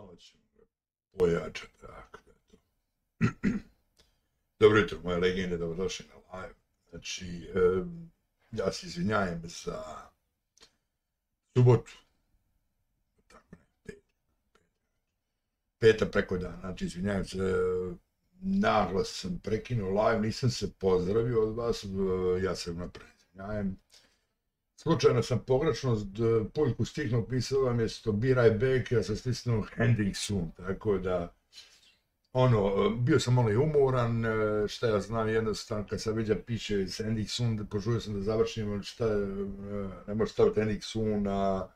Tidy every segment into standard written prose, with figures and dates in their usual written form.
malo ćemo pojačati, tako da to. Dobro jutro, moje legende, dobrodošli na live. Znači, ja se izvinjajem za subotu, tako ne, peta preko dana, znači izvinjajem se, naglo sam prekinuo live, nisam se pozdravio od vas, ja se napred izvinjajem. Slučajno sam pogrešno poljku stihnuo, pisao vam je to be right back, ja sam stisnuo ending soon, tako da, bio sam malo i umoran, šta ja znam, jednostavno kad sam vidio piše ending soon, požurio sam da završim, ne može staviti ending soon, a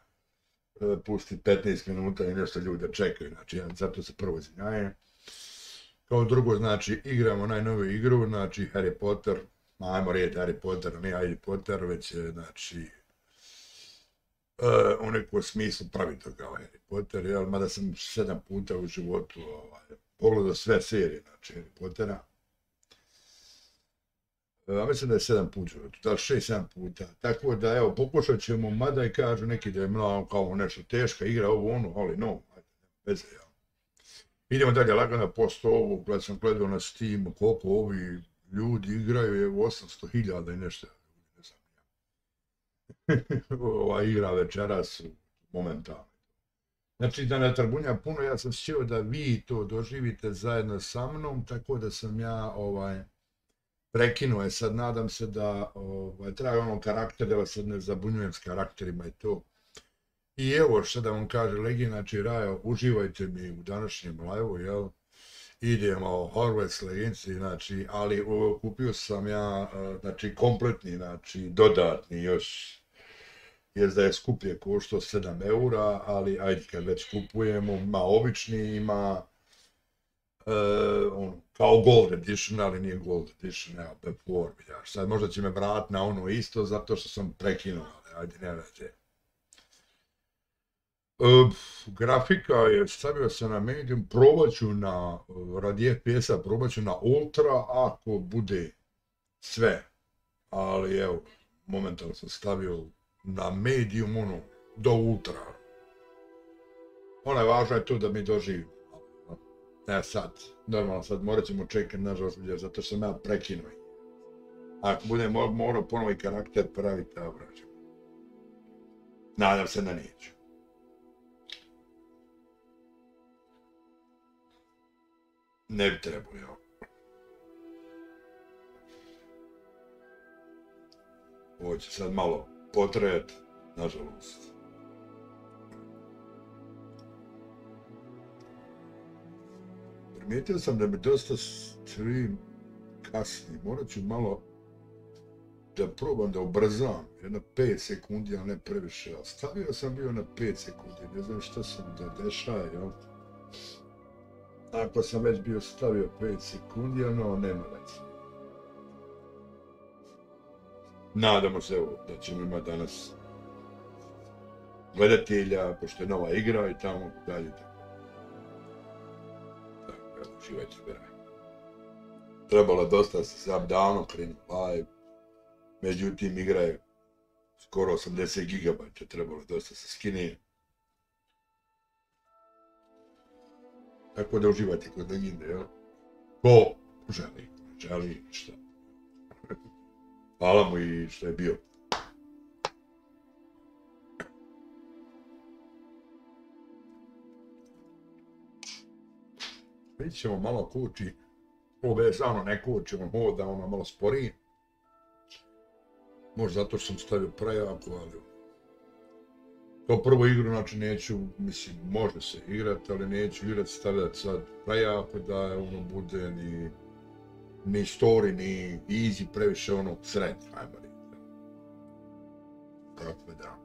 pusti 15 minuta i nešto ljudi da čekaju, znači zato se prvo izvinjajem. Kao drugo, znači, igramo najnoviju igru, znači Harry Potter, ajmo reći Harry Potter, ne Harry Potter, već je, znači, u nekom smislu pravi to kao Harry Potter, jel, mada sam 7 puta u životu pogledao sve serije, znači, Harry Pottera. A mislim da je 7 puta, da li 6-7 puta, tako da, evo, pokušat ćemo, mada i kažu neki da je malo kao nešto teška igra, ovo ono, ali no, veze, jel. Idemo dalje, lagano, posto ovo, kad sam gledao na Steamu, koliko ovi ljudi igraju, je 800.000 i nešto, ne znam ja. Ova igra večeras, momentalno. Znači, da ne trbunja puno, ja sam htio da vi to doživite zajedno sa mnom, tako da sam ja, prekinuo je, sad nadam se da, treba karakter, da vas sad ne zabunjujem s karakterima i to. I evo što da vam kaže Legenda, znači rajo, uživajte mi u današnjem live-u, jel? Idemo Hogwarts Legenci, znači, ali kupio sam ja, znači, kompletni, znači, dodatni još, jer da je skuplje koštao 7 eura, ali ajde kad već kupujemo, ima obični, ima kao gold edition, ali nije gold edition, evo, platformi, ja. Sad možda će me vratiti na ono isto, zato što sam prekinuo, ali ajde, ne veze. Grafika je, stavio sam na medium, probat ću na, radi FPS-a, probat ću na ultra, ako bude sve, ali evo, momentalno sam stavio na medium, do ultra. Važno je to da mi doživim. Ne sad, normalno sad morat ćemo čekati, nažalost, zato što sam ja prekinuo. Ako budem morao ponovo i karakter praviti, da vraćam. Nadam se da neću. Ne bi trebao, jel? Ovo će sad malo potrajati, nažalost. Primijetio sam da mi dosta stream kasni, morat ću malo da probam da ubrzam, jedno 5 sekundi, ali ne previše. Stavio sam bio na 5 sekundi, ne znam šta se da dešava, jel? Ako sam već bio stavio 5 sekundi, nema već. Nadamo se da ćemo imati danas gledatelja, pošto je nova igra i tamo dalje. Tako, uživajte, beraj. Trebalo dosta se sam davno krenuti live, međutim igra je skoro 80 GB, trebalo dosta se skine. Tako da uživate kod Legende, jel? Ko želi šta. Hvala mu i što je bio. Vidjet ćemo malo koči, vezano ne koči, hoda, malo sporiji. Možda zato što sam stavio prejako, ali kao prvu igru, znači neću, mislim, može se igrati, ali neću igrati, stavljati sad prejako da bude ni story, ni easy, previše srednje, ajmo reći. Tako da.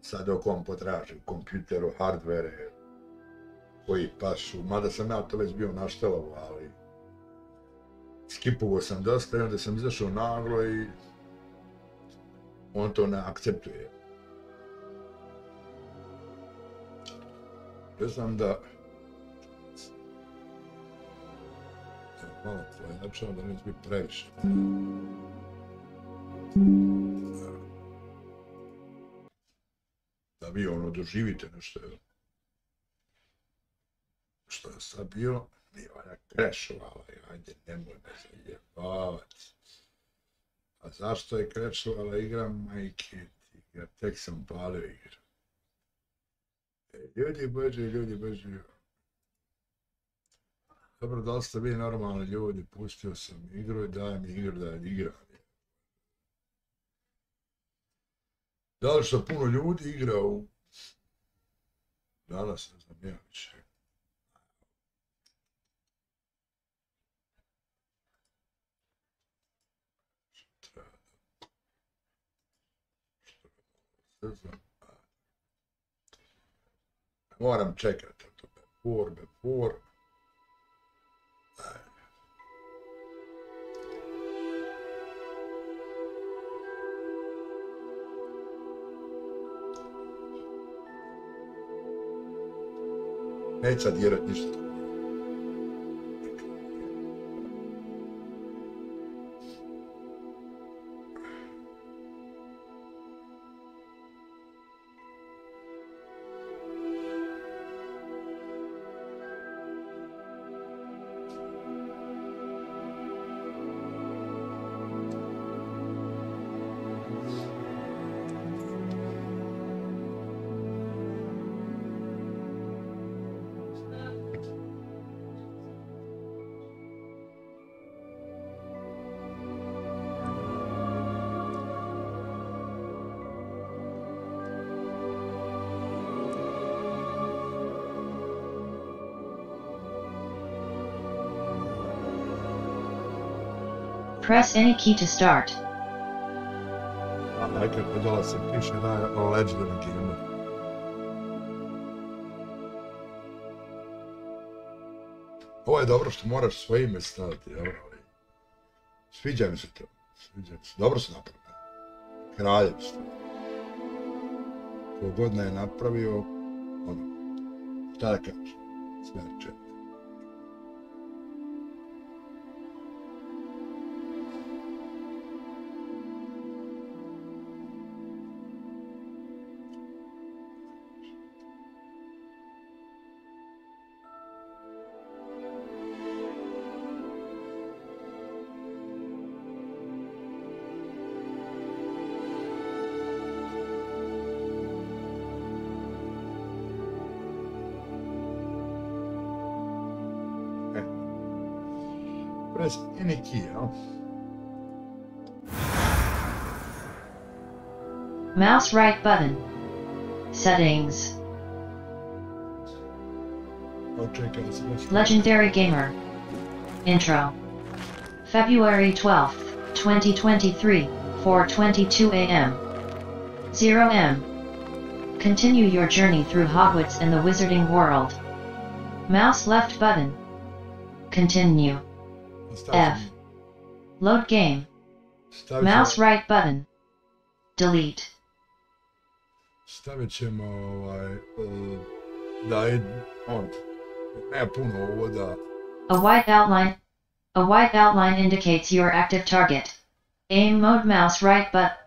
Sad dok on potraži kompjuteru, hardvere, koji pašu, mada sam ja to već bio naštelao, ali skipovao sam dosta i onda sam izašao naglo i on to ne akceptuje. Ne znam da... Malo pojačao da neće biti previše. Da vi doživite nešto. Što je sad bilo? Nije valja krešovala, ajde, nemoj me zajebavati. A zašto je krešovala Igram, majke ti? Ja tek sam palio igru. Ljudi boži. Dobro, da li ste vi normalni ljudi, pustio sam igru i daj mi igru da igram. Da li što puno ljudi igra u... Danas ne znam ja više. Moram čekati to before. Neće sad dirat ništa. Press any key to start. A najkako dole se piše na Legende game. Ovo je dobro što moraš svoje ime staviti, ali sviđa mi se to. Dobro su napravili. Kraljevstvo. Ko god je napravio, ono, šta da kažem, sve čet. Press any key, huh? Mouse right button. Settings. Legendary Gamer. Intro. February 12th, 2023, 4:22 a.m. 0 m. Continue your journey through Hogwarts and the Wizarding World. Mouse left button. Continue. F. Load game. Mouse right button. Delete. Stavit ćemo da je ne puno ovo da... A white outline indicates your active target. Aim mode mouse right button.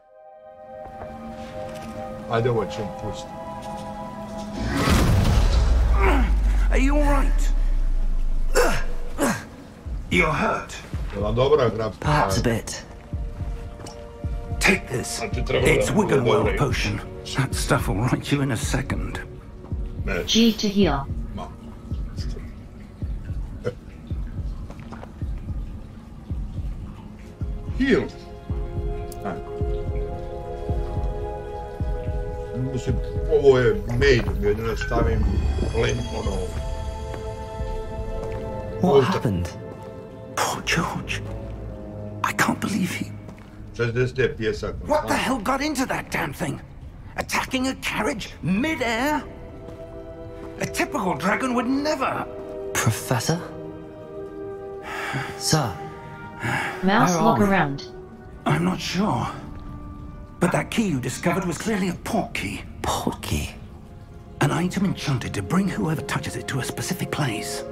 Ajde, ovo ćemo pustiti. Are you alright? You're hurt. Perhaps a bit. Take this. It's Wiggenweld potion. That stuff will right you in a second. G to heal. Heal. Mislim, ovo je made, jedino stavim link, ono... What happened? Poor George. I can't believe he... What the hell got into that damn thing? Attacking a carriage mid-air? A typical dragon would never... Professor? Sir? Mouse look around. I'm not sure. But that key you discovered was clearly a port key. Port key? An item enchanted to bring whoever touches it to a specific place.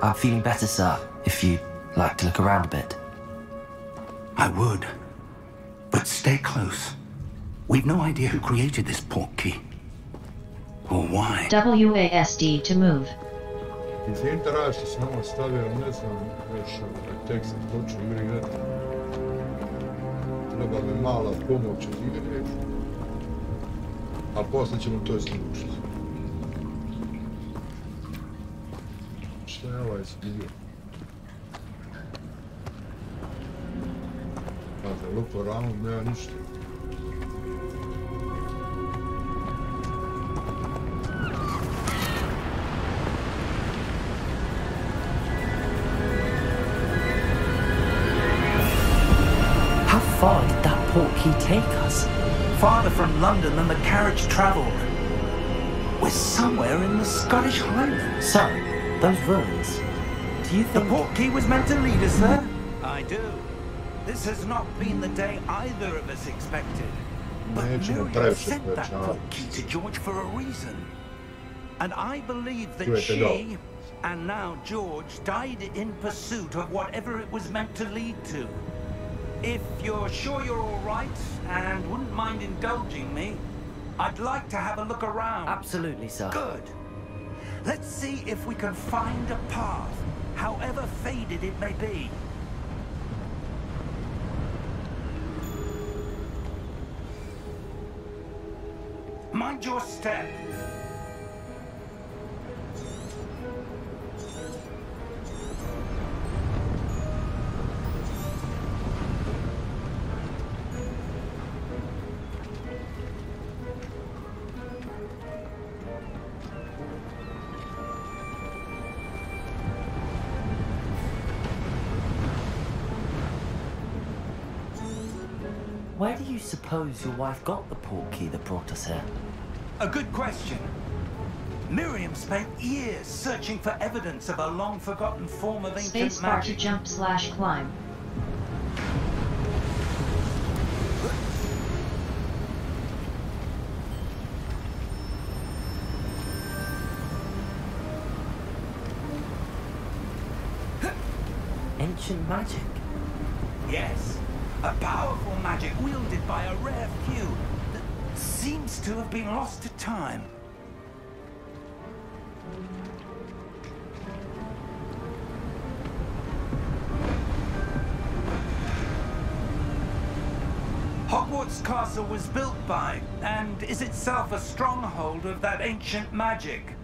I'm feeling better, sir, if you'd like to look around a bit. I would. But stay close. We've no idea who created this port key. Or why? WASD to move. Iz intera što sam ovo stavio, ne znam, još tekst počeo igrati. Treba mi mala pomoć iz igre. Ali poslije ćemo to isključiti. Šta je ovaj zbio? Pazi, lupo round, nema ništa. How far did that portkey take us? Farther from London than the carriage travelled. We're somewhere in the Scottish Highlands. So, those ruins, do you The think... portkey was meant to lead us there? I do. This has not been the day either of us expected. But Miriam sent that portkey to George for a reason. And I believe that she, and now George, died in pursuit of whatever it was meant to lead to. If you're sure you're all right and wouldn't mind indulging me, I'd like to have a look around. Absolutely, sir. Good. Let's see if we can find a path, however faded it may be. Mind your step. Where do you suppose your wife got the portkey that brought us here? A good question. Miriam spent years searching for evidence of a long-forgotten form of ancient Spacebar to magic. jump/climb. Ancient magic? Yes, a powerful magic wielded by a rare few that seems to have been lost to time. Hogwarts Castle was built by, and is itself a stronghold of that ancient magic.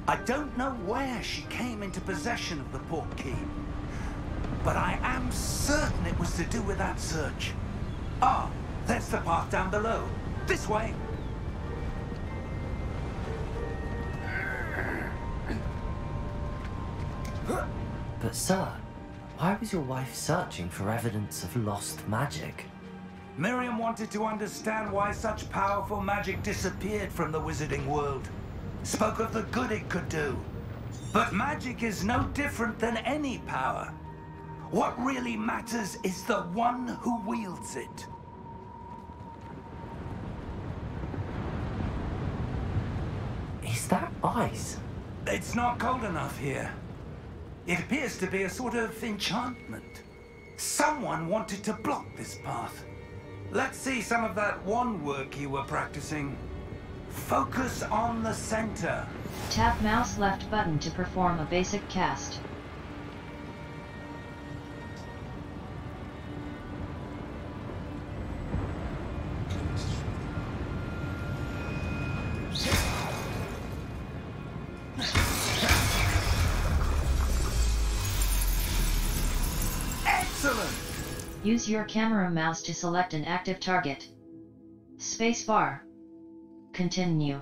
I don't know where she came into possession of the portkey, but I am certain it was to do with that search. Ah, there's the path down below. This way. But sir, why was your wife searching for evidence of lost magic? Miriam wanted to understand why such powerful magic disappeared from the wizarding world. Spoke of the good it could do. But magic is no different than any power. What really matters is the one who wields it. Is that ice? It's not cold enough here. It appears to be a sort of enchantment. Someone wanted to block this path. Let's see some of that wand work you were practicing. Focus on the center. Tap mouse left button to perform a basic cast. Excellent! Use your camera mouse to select an active target. Spacebar. Continue.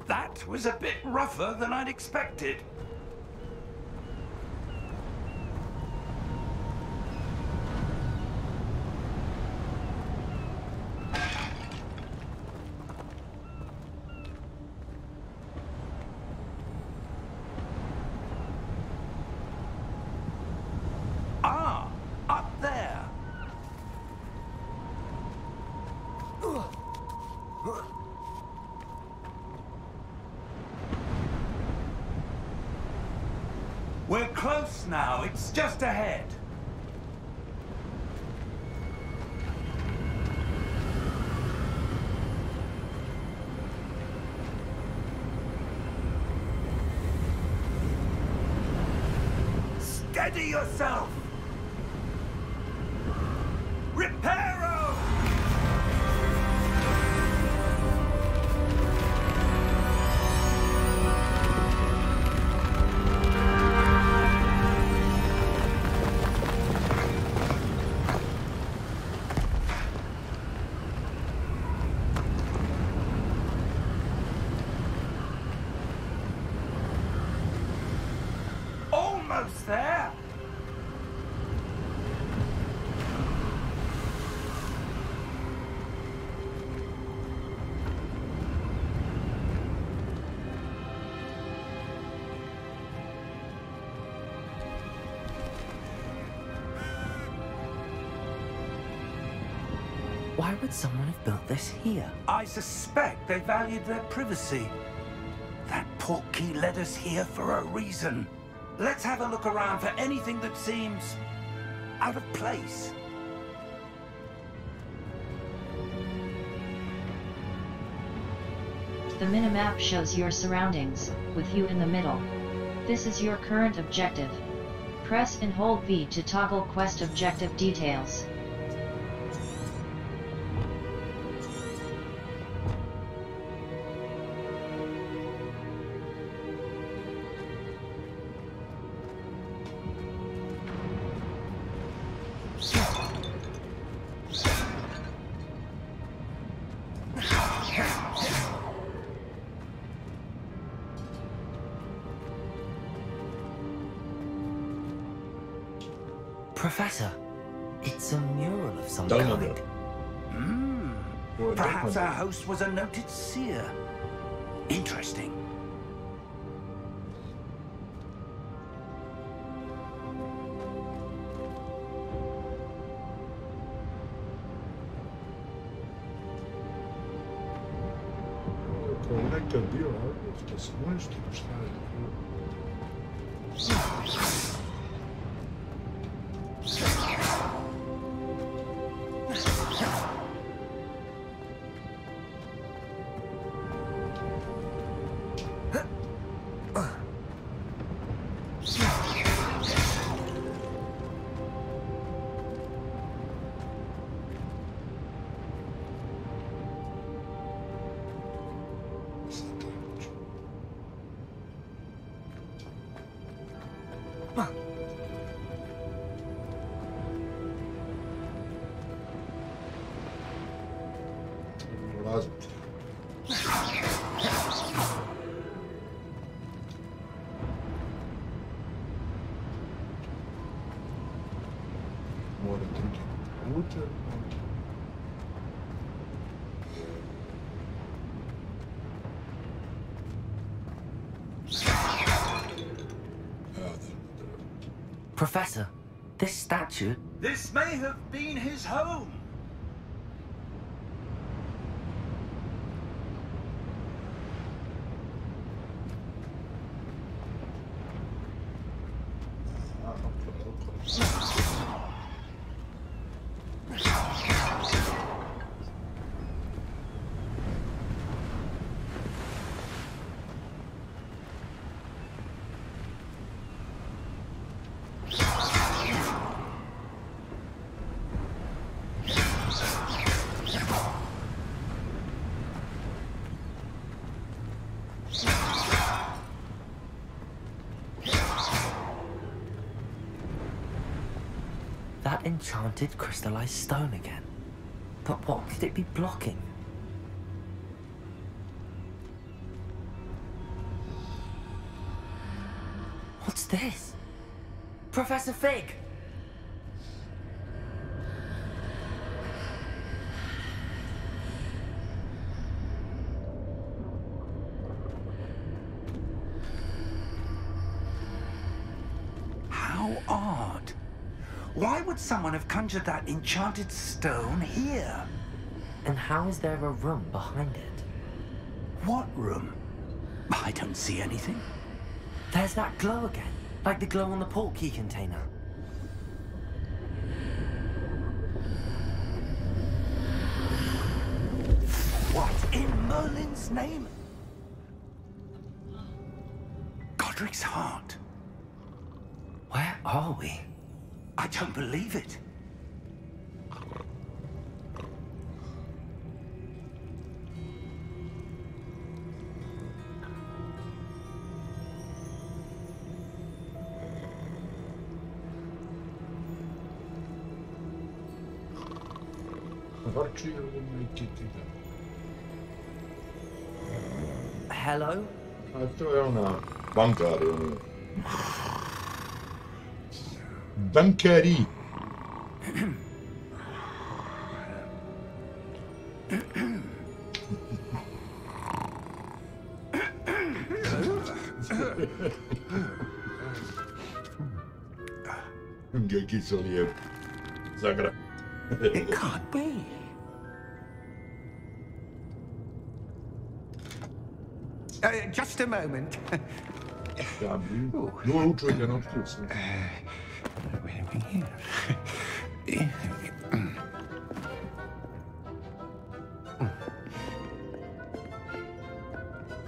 That was a bit rougher than I'd expected. Ah, up there. We're close now. It's just ahead. Steady yourself! Reparo! Almost there! Why would someone have built this here? I suspect they valued their privacy. That portkey led us here for a reason. Let's have a look around for anything that seems out of place. The minimap shows your surroundings, with you in the middle. This is your current objective. Press and hold V to toggle quest objective details. Professor, it's a mural of some Dalji. kind. Perhaps our host was a noted seer. Interesting. Kao nekad bio Hogwarts, da se nešto šta je to. Razbiti. Mora drugi putem. Professor, this statue... This may have been his home. That enchanted crystallized stone again. But what could it be blocking? What's this? Professor Fig! How odd. Why would someone have conjured that enchanted stone here? And how is there a room behind it? What room? I don't see anything. There's that glow again. Like the glow on the portkey container. What in Merlin's name? Godric's heart. Where are we? I don't believe it. Hello? A to je ona bankari, ono. Bankari. Jaki so lijep. Zagra. It can't be. Just a moment. No, učujte na odkrus.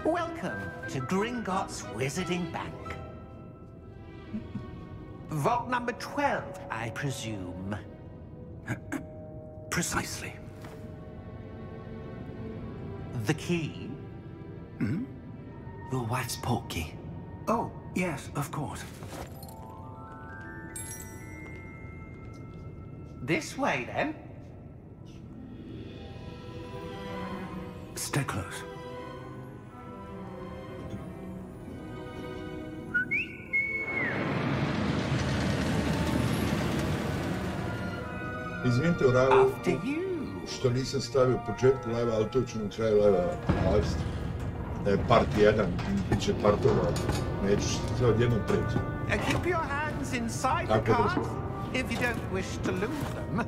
Welcome to Gringotts Wizarding Bank. Vault number 12, I presume. Precisely. The key? Hmm? Your wife's portkey. Oh, yes, of course. This way, then. Stay close. Izvinite u ravu After you. što nisam stavio u početku live, ali to ću na kraju live navesti. Da je part 1, bit će partova, neću sve odjednom preći. Keep your hands inside the cards if you don't wish to lose them.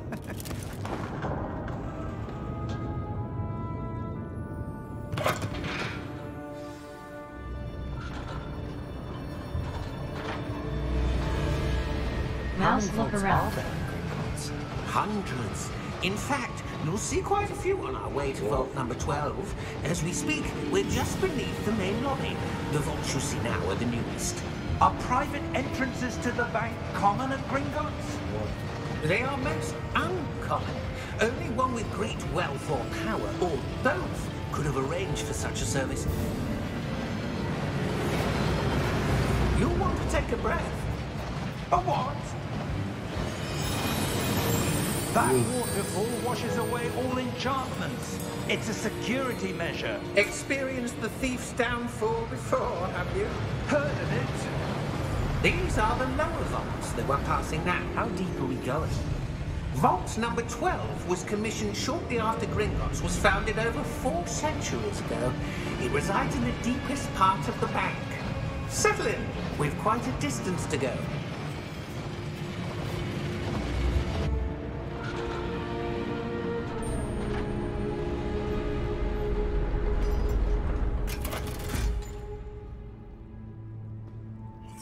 Mouse, look around. Hundreds. In fact, you'll see quite a few on our way to vault number 12. As we speak, we're just beneath the main lobby. The vaults you see now are the newest. Are private entrances to the bank common at Gringotts? They are most uncommon. Only one with great wealth or power, or both, could have arranged for such a service. You'll want to take a breath. A what? That waterfall washes away all enchantments. It's a security measure. Experienced the thief's downfall before, have you? Heard of it? These are the lower vaults that we're passing now. How deep are we going? Vault number 12 was commissioned shortly after Gringotts was founded over 4 centuries ago. It resides in the deepest part of the bank. Settle in. We've quite a distance to go.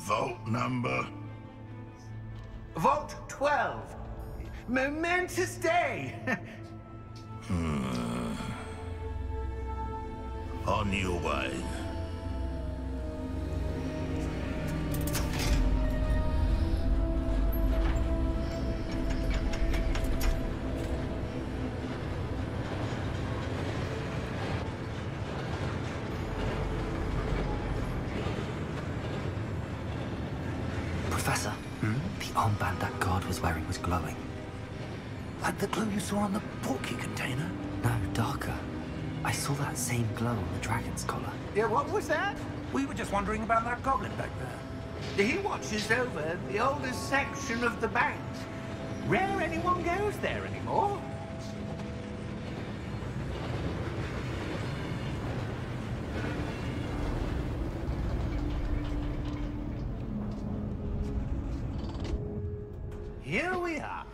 Vault number? Vault 12. Momentous day. On your way. Professor, the armband that guard was wearing was glowing. Like the glow you saw on the portkey container? No, darker. I saw that same glow on the dragon's collar. Yeah, what was that? We were just wondering about that goblin back there. He watches over the oldest section of the bank. Rare anyone goes there anymore. Here we are.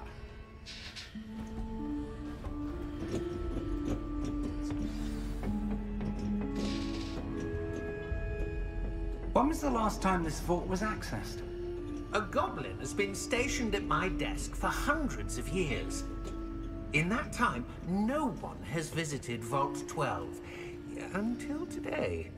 When was the last time this vault was accessed? A goblin has been stationed at my desk for hundreds of years. In that time, no one has visited Vault 12 until today.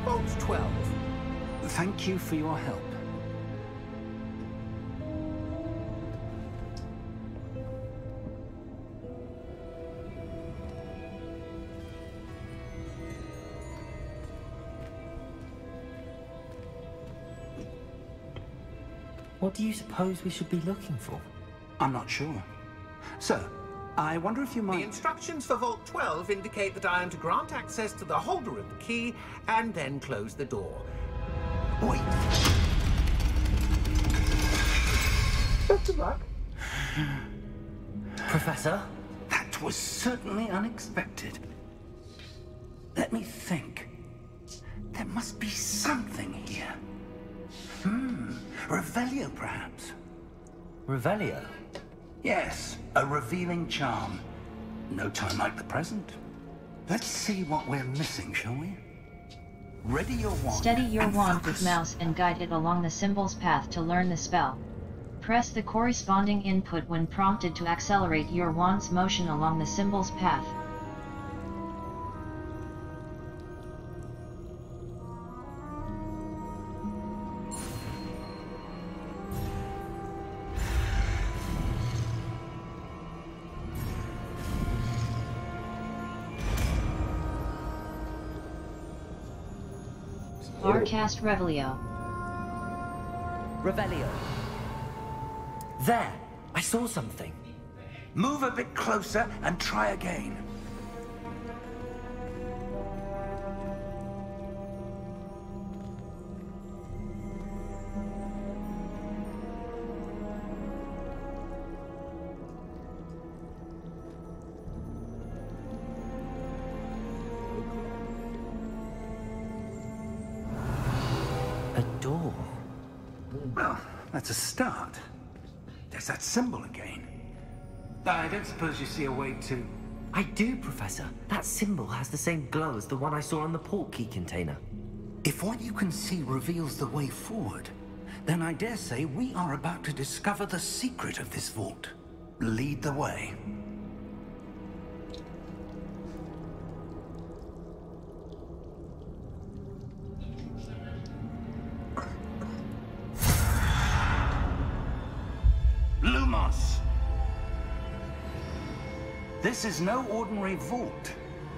Vault 12. Thank you for your help. What do you suppose we should be looking for? I'm not sure. Sir, I wonder if you The might... instructions for Vault 12 indicate that I am to grant access to the holder of the key and then close the door. Wait. Best of luck. Professor? That was certainly unexpected. Let me think. There must be something here. Revelio, perhaps? Revelio? Yes, a revealing charm. No time like the present. Let's see what we're missing, shall we? Ready your wand. Steady your and wand focus. with mouse and guide it along the symbol's path to learn the spell. Press the corresponding input when prompted to accelerate your wand's motion along the symbol's path. Cast Revelio. Revelio. There! I saw something. Move a bit closer and try again. Well, that's a start. There's that symbol again. I don't suppose you see a way to... I do, Professor. That symbol has the same glow as the one I saw on the port key container. If what you can see reveals the way forward, then I dare say we are about to discover the secret of this vault. Lead the way. This is no ordinary vault.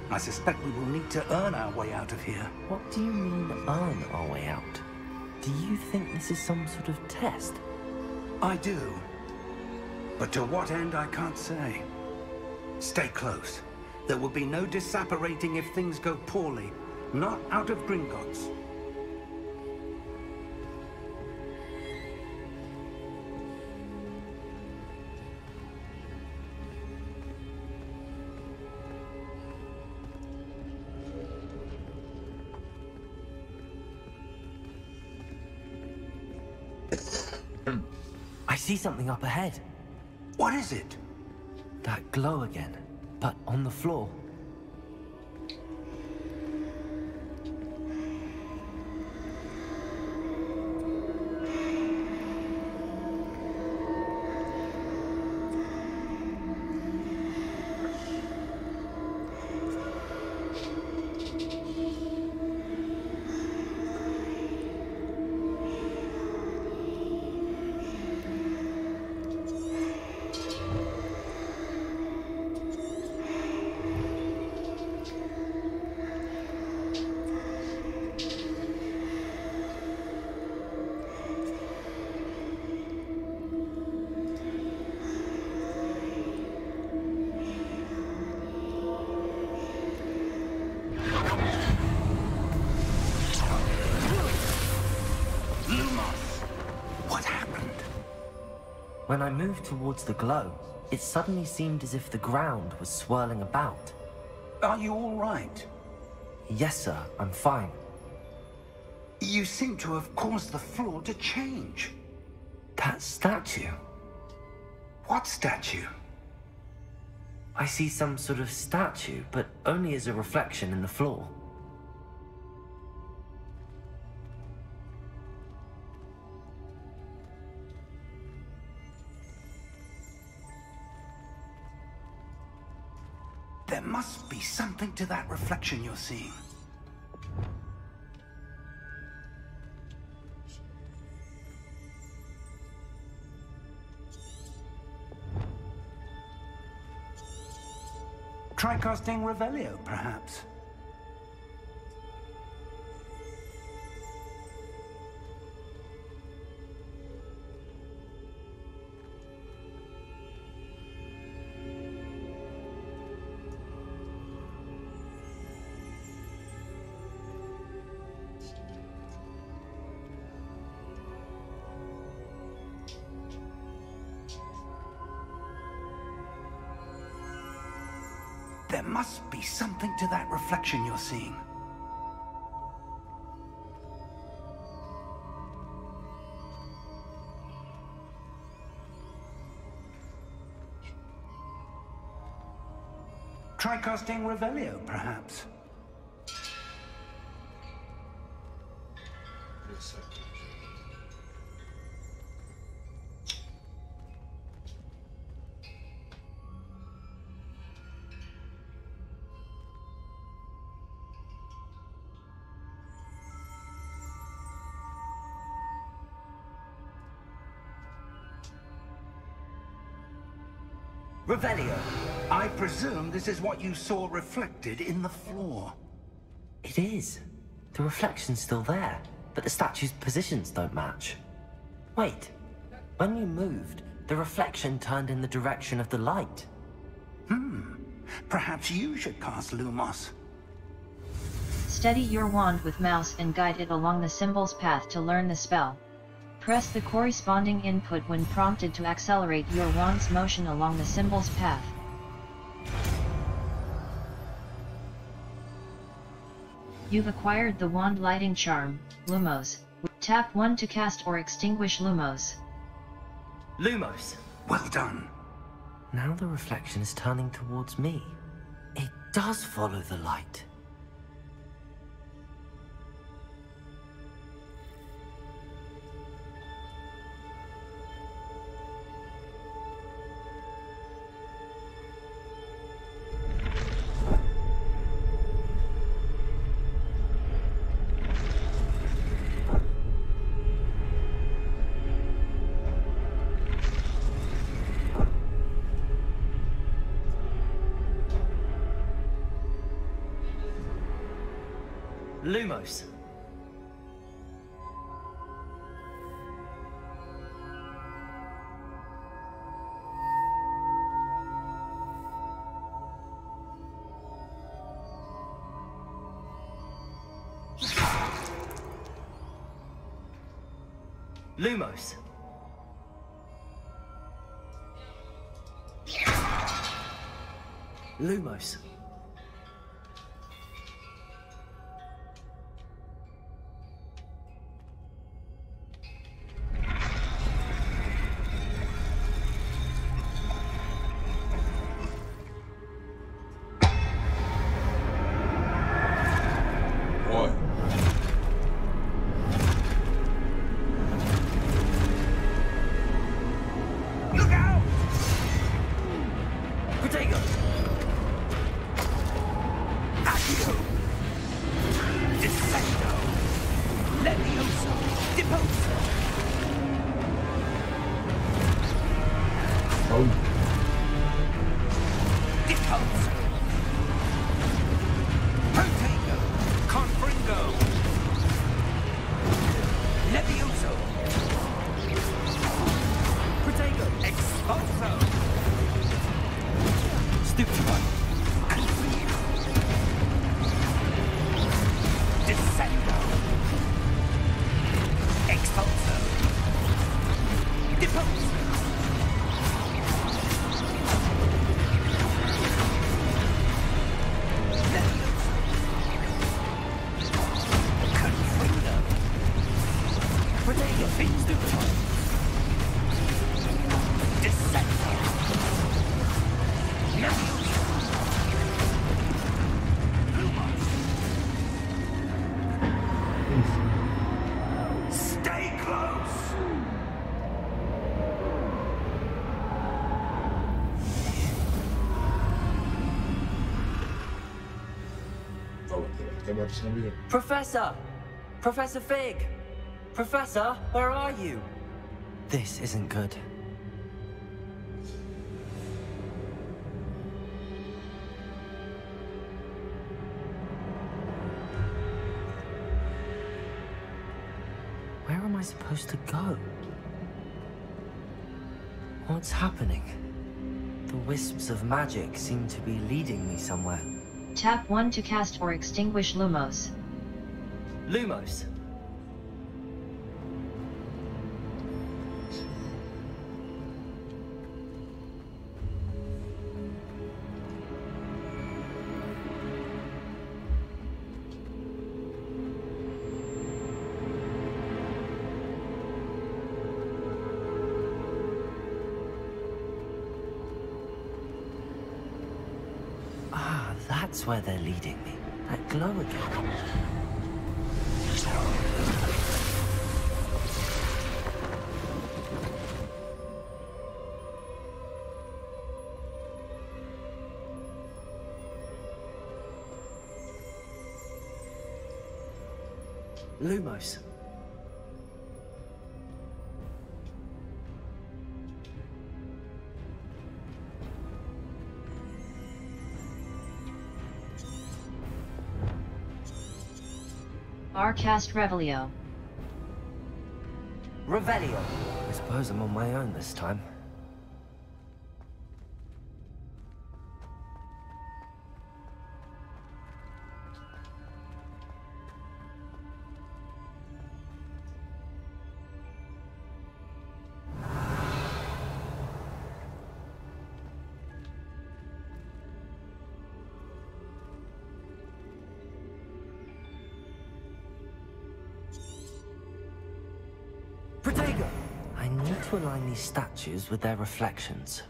I suspect we will need to earn our way out of here. What do you mean, earn our way out? Do you think this is some sort of test? I do. But to what end, I can't say. Stay close. There will be no disapparating if things go poorly. Not out of Gringotts. I see something up ahead. What is it? That glow again, but on the floor. When I moved towards the glow, it suddenly seemed as if the ground was swirling about. Are you all right? Yes, sir, I'm fine. You seem to have caused the floor to change. That statue. What statue? I see some sort of statue, but only as a reflection in the floor. There must be something to that reflection you're seeing. Try casting Revelio, perhaps. There must be something to that reflection you're seeing. Try casting Revelio, perhaps. Revelio, I presume this is what you saw reflected in the floor. It is. The reflection's still there, but the statue's positions don't match. Wait, when you moved, the reflection turned in the direction of the light. Perhaps you should cast Lumos. Steady your wand with mouse and guide it along the symbol's path to learn the spell. Press the corresponding input when prompted to accelerate your wand's motion along the symbol's path. You've acquired the wand lighting charm, Lumos. Tap 1 to cast or extinguish Lumos. Lumos! Well done. Now the reflection is turning towards me. It does follow the light. Lumos. Lumos. Lumos. Professor! Professor Fig! Professor, where are you? This isn't good. Where am I supposed to go? What's happening? The wisps of magic seem to be leading me somewhere. Tap 1 to cast or extinguish Lumos. Lumos. That's where they're leading me. That glow again. Lumos. R cast Revelio. Revelio. I suppose I'm on my own this time. I need to align these statues with their reflections.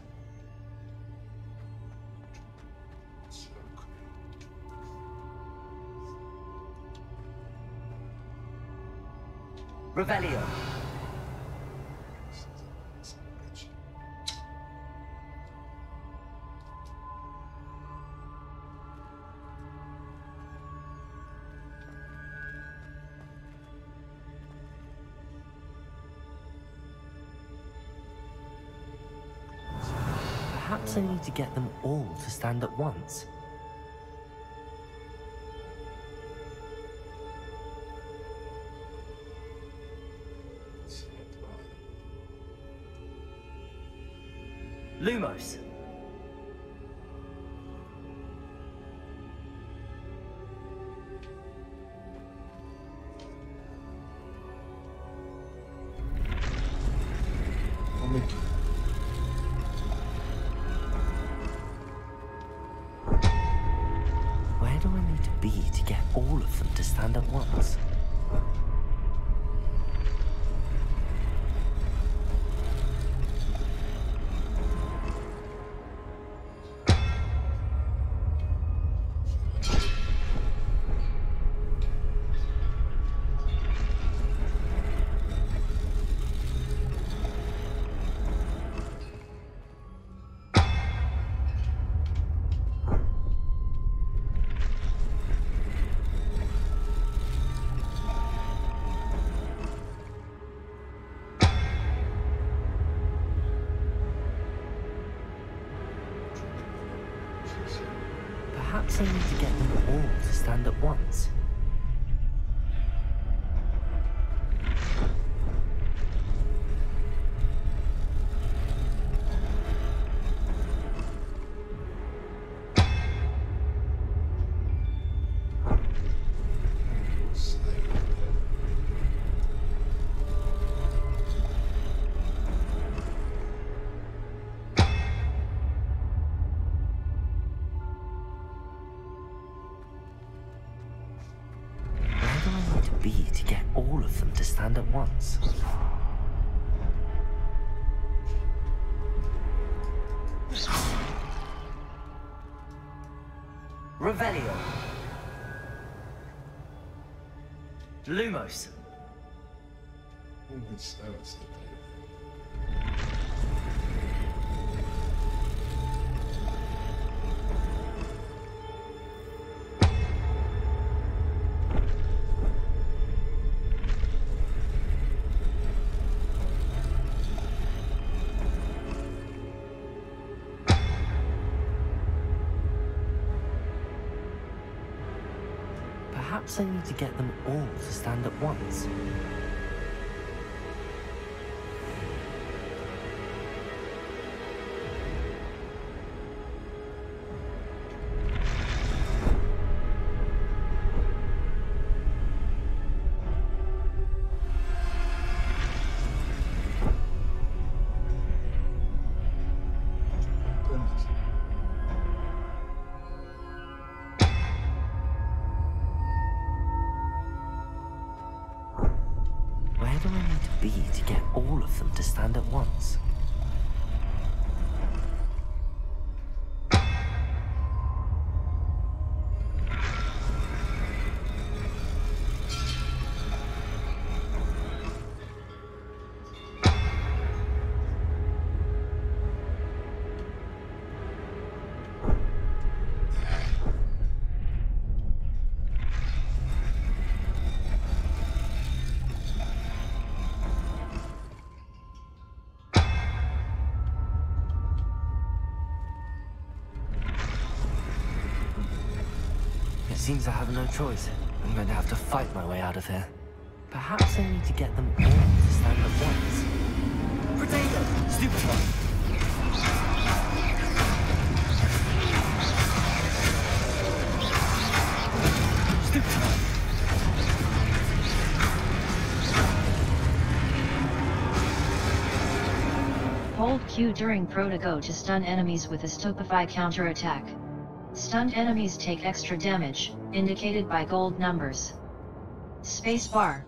Revelio. Perhaps I need to get them all to stand at once. Lumos. Where do I need to be to get all of them to stand at once? Perhaps I need to get them all to stand at once. To get all of them to stand at once. Revelio. Lumos. Perhaps I need to get them all to stand at once. Where do I need to be to get all of them to stand at once? It seems I have no choice. I'm going to have to fight my way out of here. Perhaps I need to get them all to stand at once. Potato! Stupid one! Stupid one! Hold Q during Protego to stun enemies with a stupefy counterattack. Stunned enemies take extra damage, indicated by gold numbers. Space bar.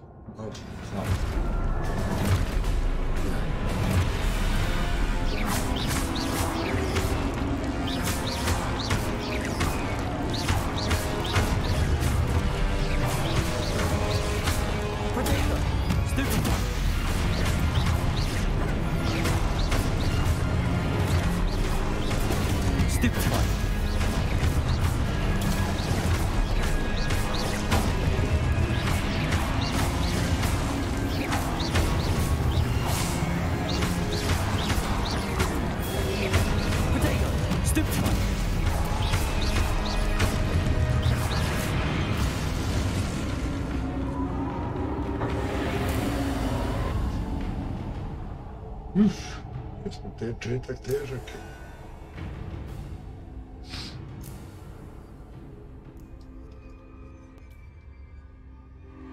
Jesmo četak težak.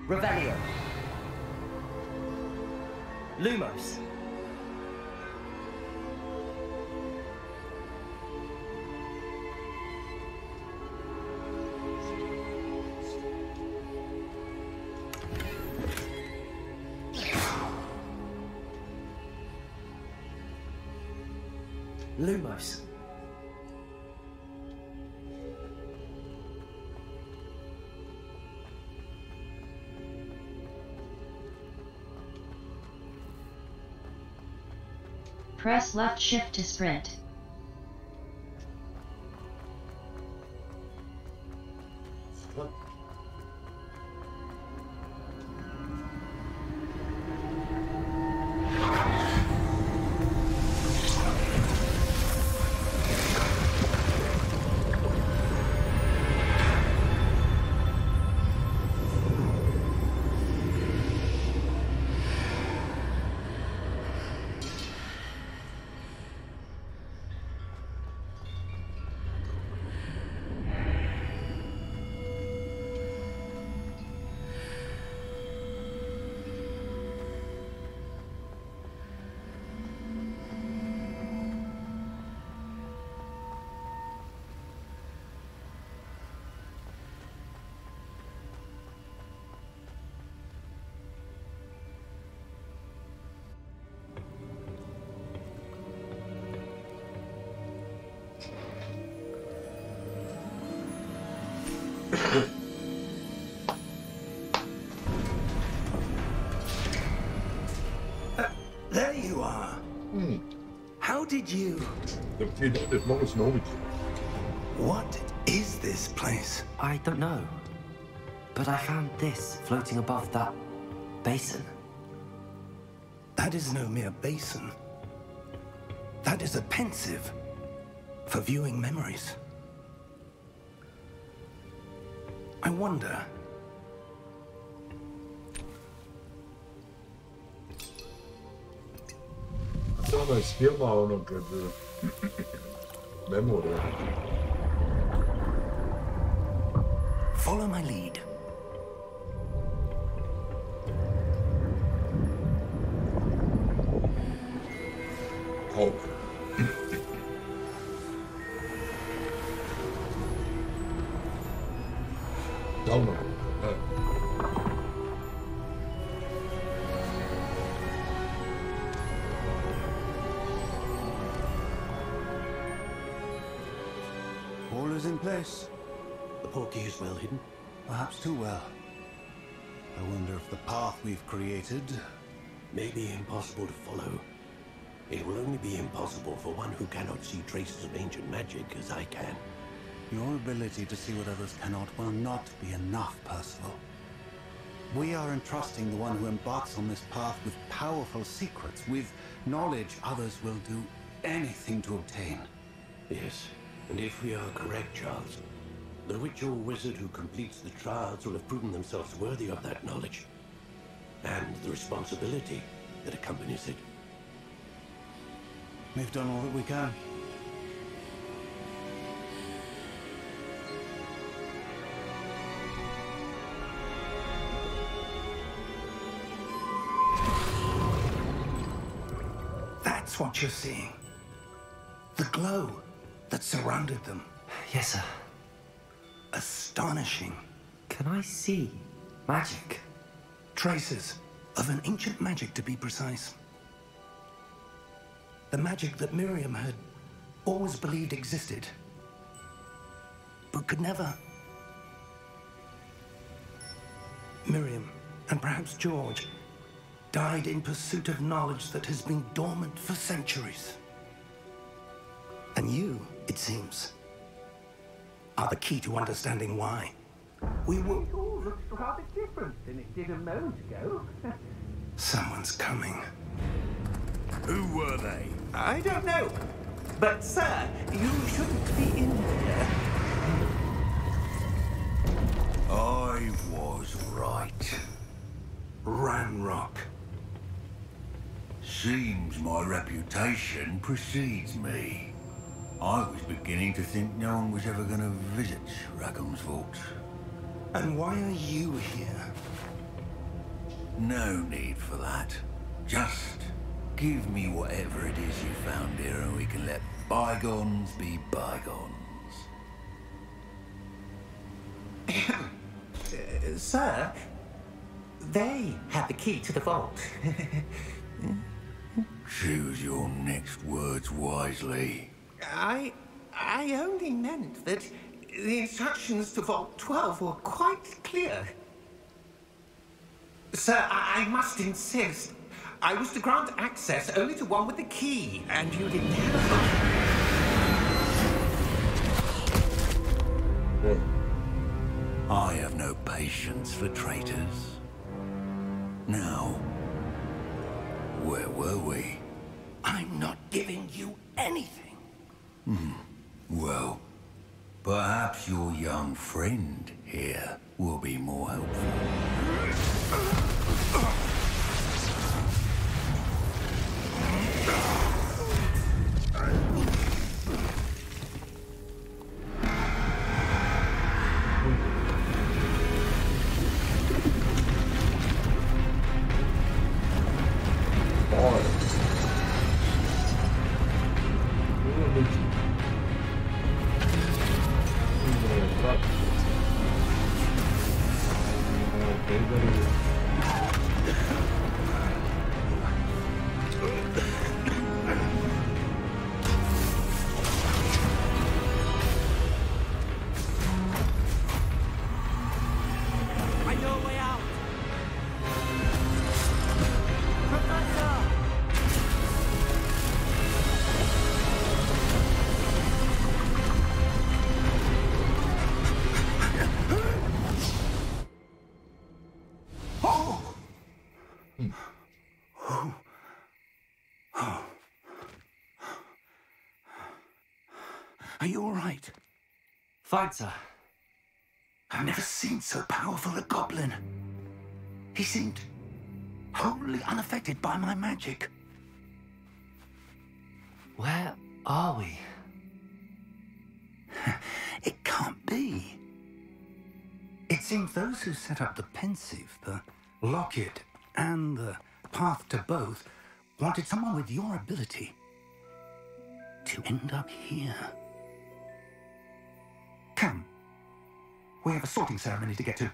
Revelio. Lumos. Lumos. Press left shift to sprint. There you are. How did you... What is this place? I don't know. But I found this floating above that basin. That is no mere basin. That is a pensive for viewing memories. I wonder ono iz filma, ono kad... Memorija. Follow my lead. Oh. Davno. All is in place. The portkey is well hidden. Perhaps too well. I wonder if the path we've created... May be impossible to follow. It will only be impossible for one who cannot see traces of ancient magic as I can. Your ability to see what others cannot will not be enough, Percival. We are entrusting the one who embarks on this path with powerful secrets, with knowledge others will do anything to obtain. Yes, and if we are correct, Charles, the witch or wizard who completes the trials will have proven themselves worthy of that knowledge, and the responsibility that accompanies it. We've done all that we can. That's what you're seeing. The glow that surrounded them. Yes, sir. Astonishing. Can I see magic? Traces of an ancient magic, to be precise. The magic that Miriam had always believed existed, but could never. Miriam, and perhaps George, died in pursuit of knowledge that has been dormant for centuries. And you, it seems, are the key to understanding why. We will... It all looks rather different than it did a moment ago. Someone's coming. Who were they? I don't know. But, sir, you shouldn't be in here. I was right. Ranrock. Seems my reputation precedes me. I was beginning to think no one was ever going to visit Rackham's vault. And why are you here? No need for that. Just give me whatever it is you found here and we can let bygones be bygones. Sir, they have the key to the vault. Choose your next words wisely. I only meant that the instructions to Vault 12 were quite clear. Sir, I must insist. I was to grant access only to one with the key, and you didn't have it. I have no patience for traitors. Now, where were we? I'm not giving you anything. Well, perhaps your young friend here will be more helpful. Are you all right? Fine, sir. I've never seen so powerful a goblin. He seemed wholly unaffected by my magic. Where are we? It can't be. It seems those who set up the pensive, the locket, and the path to both wanted someone with your ability to end up here. Come. We have a sorting ceremony to get to.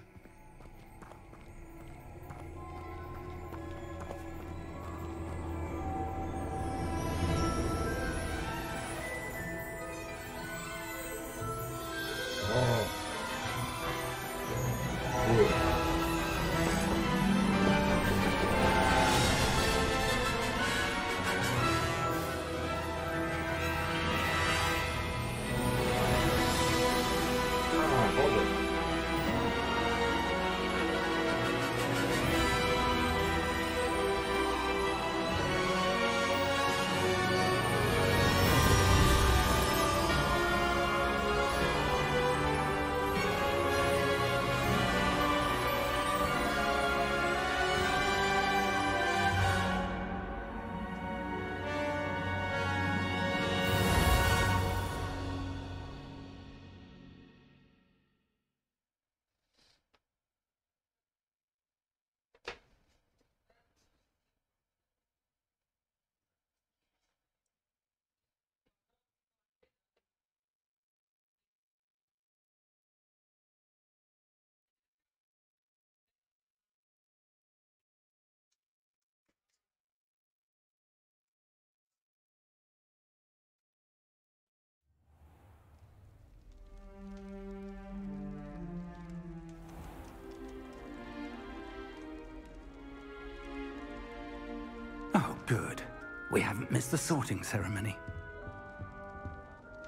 Oh, good. We haven't missed the sorting ceremony.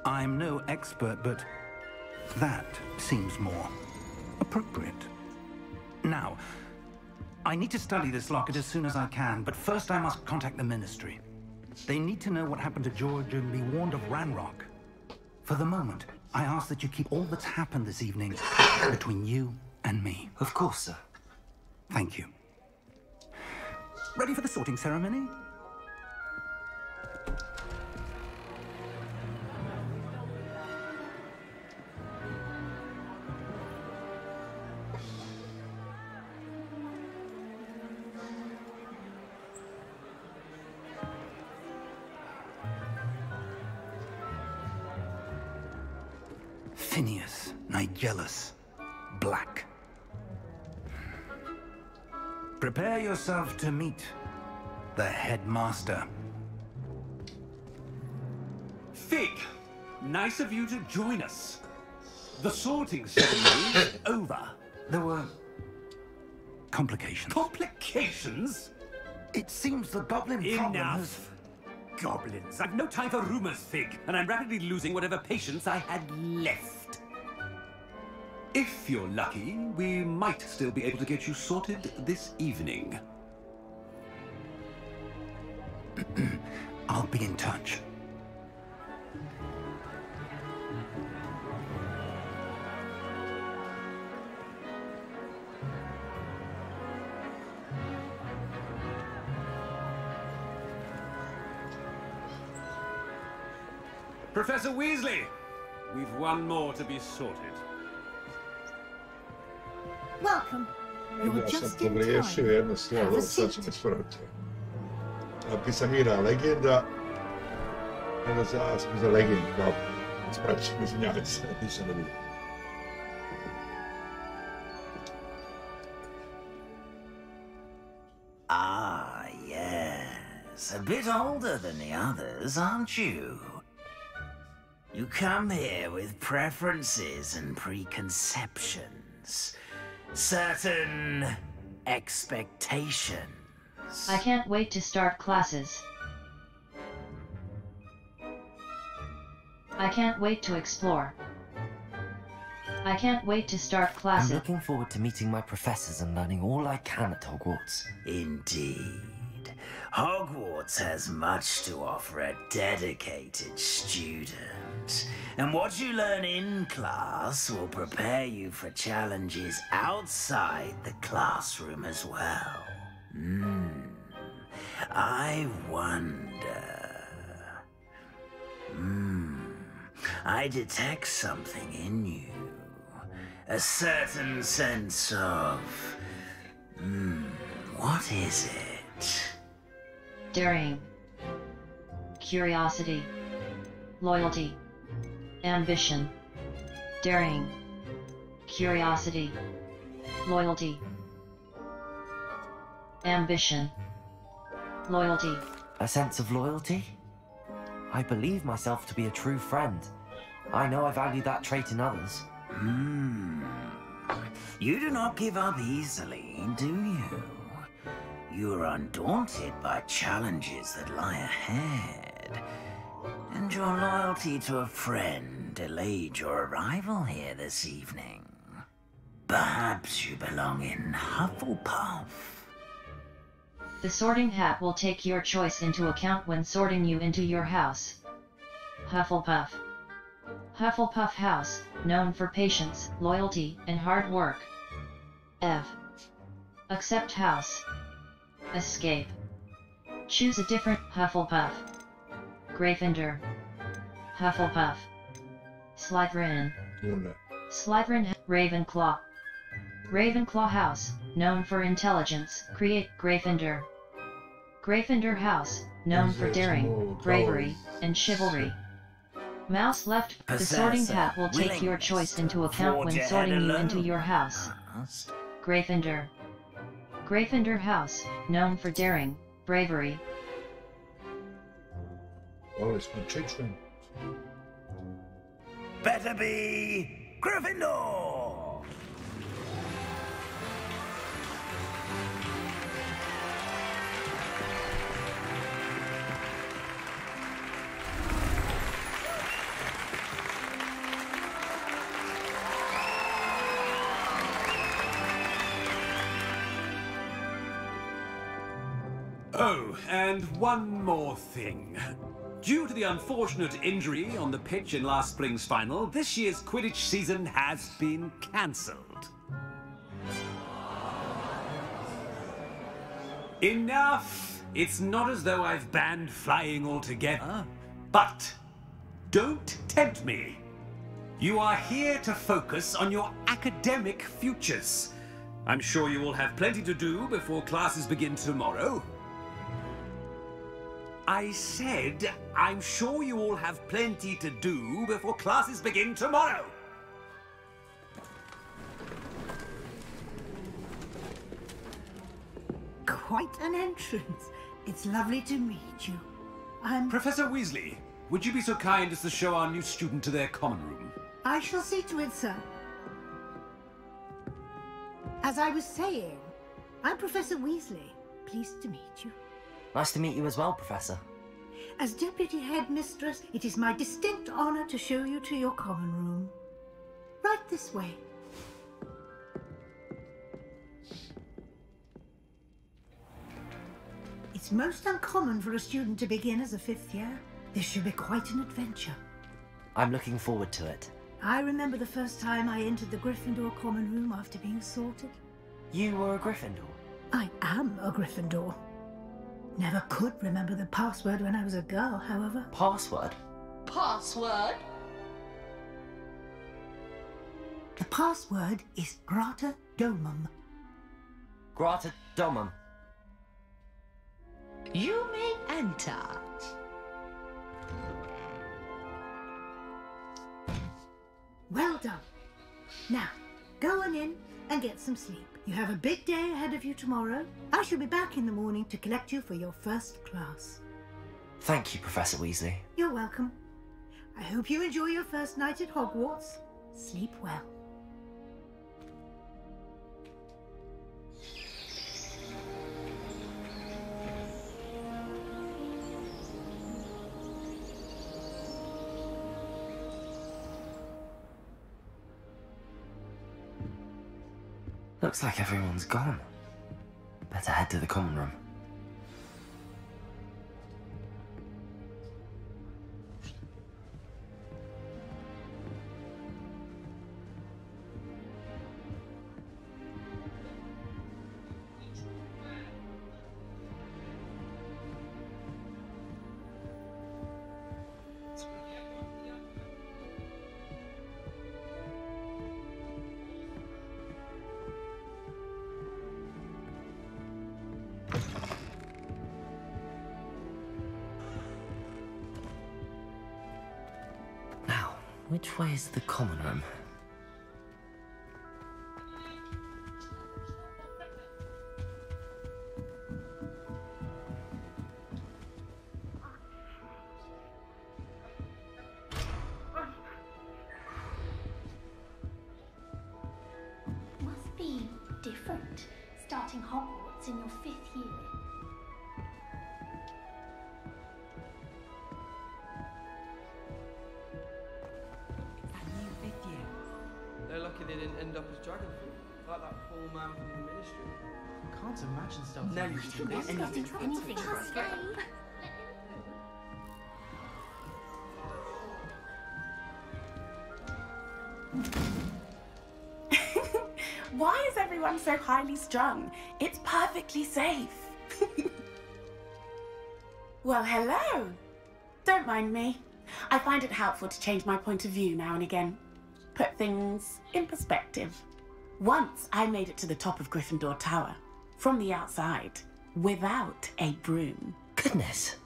I'm no expert, but that seems more appropriate. Now, I need to study this locket as soon as I can, but first I must contact the Ministry. They need to know what happened to George and be warned of Ranrock. For the moment, I ask that you keep all that's happened this evening between you and me. Of course, sir. Thank you. Ready for the sorting ceremony? Phineas, Nigellus, Black. Prepare yourself to meet the headmaster. Fig, nice of you to join us. The sorting ceremony is over. There were complications. Complications? It seems the goblin problem has... Goblins. I've no time for rumors, Fig, and I'm rapidly losing whatever patience I had left. If you're lucky, we might still be able to get you sorted this evening. I'll be in touch. Professor Weasley, we've one more to be sorted. Welcome. You're just in pogriješio time. jedno slovo, sad ćemo ispraviti. Napisam Ira Legenda, onda za Legend, dobro. Ispravit ćemo, izvinjavam se, nisam da vidim. Ah, yes. A bit older than the others, aren't you? You come here with preferences and preconceptions. Certain expectations. I can't wait to start classes. I can't wait to explore. I can't wait to start classes. I'm looking forward to meeting my professors and learning all I can at Hogwarts. Indeed. Hogwarts has much to offer a dedicated student. And what you learn in class will prepare you for challenges outside the classroom as well. I wonder... I detect something in you. A certain sense of... what is it? Daring. Curiosity. Loyalty. Ambition. Daring. Curiosity. Loyalty. Ambition. Loyalty. A sense of loyalty? I believe myself to be a true friend. I know I value that trait in others. You do not give up easily, do you? You are undaunted by challenges that lie ahead. And your loyalty to a friend delayed your arrival here this evening. Perhaps you belong in Hufflepuff. The sorting hat will take your choice into account when sorting you into your house. Hufflepuff. Hufflepuff House, known for patience, loyalty, and hard work. F. Accept house. Escape. Choose a different Hufflepuff. Gryffindor. Hufflepuff. Slytherin. Slytherin. Ravenclaw. Ravenclaw House, known for intelligence, create Gryffindor. Gryffindor House, known for daring, bravery, and chivalry. Mouse left. The sorting hat will take your choice into account when sorting you into your house. Gryffindor. Gryffindor House, known for daring, bravery. Well, it's my children. Better be Gryffindor! Oh, and one more thing. Due to the unfortunate injury on the pitch in last spring's final, this year's Quidditch season has been cancelled. Enough! It's not as though I've banned flying altogether. But don't tempt me. You are here to focus on your academic futures. I'm sure you will have plenty to do before classes begin tomorrow. I said, I'm sure you all have plenty to do before classes begin tomorrow. Quite an entrance. It's lovely to meet you. Professor Weasley, would you be so kind as to show our new student to their common room? I shall see to it, sir. As I was saying, I'm Professor Weasley. Pleased to meet you. Nice to meet you as well, Professor. As Deputy Headmistress, it is my distinct honor to show you to your common room. Right this way. It's most uncommon for a student to begin as a 5th year. This should be quite an adventure. I'm looking forward to it. I remember the first time I entered the Gryffindor common room after being sorted. You were a Gryffindor? I am a Gryffindor. Never could remember the password when I was a girl, however. Password? Password? The password is Grata Domum. Grata Domum. You may enter. Well done. Now, go on in and get some sleep. You have a big day ahead of you tomorrow. I shall be back in the morning to collect you for your first class. Thank you, Professor Weasley. You're welcome. I hope you enjoy your first night at Hogwarts. Sleep well. Looks like everyone's gone. Better head to the common room. which way is the common room? Must be different, starting Hogwarts in your 5th year. They're lucky they didn't end up as dragon fruit, like that poor man from the ministry. Can't imagine stuff. No, you should do Anything for escape. Why is everyone so highly strung? It's perfectly safe. Well, hello. Don't mind me. I find it helpful to change my point of view now and again. Put things in perspective. Once I made it to the top of Gryffindor Tower, from the outside, without a broom. Goodness.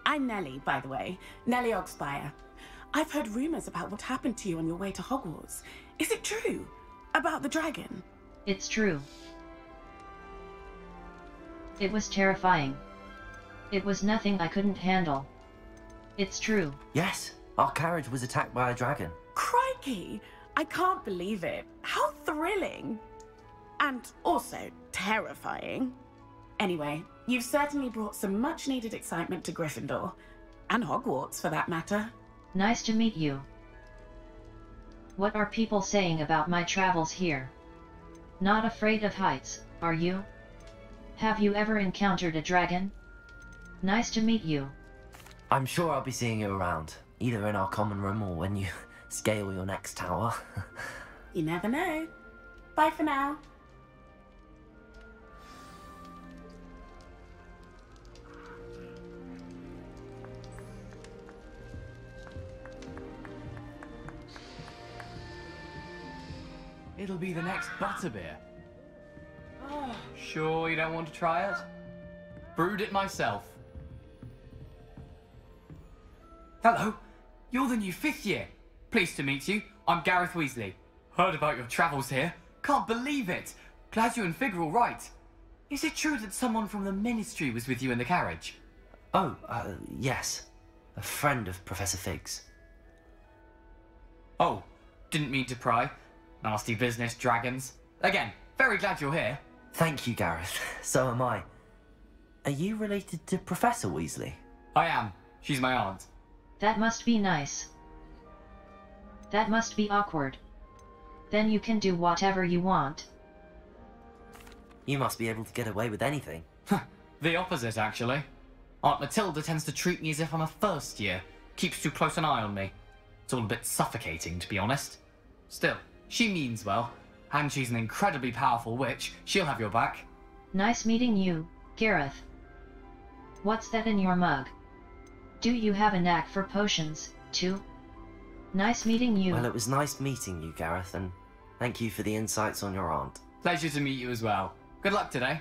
I'm Nellie, by the way. Nellie Ogspire. I've heard rumors about what happened to you on your way to Hogwarts. Is it true? About the dragon? It's true. It was terrifying. It was nothing I couldn't handle. It's true. Yes, our carriage was attacked by a dragon. Crikey! I can't believe it. How thrilling! And also terrifying. Anyway, you've certainly brought some much-needed excitement to Gryffindor. And Hogwarts, for that matter. Nice to meet you. What are people saying about my travels here? Not afraid of heights, are you? Have you ever encountered a dragon? Nice to meet you. I'm sure I'll be seeing you around, either in our common room or when you scale your next tower. You never know. Bye for now. It'll be the next butterbeer. Oh, sure you don't want to try it? Brewed it myself. Hello, you're the new 5th year. Pleased to meet you. I'm Gareth Weasley. Heard about your travels here. Can't believe it. Glad you and Fig are all right. Is it true that someone from the ministry was with you in the carriage? Oh, yes. A friend of Professor Fig's. Oh, didn't mean to pry. Nasty business, dragons. Again, very glad you're here. Thank you, Gareth. So am I. Are you related to Professor Weasley? I am. She's my aunt. That must be nice. That must be awkward. Then you can do whatever you want. You must be able to get away with anything. The opposite, actually. Aunt Matilda tends to treat me as if I'm a first year. Keeps too close an eye on me. It's all a bit suffocating, to be honest. Still, she means well. And she's an incredibly powerful witch. She'll have your back. Nice meeting you, Gareth. What's that in your mug? Do you have a knack for potions, too? Nice meeting you. Well, it was nice meeting you, Gareth, and thank you for the insights on your aunt. Pleasure to meet you as well. Good luck today.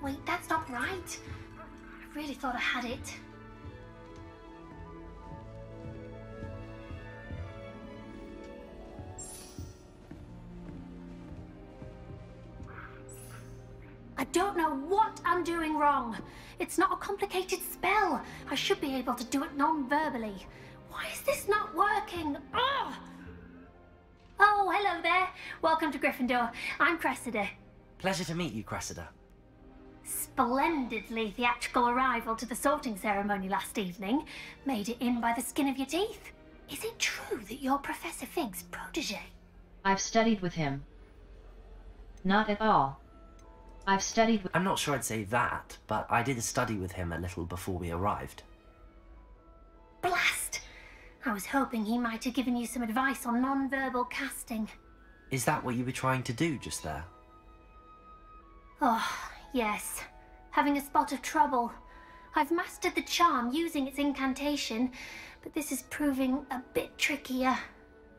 Wait, that's not right. I really thought I had it. I don't know what I'm doing wrong. It's not a complicated spell. I should be able to do it non-verbally. Why is this not working? Ugh! Oh, hello there. Welcome to Gryffindor. I'm Cressida. Pleasure to meet you, Cressida. Splendidly theatrical arrival to the sorting ceremony last evening. Made it in by the skin of your teeth. Is it true that you're Professor Fig's protege? I've studied with him. Not at all. I've studied with... I'm not sure I'd say that, but I did study with him a little before we arrived. Blast! I was hoping he might have given you some advice on non-verbal casting. Is that what you were trying to do just there? Oh, yes. Having a spot of trouble. I've mastered the charm using its incantation, but this is proving a bit trickier.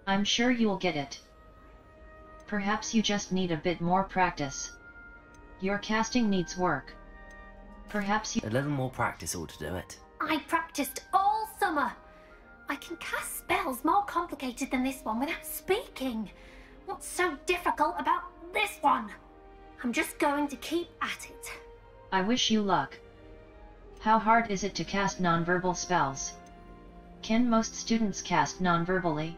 I'm sure you'll get it. Perhaps you just need a bit more practice. Your casting needs work. Perhaps you... A little more practice ought to do it. I practiced all summer. I can cast spells more complicated than this one without speaking. What's so difficult about this one? I'm just going to keep at it. I wish you luck. How hard is it to cast non-verbal spells? Can most students cast non-verbally?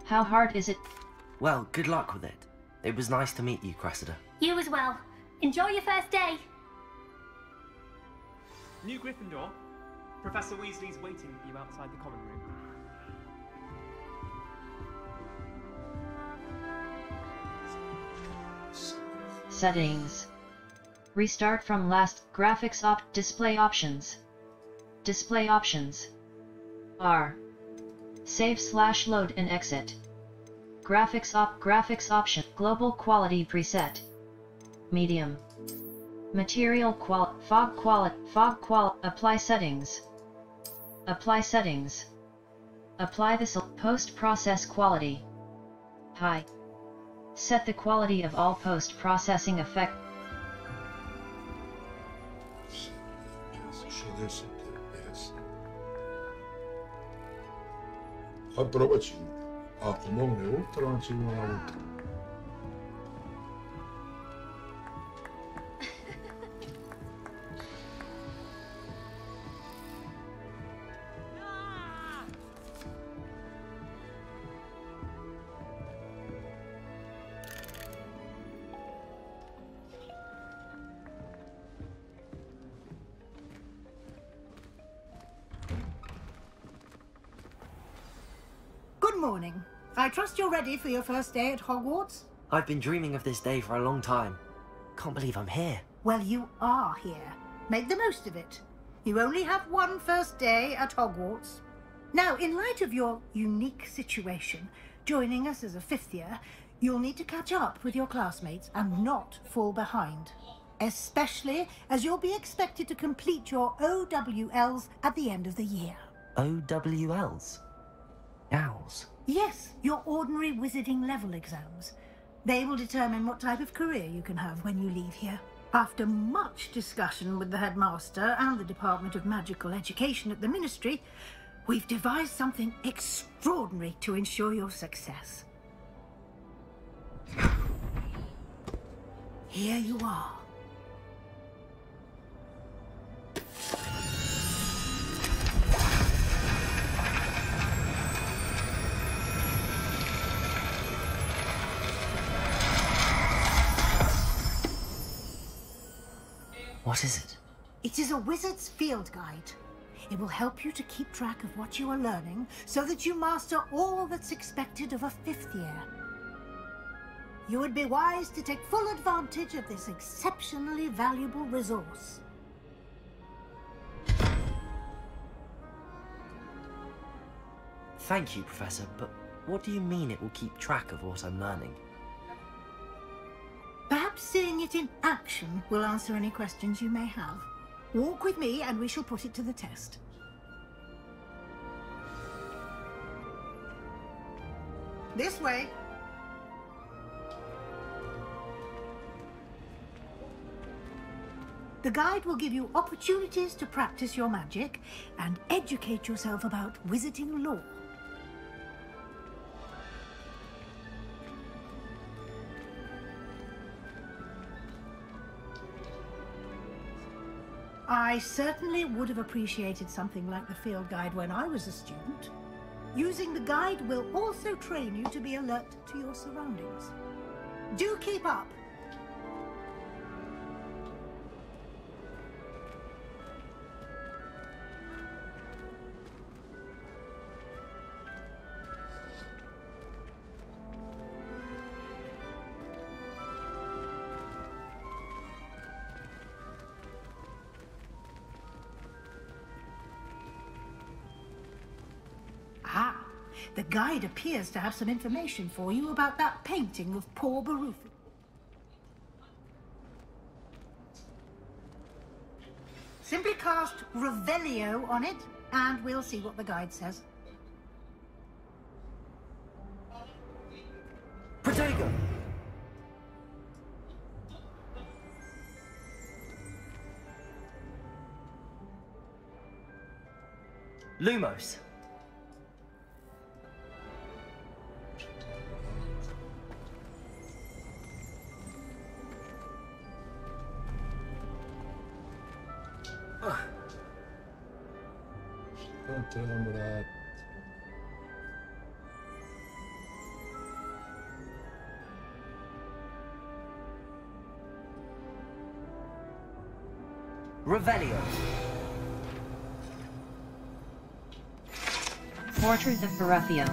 How hard is it? Well, good luck with it. It was nice to meet you, Cressida. You as well. Enjoy your first day. New Gryffindor. Professor Weasley's waiting for you outside the common room. Settings. Restart from last. Graphics display options. Display options. R. Save/load and exit. Graphics option. Global quality preset. Medium. Material fog quality. Apply settings. Apply settings. Apply this. Post-process quality. High. Set the quality of all post-processing effect. A probat ćemo. Ako mogne ultra, on će ima na ultra. Good morning. I trust you're ready for your first day at Hogwarts? I've been dreaming of this day for a long time. Can't believe I'm here. Well, you are here. Make the most of it. You only have one first day at Hogwarts. Now, in light of your unique situation, joining us as a fifth year, you'll need to catch up with your classmates and not fall behind. Especially as you'll be expected to complete your OWLs at the end of the year. OWLs? Owls? Yes, your ordinary wizarding level exams. They will determine what type of career you can have when you leave here. After much discussion with the headmaster and the Department of Magical Education at the Ministry, we've devised something extraordinary to ensure your success. Here you are. What is it? It is a wizard's field guide. It will help you to keep track of what you are learning so that you master all that's expected of a fifth year. You would be wise to take full advantage of this exceptionally valuable resource. Thank you, Professor, but what do you mean it will keep track of what I'm learning? Perhaps seeing it in action will answer any questions you may have. Walk with me and we shall put it to the test. This way. The guide will give you opportunities to practice your magic and educate yourself about wizarding lore. I certainly would have appreciated something like the field guide when I was a student. Using the guide will also train you to be alert to your surroundings. Do keep up! The guide appears to have some information for you about that painting of poor Baruth. Simply cast Revelio on it, and we'll see what the guide says. Protego! Lumos. Don't remember that. Revelio. Portrait of Baruffio.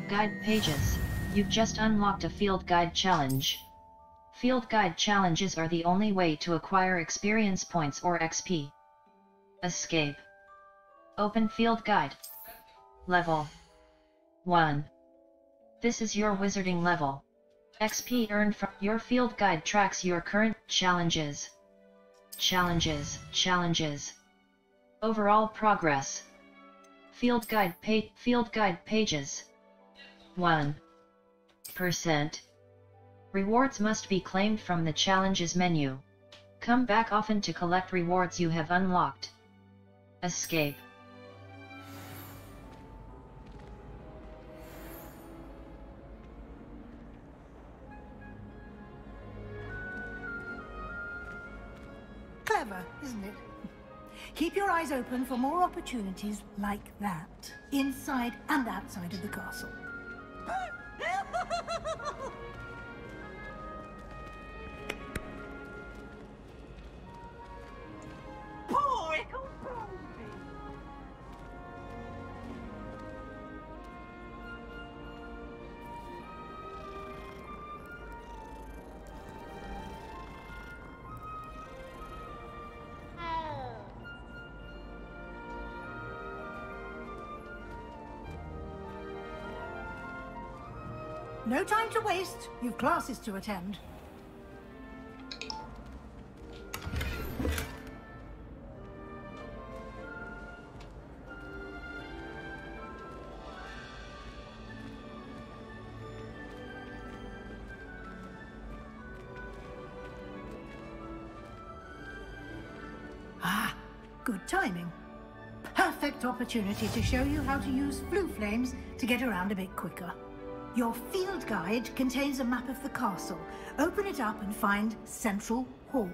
Guide pages. You've just unlocked a field guide challenge. Field guide challenges are the only way to acquire experience points or XP. Escape. Open field guide. Level 1. This is your wizarding level. XP earned from your field guide tracks your current challenges. Challenges. Overall progress. Field guide pages. 1%. Rewards must be claimed from the challenges menu. Come back often to collect rewards you have unlocked. Escape. Clever, isn't it? Keep your eyes open for more opportunities like that, inside and outside of the castle. No time to waste. You've classes to attend. Ah, good timing. Perfect opportunity to show you how to use flue flames to get around a bit quicker. Your field guide contains a map of the castle. Open it up and find Central Hall.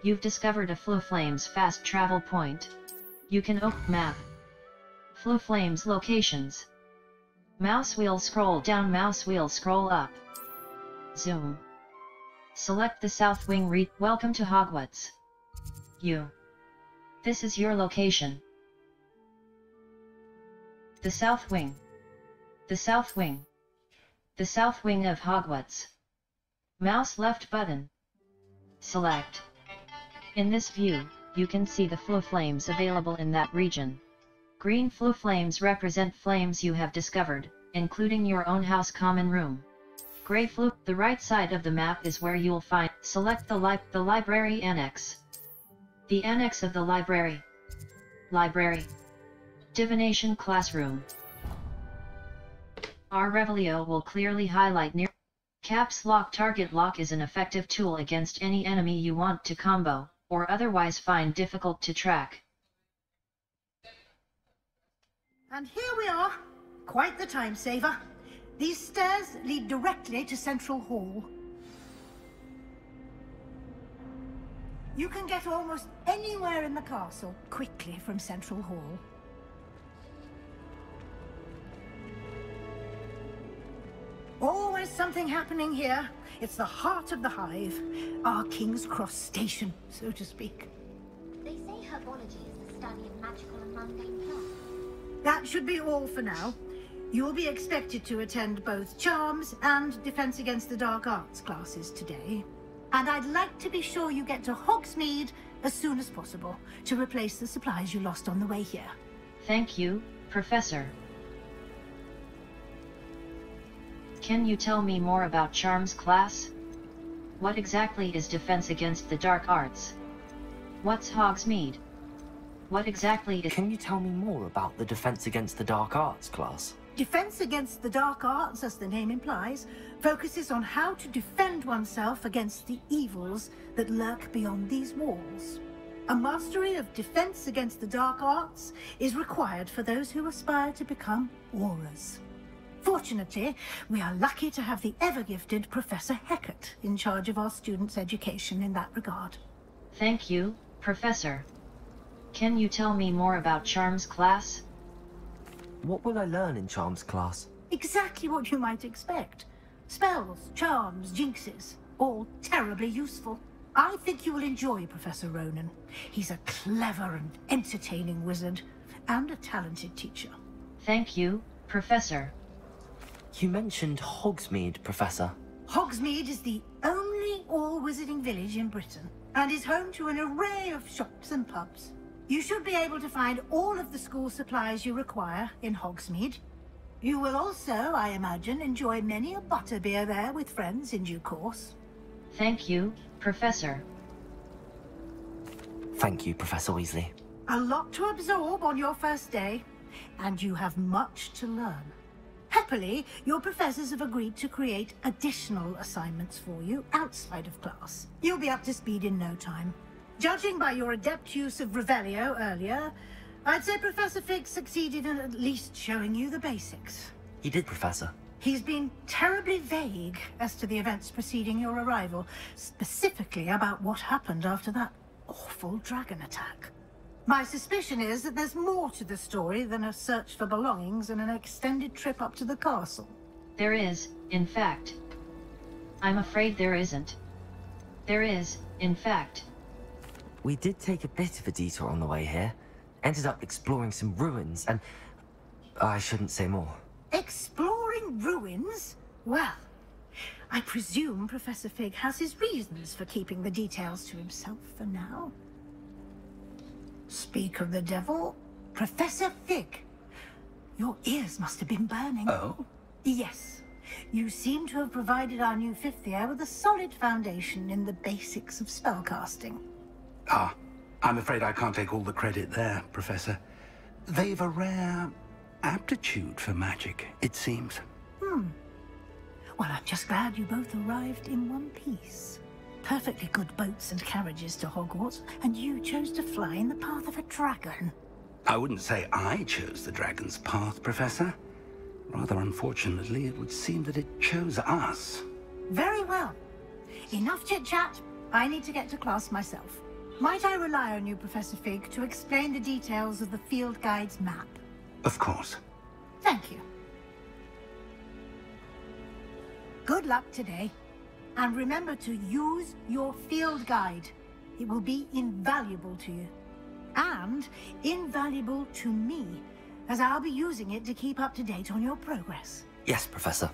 You've discovered a Flue Flames fast travel point. You can open map. Flue Flames locations. Mouse wheel scroll down, mouse wheel scroll up. Zoom. Select the south wing. Welcome to Hogwarts. This is your location. The south wing. The south wing. The south wing of Hogwarts. Mouse left button. Select. In this view, you can see the flue flames available in that region. Green flue flames represent flames you have discovered, including your own house common room. Gray flue, the right side of the map is where you'll find. Select the library annex. The annex of the library. Library. Divination classroom. Our Revelio will clearly highlight near. Caps Lock. Target lock is an effective tool against any enemy you want to combo, or otherwise find difficult to track. And here we are. Quite the time saver. These stairs lead directly to Central Hall. You can get almost anywhere in the castle quickly from Central Hall. Always something happening here. It's the heart of the hive. Our King's Cross station, so to speak. They say herbology is the study of magical and mundane plants. That should be all for now. You'll be expected to attend both Charms and Defense Against the Dark Arts classes today. And I'd like to be sure you get to Hogsmeade as soon as possible to replace the supplies you lost on the way here. Thank you, Professor. Can you tell me more about charms class? What exactly is defense against the dark arts? What's Hogsmeade? What exactly is... Can you tell me more about the defense against the dark arts class? Defense against the dark arts, as the name implies, focuses on how to defend oneself against the evils that lurk beyond these walls. A mastery of defense against the dark arts is required for those who aspire to become auras. Fortunately, we are lucky to have the ever-gifted Professor Hecat in charge of our students' education in that regard. Thank you, Professor. Can you tell me more about charms class? What will I learn in charms class? Exactly what you might expect. Spells, charms, jinxes, all terribly useful. I think you will enjoy Professor Ronan. He's a clever and entertaining wizard, and a talented teacher. Thank you, Professor. You mentioned Hogsmeade, Professor. Hogsmeade is the only all-wizarding village in Britain, and is home to an array of shops and pubs. You should be able to find all of the school supplies you require in Hogsmeade. You will also, I imagine, enjoy many a butterbeer there with friends in due course. Thank you, Professor. Thank you, Professor Weasley. A lot to absorb on your first day, and you have much to learn. Happily, your professors have agreed to create additional assignments for you outside of class. You'll be up to speed in no time. Judging by your adept use of Revelio earlier, I'd say Professor Fig succeeded in at least showing you the basics. He did, Professor. He's been terribly vague as to the events preceding your arrival, specifically about what happened after that awful dragon attack. My suspicion is that there's more to the story than a search for belongings and an extended trip up to the castle. There is, in fact. I'm afraid there isn't. There is, in fact. We did take a bit of a detour on the way here. Ended up exploring some ruins and... I shouldn't say more. Exploring ruins? Well, I presume Professor Fig has his reasons for keeping the details to himself for now. Speak of the devil, Professor Fig. Your ears must have been burning. Oh? Yes. You seem to have provided our new fifth year with a solid foundation in the basics of spellcasting. Ah, I'm afraid I can't take all the credit there, Professor. They've a rare aptitude for magic, it seems. Well, I'm just glad you both arrived in one piece. Perfectly good boats and carriages to Hogwarts, and you chose to fly in the path of a dragon. I wouldn't say I chose the dragon's path, Professor. Rather unfortunately, it would seem that it chose us. Very well. Enough chit-chat. I need to get to class myself. Might I rely on you, Professor Fig, to explain the details of the field guide's map? Of course. Thank you. Good luck today. And remember to use your field guide. It will be invaluable to you. And invaluable to me, as I'll be using it to keep up to date on your progress. Yes, Professor.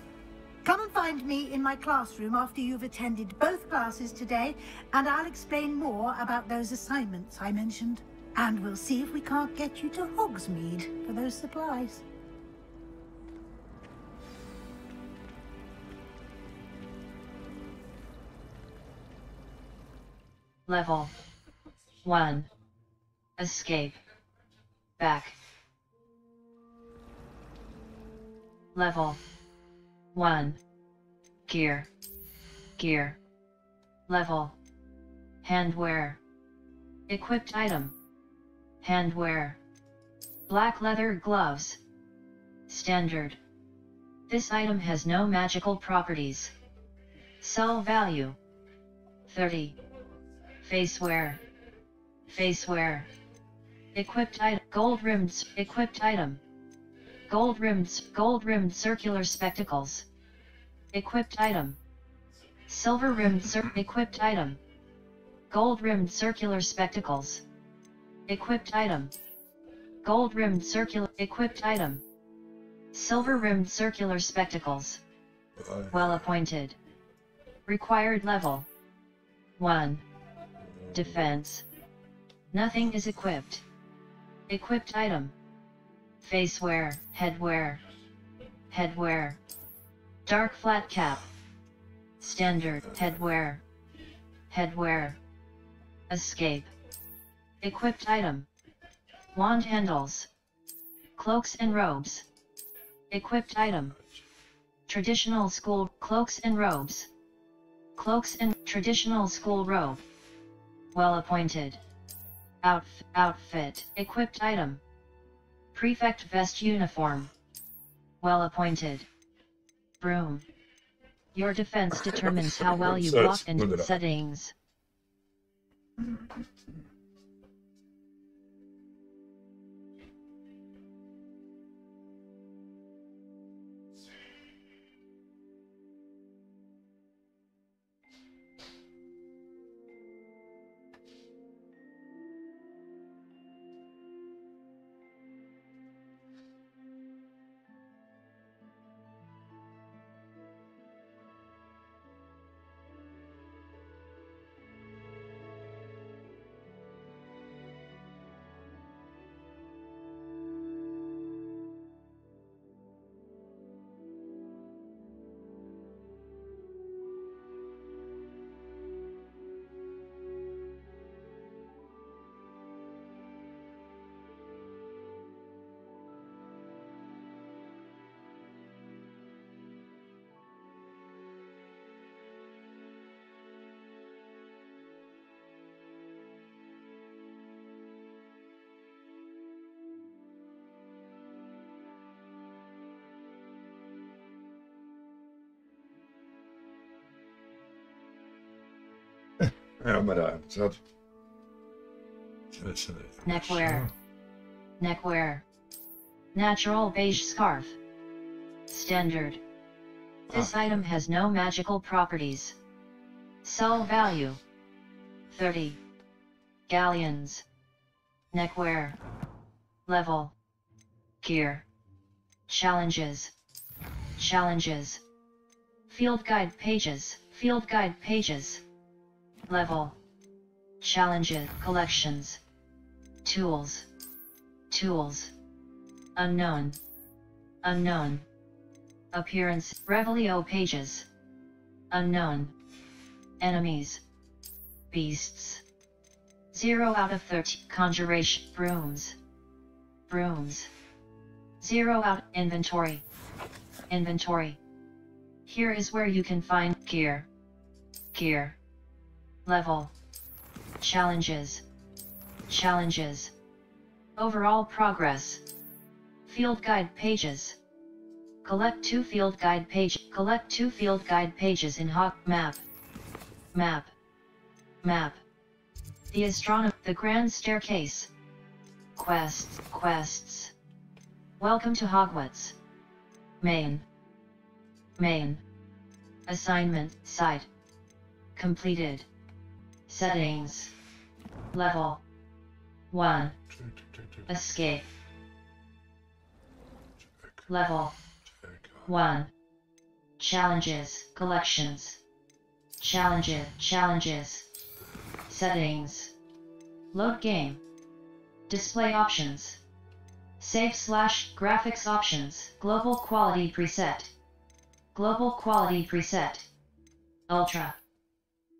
Come and find me in my classroom after you've attended both classes today, and I'll explain more about those assignments I mentioned. And we'll see if we can't get you to Hogsmeade for those supplies. Level 1. Escape. Back. Level 1. Gear. Gear. Level. Handwear. Equipped item. Handwear. Black leather gloves. Standard. This item has no magical properties. Sell value 30. Facewear. Facewear. Equipped item. Gold-rimmed. Equipped item. Gold-rimmed circular spectacles. Equipped item. Silver-rimmed equipped item. Gold-rimmed circular spectacles. Equipped item. Gold-rimmed circular equipped item. Silver-rimmed circular spectacles. Well appointed. Required level 1. Defense. Nothing is equipped. Equipped item. Facewear, headwear. Headwear. Dark flat cap. Standard. Headwear. Headwear. Escape. Equipped item. Wand handles. Cloaks and robes. Equipped item. Traditional school. Cloaks and robes. Cloaks and traditional school robe. Well appointed. Outfit. Equipped item. Prefect vest uniform. Well appointed. Broom. Your defense determines how well you block and settings. Evo me radim sad. Neckwear. Neckwear. Natural beige scarf. Standard. This item has no magical properties. Sell value. 30. Galleons. Neckwear. Level. Gear. Challenges. Challenges. Field guide pages. Field guide pages. Level. Challenges. Collections. Tools. Tools. Unknown. Unknown. Appearance. Revelio pages. Unknown. Enemies. Beasts. 0 out of 30. Conjuration. Brooms. Brooms. 0 out. Inventory. Inventory. Here is where you can find gear. Gear. Level. Challenges. Challenges. Overall progress. Field guide pages. Collect 2 field guide page. Collect 2 field guide pages in map. Map. Map. The astronomy. The grand staircase. Quests. Quests. Welcome to Hogwarts. Main. Main. Assignment. Site. Completed. Settings. Level 1. Escape. Level 1. Challenges. Collections. Challenges. Settings. Load game. Display options. Save/graphics options. Global quality preset. Global quality preset. Ultra.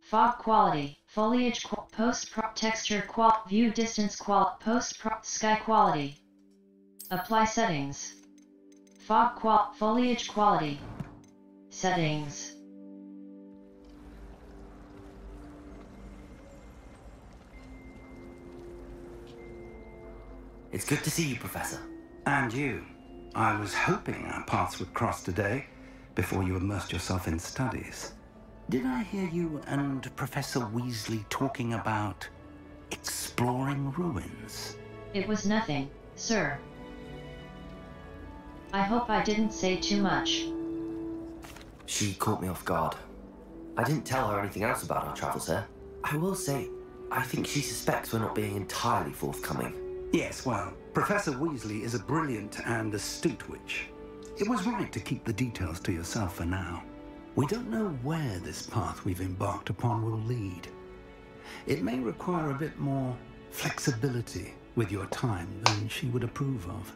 Fog quality. Foliage post-prop texture view distance post-prop sky quality. Apply settings. Fog foliage quality. Settings. It's good to see you, Professor. And you. I was hoping our paths would cross today, before you immersed yourself in studies. Did I hear you and Professor Weasley talking about exploring ruins? It was nothing, sir. I hope I didn't say too much. She caught me off guard. I didn't tell her anything else about our travels here. I will say, I think she suspects we're not being entirely forthcoming. Yes, well, Professor Weasley is a brilliant and astute witch. It was right to keep the details to yourself for now. We don't know where this path we've embarked upon will lead. It may require a bit more flexibility with your time than she would approve of.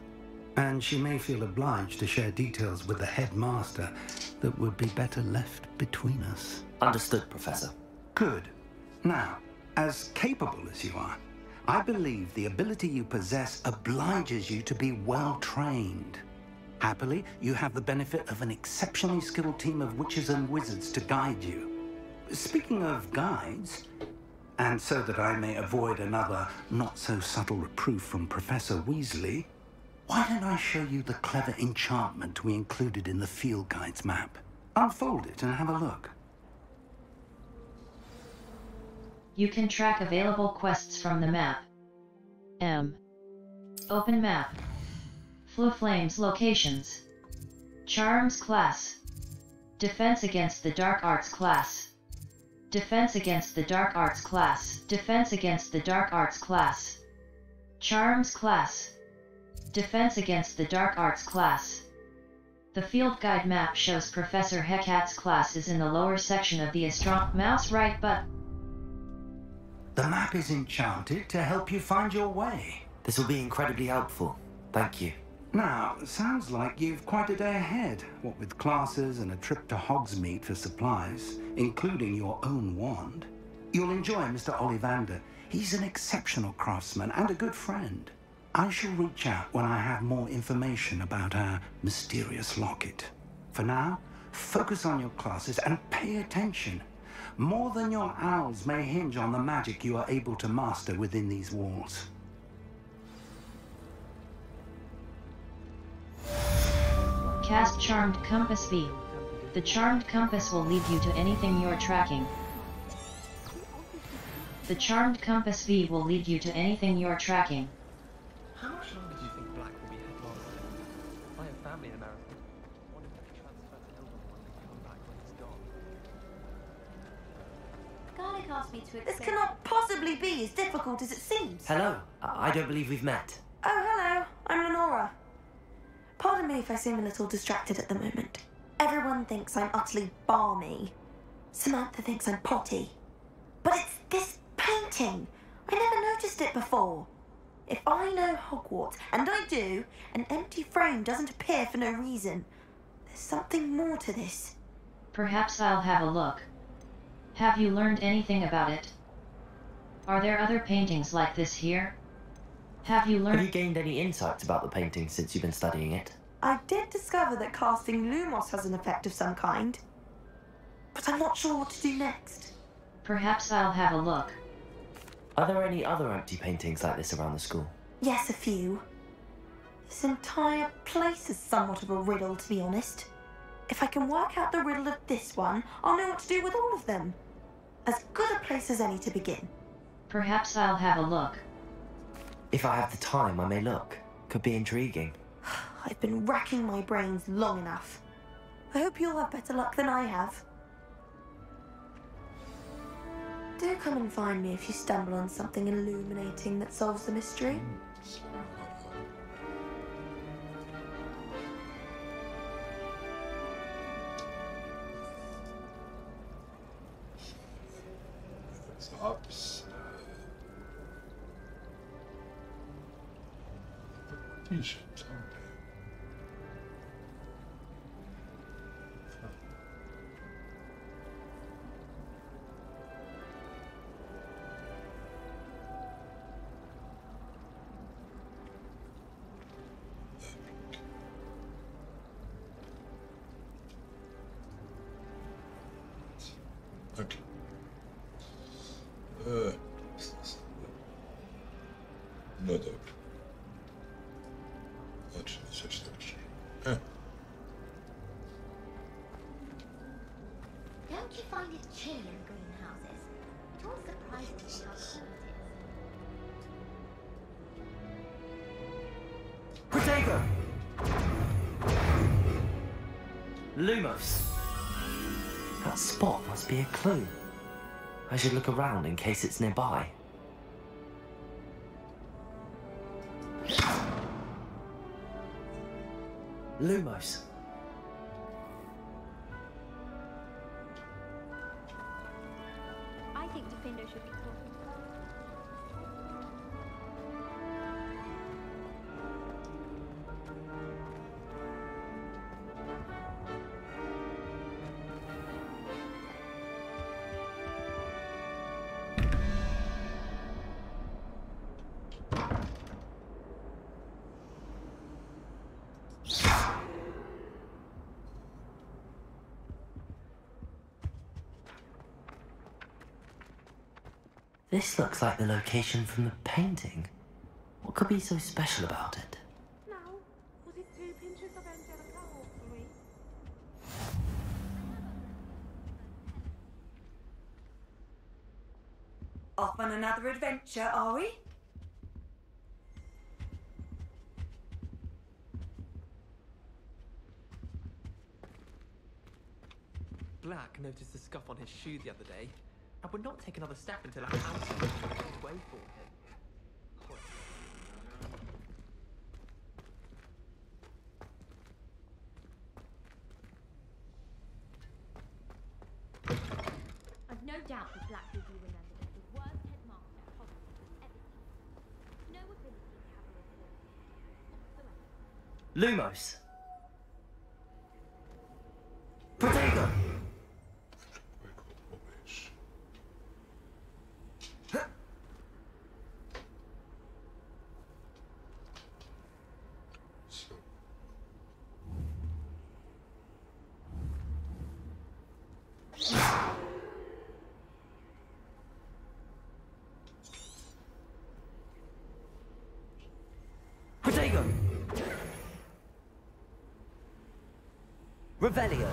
and she may feel obliged to share details with the headmaster that would be better left between us. Understood, Professor. Good. Now, as capable as you are, I believe the ability you possess obliges you to be well trained. Happily, you have the benefit of an exceptionally skilled team of witches and wizards to guide you. Speaking of guides, and so that I may avoid another not-so-subtle reproof from Professor Weasley, why don't I show you the clever enchantment we included in the field guide's map? Unfold it and have a look. You can track available quests from the map. Open map. Flames locations. Charms class. Defense against the dark arts class. Defense against the dark arts class. Defense against the dark arts class. Charms class. Defense against the dark arts class. The field guide map shows Professor Hecate's class is in the lower section of the mouse right button. The map is enchanted to help you find your way. This will be incredibly helpful. Thank you. Now, sounds like you've quite a day ahead, what with classes and a trip to Hogsmeade for supplies, including your own wand. You'll enjoy Mr. Ollivander. He's an exceptional craftsman and a good friend. I shall reach out when I have more information about our mysterious locket. For now, focus on your classes and pay attention. More than your owls may hinge on the magic you are able to master within these walls. Cast Charmed Compass V. The Charmed Compass will lead you to anything you're tracking. The Charmed Compass V will lead you to anything you're tracking. How much longer do you think Black will be headmaster? I have family in America. I wonder if I can transfer to Elderman and come back when he's gone. Garlic asked me to explain. This cannot possibly be as difficult as it seems. Hello. I don't believe we've met. Oh, hello. I'm Lenora. Pardon me if I seem a little distracted at the moment. Everyone thinks I'm utterly balmy. Samantha thinks I'm potty. But it's this painting. I never noticed it before. If I know Hogwarts, and I do, an empty frame doesn't appear for no reason. There's something more to this. Perhaps I'll have a look. Have you learned anything about it? Are there other paintings like this here? Have you gained any insights about the painting since you've been studying it? I did discover that casting Lumos has an effect of some kind. But I'm not sure what to do next. Perhaps I'll have a look. Are there any other empty paintings like this around the school? Yes, a few. This entire place is somewhat of a riddle, to be honest. If I can work out the riddle of this one, I'll know what to do with all of them. As good a place as any to begin. Perhaps I'll have a look. If I have the time, I may look. Could be intriguing. I've been racking my brains long enough. I hope you'll have better luck than I have. Do come and find me if you stumble on something illuminating that solves the mystery. Ups. T-shirt. Okay. No dobro. Znači, sve što još. Don't you find it chilly in the greenhouses? It all surprises me how cold it is. Protego! Lumos! That spot must be a clue. I should look around in case it's nearby. Lumos. I think Defender should be talking. This looks like the location from the painting. What could be so special about it? Now, was it 2 pinches of Angelica or 3? Off on another adventure, are we? Black noticed the scuff on his shoe the other day, and would not take another step until a house was way for him. I've no doubt that Black will be remembered as the worst headmaster Hogwarts has ever seen. No ability to have a report whatsoever. Lumos! Protego! Protego! Revelio!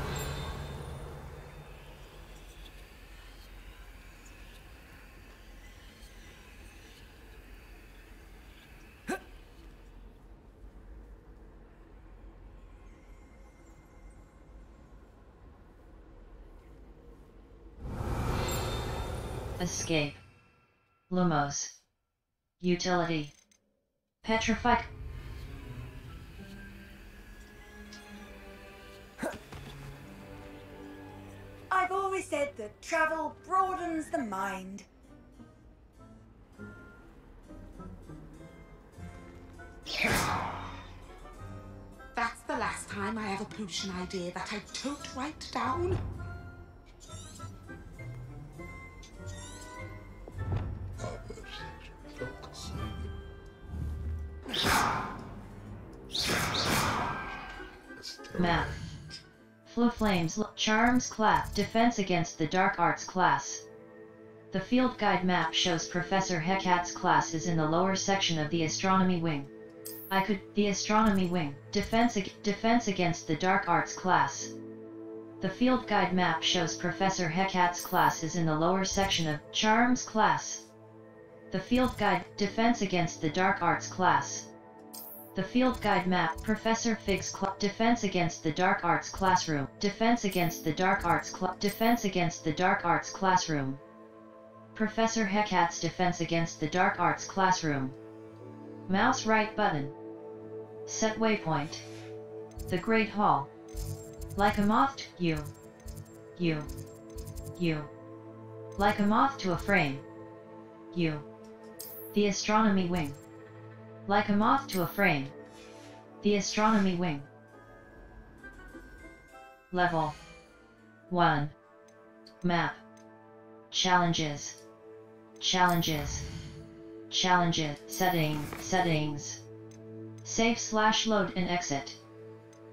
Escape. Lumos. Utility. Petrified. I've always said that travel broadens the mind. That's the last time I have a potion idea that I don't write down. Map. Flu Flames Charms class. Defense against the Dark Arts class. The field guide map shows Professor Hecat's class is in the lower section of the Astronomy Wing. The Astronomy Wing. Defense against the Dark Arts class. The field guide map shows Professor Hecat's class is in the lower section of Charms class. The field guide. Defense against the Dark Arts class. The field guide map. Professor Fig's defense against the Dark Arts classroom. Defense against the Dark Arts defense against the Dark Arts classroom. Professor Hecat's defense against the Dark Arts classroom. Mouse right button. Set waypoint. The Great Hall. Like a moth to you. Like a moth to a frame. You. The Astronomy Wing. Like a moth to a frame. The Astronomy Wing. Level 1. Map. Challenges. Settings. Save/load and exit.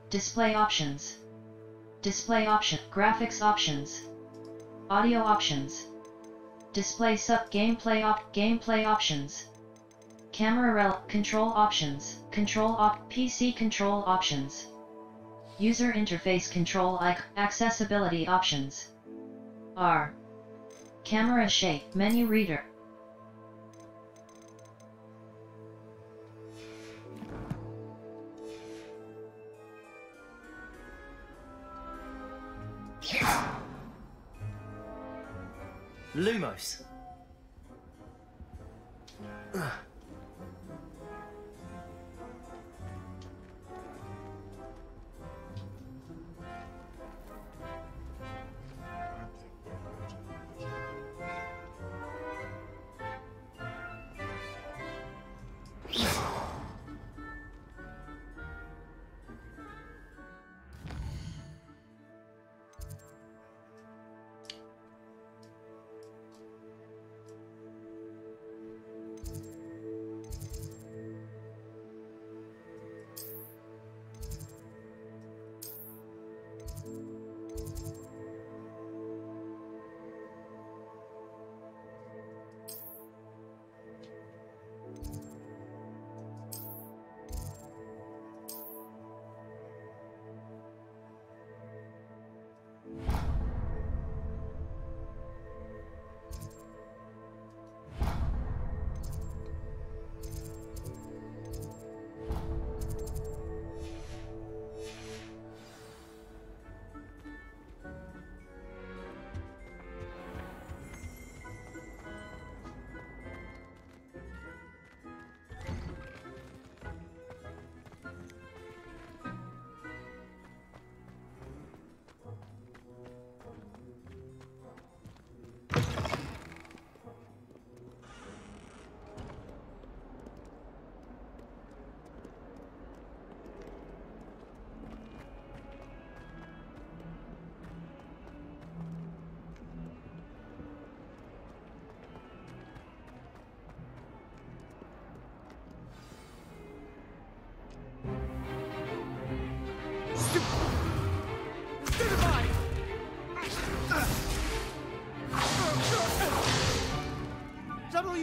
Display options. Graphics options. Audio options. Display gameplay options. Camera control options. PC control options. User interface control accessibility options. R. Camera shape menu reader. Lumos.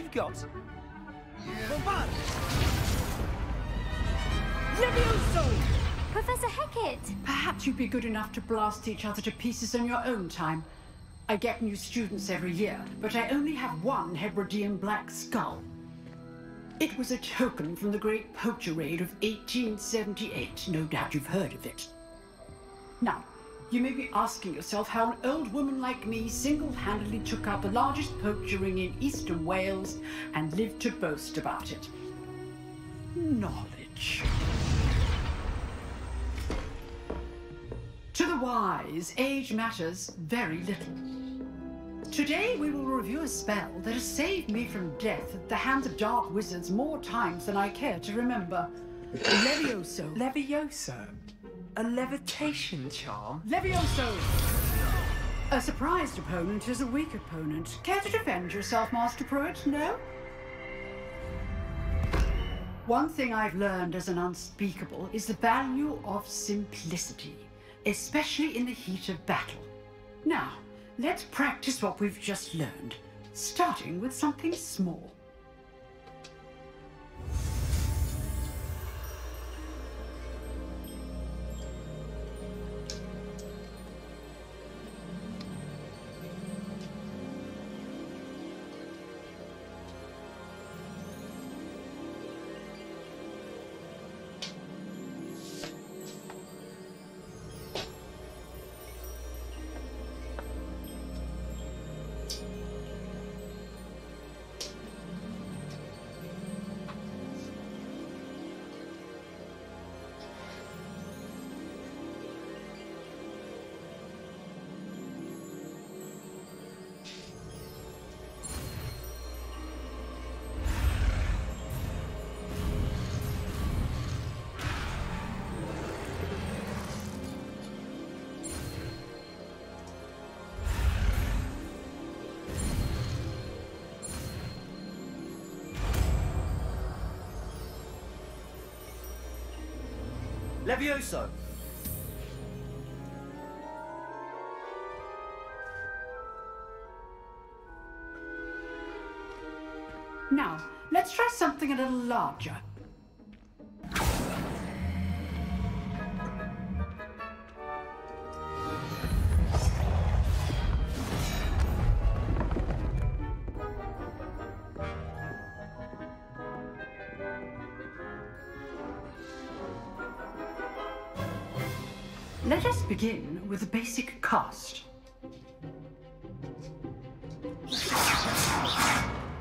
you've got? Bombard! Levioso! Professor Hecat! Perhaps you'd be good enough to blast each other to pieces on your own time. I get new students every year, but I only have one Hebridean black skull. It was a token from the Great Poacher Raid of 1878. No doubt you've heard of it. Now, you may be asking yourself how an old woman like me single-handedly took out the largest poacher ring in eastern Wales and lived to boast about it. Knowledge. To the wise, age matters very little. Today we will review a spell that has saved me from death at the hands of dark wizards more times than I care to remember. Levioso. Levioso? A levitation charm? Levioso! A surprised opponent is a weak opponent. Care to defend yourself, Master Pruitt? No? One thing I've learned as an unspeakable is the value of simplicity, especially in the heat of battle. Now, let's practice what we've just learned, starting with something small. Levioso! Now, let's try something a little larger. Let us begin with a basic cast.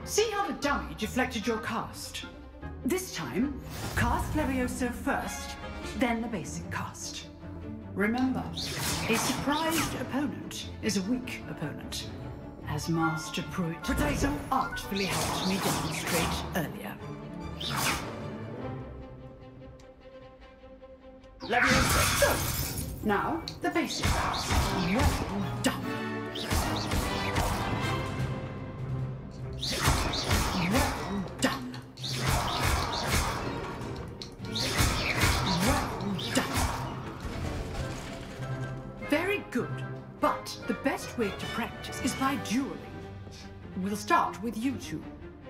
See how the dummy deflected your cast? This time, cast Levioso first, then the basic cast. Remember, a surprised opponent is a weak opponent, as Master Pruitt so artfully helped me demonstrate earlier. Levioso! Now, the basic. Well done. Well done. Well done. Very good. But the best way to practice is by dueling. We'll start with you two.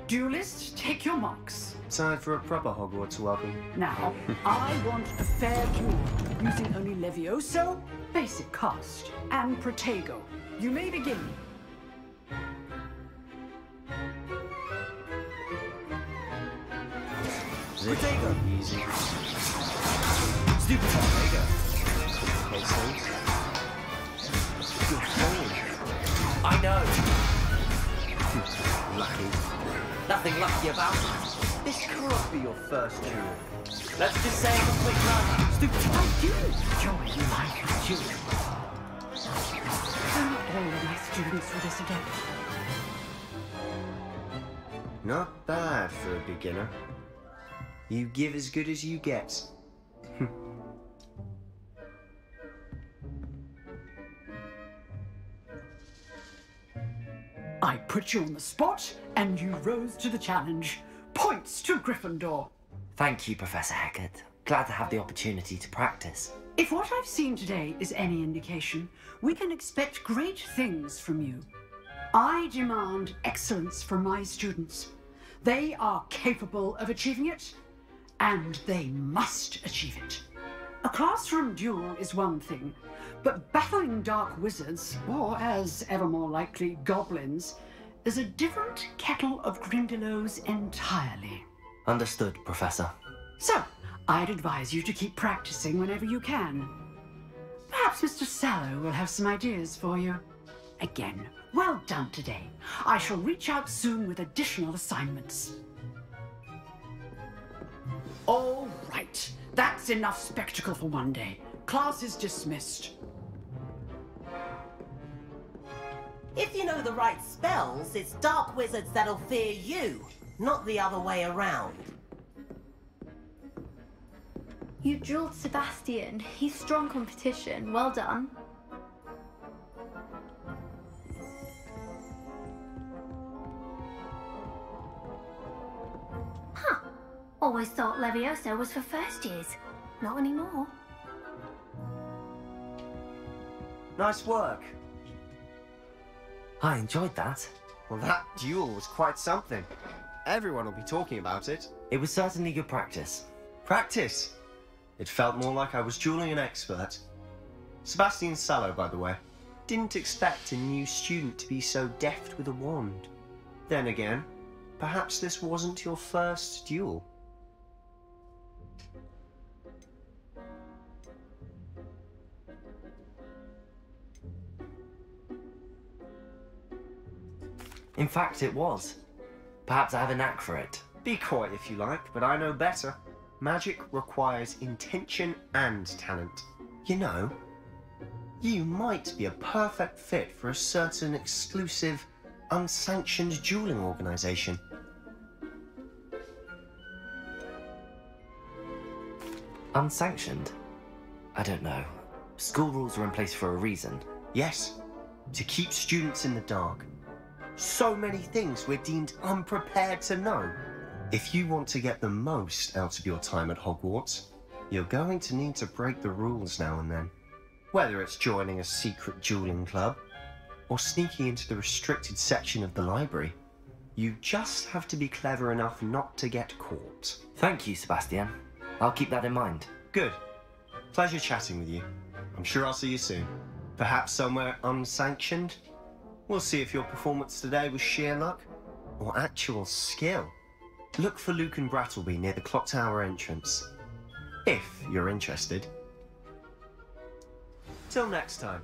Duelists, take your marks. Time for a proper Hogwarts welcome. Now, I want a fair duel, using only Levioso, basic cast, and Protego. You may begin. Protego! Easy. Stupid Protego. Okay, so. Good forward. I know. Lucky. Nothing lucky about it. This could be your first duel. Let's just say a quick run. Stupid. I do enjoy life with children. Not all of my students were this adept. Not bad for a beginner. You give as good as you get. I put you on the spot, and you rose to the challenge. Points to Gryffindor. Thank you, Professor Hecat. Glad to have the opportunity to practice. If what I've seen today is any indication, we can expect great things from you. I demand excellence from my students. They are capable of achieving it, and they must achieve it. A classroom duel is one thing, but battling dark wizards, or as ever more likely, goblins, is a different kettle of grindylows entirely. Understood, Professor. So, I'd advise you to keep practicing whenever you can. Perhaps Mr. Sallow will have some ideas for you. Again, well done today. I shall reach out soon with additional assignments. All right, that's enough spectacle for one day. Class is dismissed. If you know the right spells, it's dark wizards that'll fear you, not the other way around. You drilled Sebastian. He's strong competition. Well done. Huh. Always thought Levioso was for first years. Not anymore. Nice work. I enjoyed that. Well, that duel was quite something. Everyone will be talking about it. It was certainly good practice. Practice? It felt more like I was dueling an expert. Sebastian Sallow, by the way. Didn't expect a new student to be so deft with a wand. Then again, perhaps this wasn't your first duel. In fact, it was. Perhaps I have a knack for it. Be coy if you like, but I know better. Magic requires intention and talent. You know, you might be a perfect fit for a certain exclusive, unsanctioned dueling organization. Unsanctioned? I don't know. School rules are in place for a reason. Yes, to keep students in the dark. So many things we're deemed unprepared to know. If you want to get the most out of your time at Hogwarts, you're going to need to break the rules now and then. Whether it's joining a secret dueling club, or sneaking into the restricted section of the library, you just have to be clever enough not to get caught. Thank you, Sebastian. I'll keep that in mind. Good. Pleasure chatting with you. I'm sure I'll see you soon. Perhaps somewhere unsanctioned? We'll see if your performance today was sheer luck or actual skill. Look for Luke and Brattleby near the clock tower entrance, if you're interested. Till next time.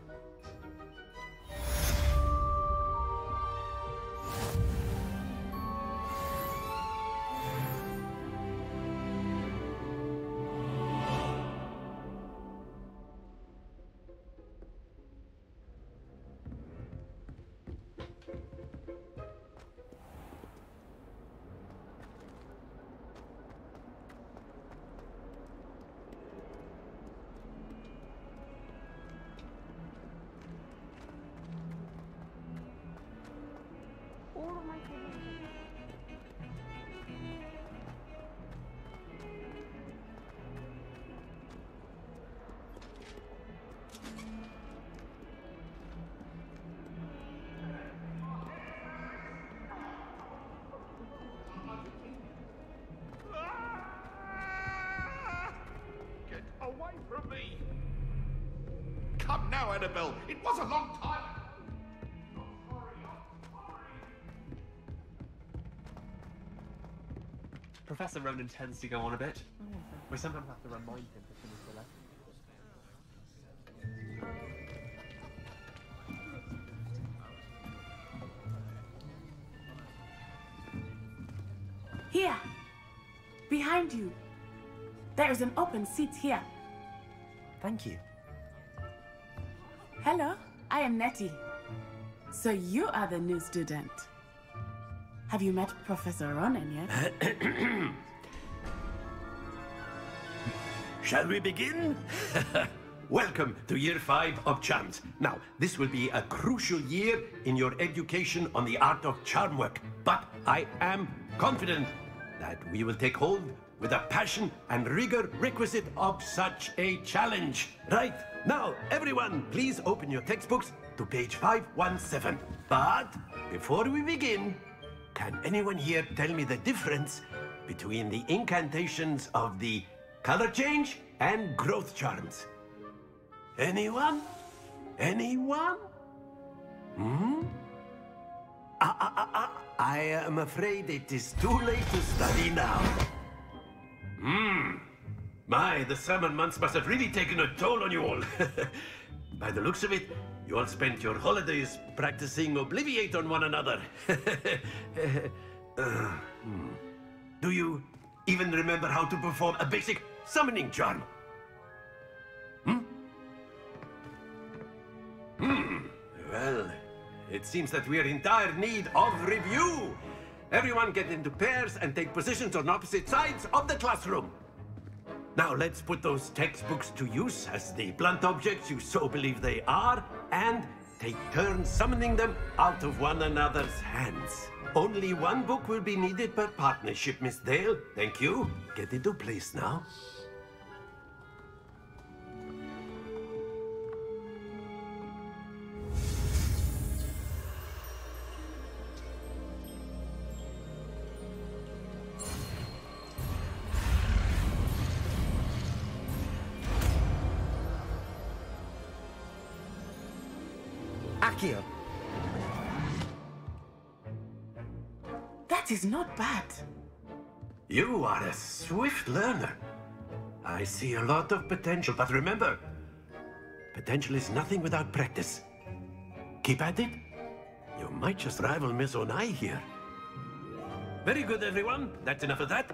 Away from me! Come now, Annabelle. It was a long time. Professor Ronan tends to go on a bit. We sometimes have to remind him to finish the lesson. Here, behind you. There is an open seat here. Thank you. Hello, I am Nettie. So you are the new student. Have you met Professor Ronan yet? Shall we begin? Welcome to Year 5 of Charms. Now, this will be a crucial year in your education on the art of charm work, but I am confident that we will take hold with the passion and rigor requisite of such a challenge. Right, now, everyone, please open your textbooks to page 517. But before we begin, Can anyone here tell me the difference between the incantations of the color change and growth charms? Anyone? Anyone? Hmm? I am afraid it is too late to study now. My, the summer months must have really taken a toll on you all. By the looks of it, you all spent your holidays practicing Obliviate on one another. Do you even remember how to perform a basic summoning charm? Well, it seems that we are in dire need of review. Everyone get into pairs and take positions on opposite sides of the classroom. Now let's put those textbooks to use as the blunt objects you so believe they are, and take turns summoning them out of one another's hands. Only one book will be needed per partnership, Miss Dale. Thank you. Get into place now. Akio. That is not bad. You are a swift learner. I see a lot of potential, but remember, potential is nothing without practice. Keep at it. You might just rival Miss Onai here. Very good, everyone. That's enough of that.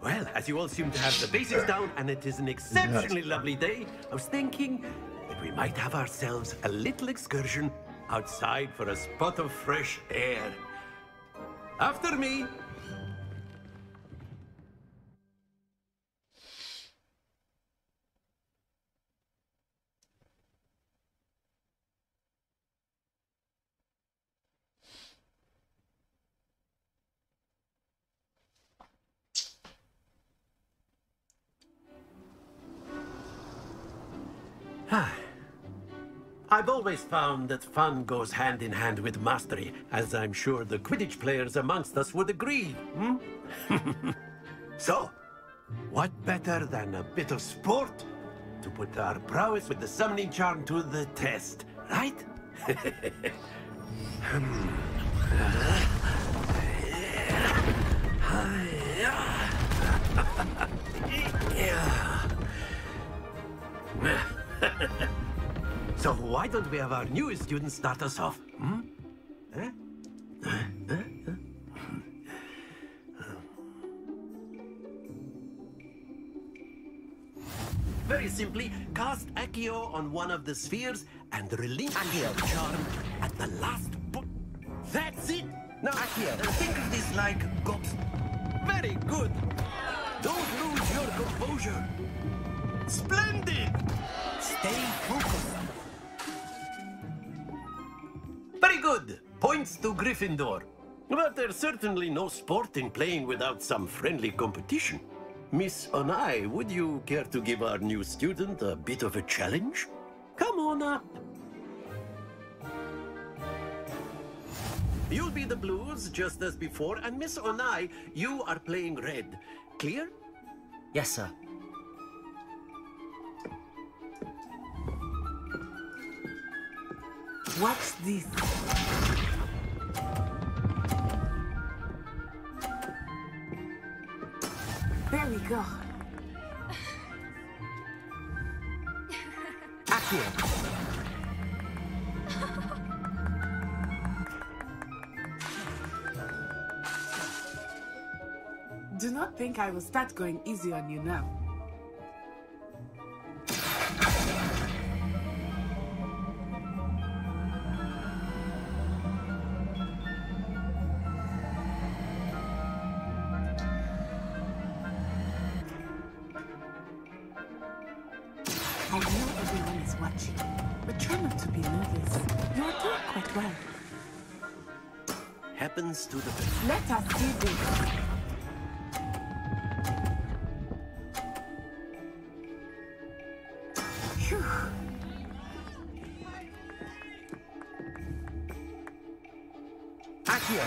Well, as you all seem to have the basics down, and it is an exceptionally lovely day, I was thinking that we might have ourselves a little excursion outside for a spot of fresh air. After me. I've always found that fun goes hand in hand with mastery, as I'm sure the Quidditch players amongst us would agree. So, what better than a bit of sport to put our prowess with the summoning charm to the test, right? So why don't we have our newest student start us off? Very simply, cast Accio on one of the spheres and relinquish the charm at the last point. That's it! Now, think of this like ghost. Very good! Don't lose your composure. Splendid! Stay focused. Very good. Points to Gryffindor. But there's certainly no sport in playing without some friendly competition. Miss Onai, would you care to give our new student a bit of a challenge? Come on up. You'll be the blues, just as before, and Miss Onai, you are playing red. Clear? Yes, sir. Watch this. There we go. Akio. Do not think I will start going easy on you now. I know everyone is watching, but try not to be nervous. You are doing quite well. Happens to the best. Let us see this. Phew. Akio.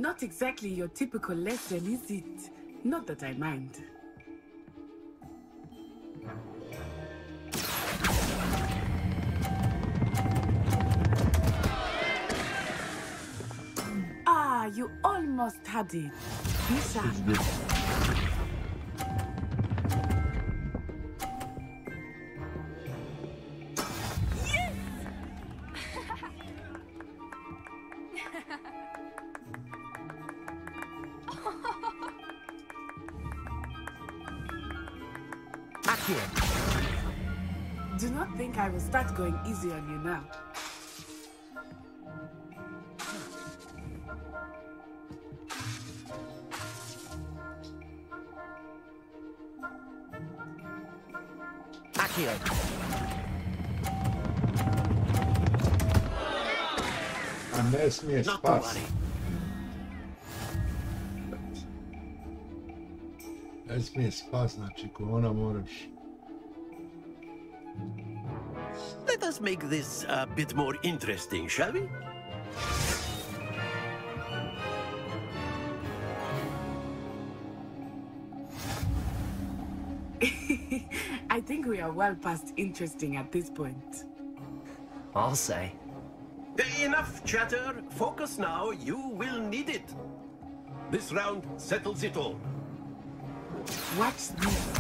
Not exactly your typical lesson, is it? Not that I mind. Ah, you almost had it. Be sharp. Do not think I will start going easy on you now. A ne smije spas. Ne smije spas, znači ko ona moraš. Let us make this a bit more interesting, shall we? I think we are well past interesting at this point. I'll say. Enough chatter. Focus now. You will need it. This round settles it all. Watch this.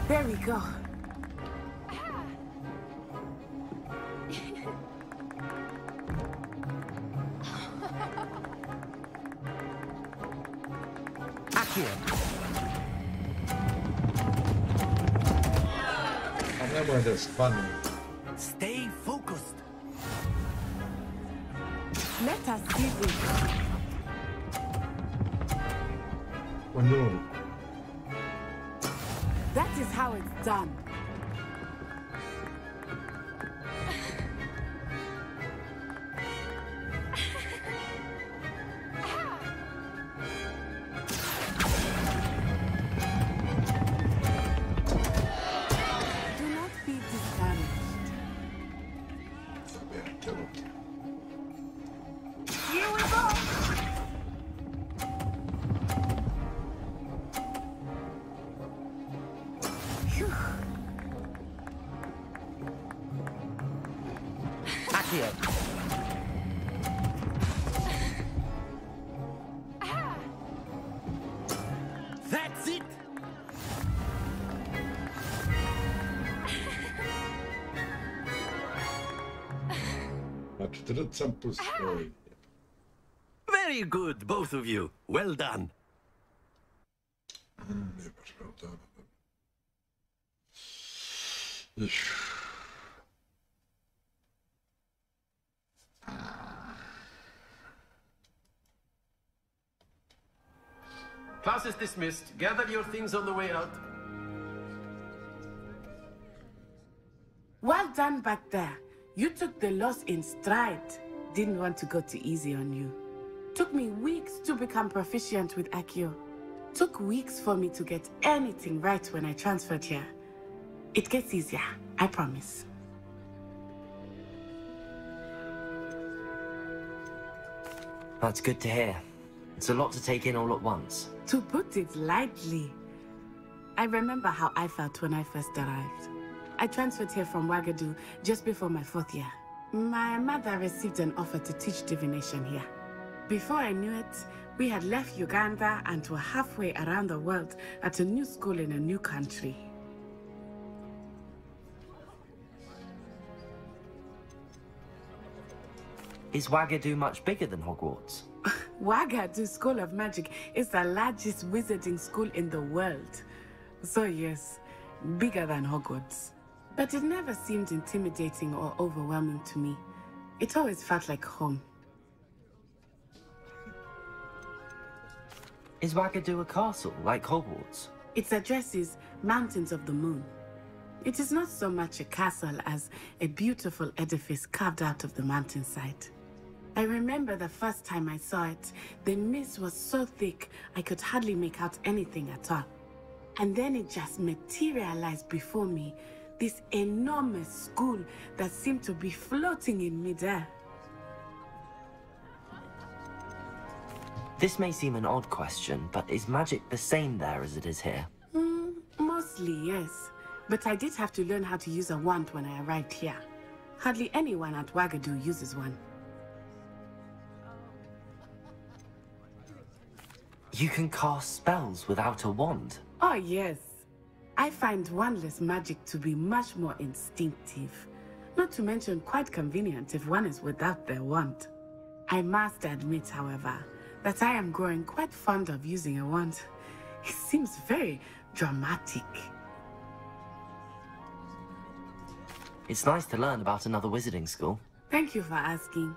There we go. Nemoj da spadne. Stay focused. Let us see this. Ponovo. That is how it's done. That's it. Very good, both of you. Well done. Class is dismissed. Gather your things on the way out. Well done back there. You took the loss in stride. Didn't want to go too easy on you. Took me weeks to become proficient with Accio. Took weeks for me to get anything right when I transferred here. It gets easier, I promise. That's good to hear. It's a lot to take in all at once. To put it lightly, I remember how I felt when I first arrived. I transferred here from Wagadu just before my 4th year. My mother received an offer to teach divination here. Before I knew it, we had left Uganda and were halfway around the world at a new school in a new country. Is Wagadu much bigger than Hogwarts? Wagadu School of Magic is the largest wizarding school in the world. So yes, bigger than Hogwarts. But it never seemed intimidating or overwhelming to me. It always felt like home. Is Wagadu a castle, like Hogwarts? Its address is Mountains of the Moon. It is not so much a castle as a beautiful edifice carved out of the mountainside. I remember the first time I saw it, the mist was so thick I could hardly make out anything at all. And then it just materialized before me, this enormous school that seemed to be floating in midair. This may seem an odd question, but is magic the same there as it is here? Mostly, yes. But I did have to learn how to use a wand when I arrived here. Hardly anyone at Wagadu uses one. You can cast spells without a wand? Oh, yes. I find wandless magic to be much more instinctive. Not to mention quite convenient if one is without their wand. I must admit, however, that I am growing quite fond of using a wand. It seems very dramatic. It's nice to learn about another wizarding school. Thank you for asking.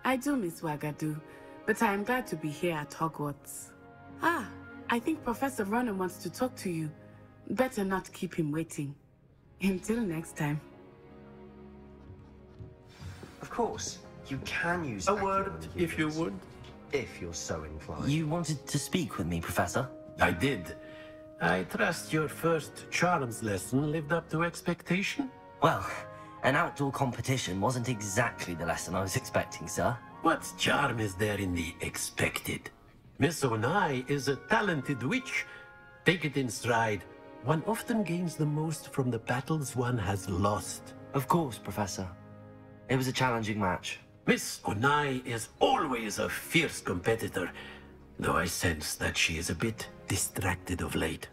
I do miss Wagadu, but I am glad to be here at Hogwarts. Ah, I think Professor Ronan wants to talk to you. Better not keep him waiting. Until next time. Of course, you can use a word, if you would. If you're so inclined. You wanted to speak with me, Professor? I did. I trust your first charms lesson lived up to expectation? Well, an outdoor competition wasn't exactly the lesson I was expecting, sir. What charm is there in the expected? Miss Onai is a talented witch. Take it in stride. One often gains the most from the battles one has lost. Of course, Professor. It was a challenging match. Miss Onai is always a fierce competitor, though I sense that she is a bit distracted of late.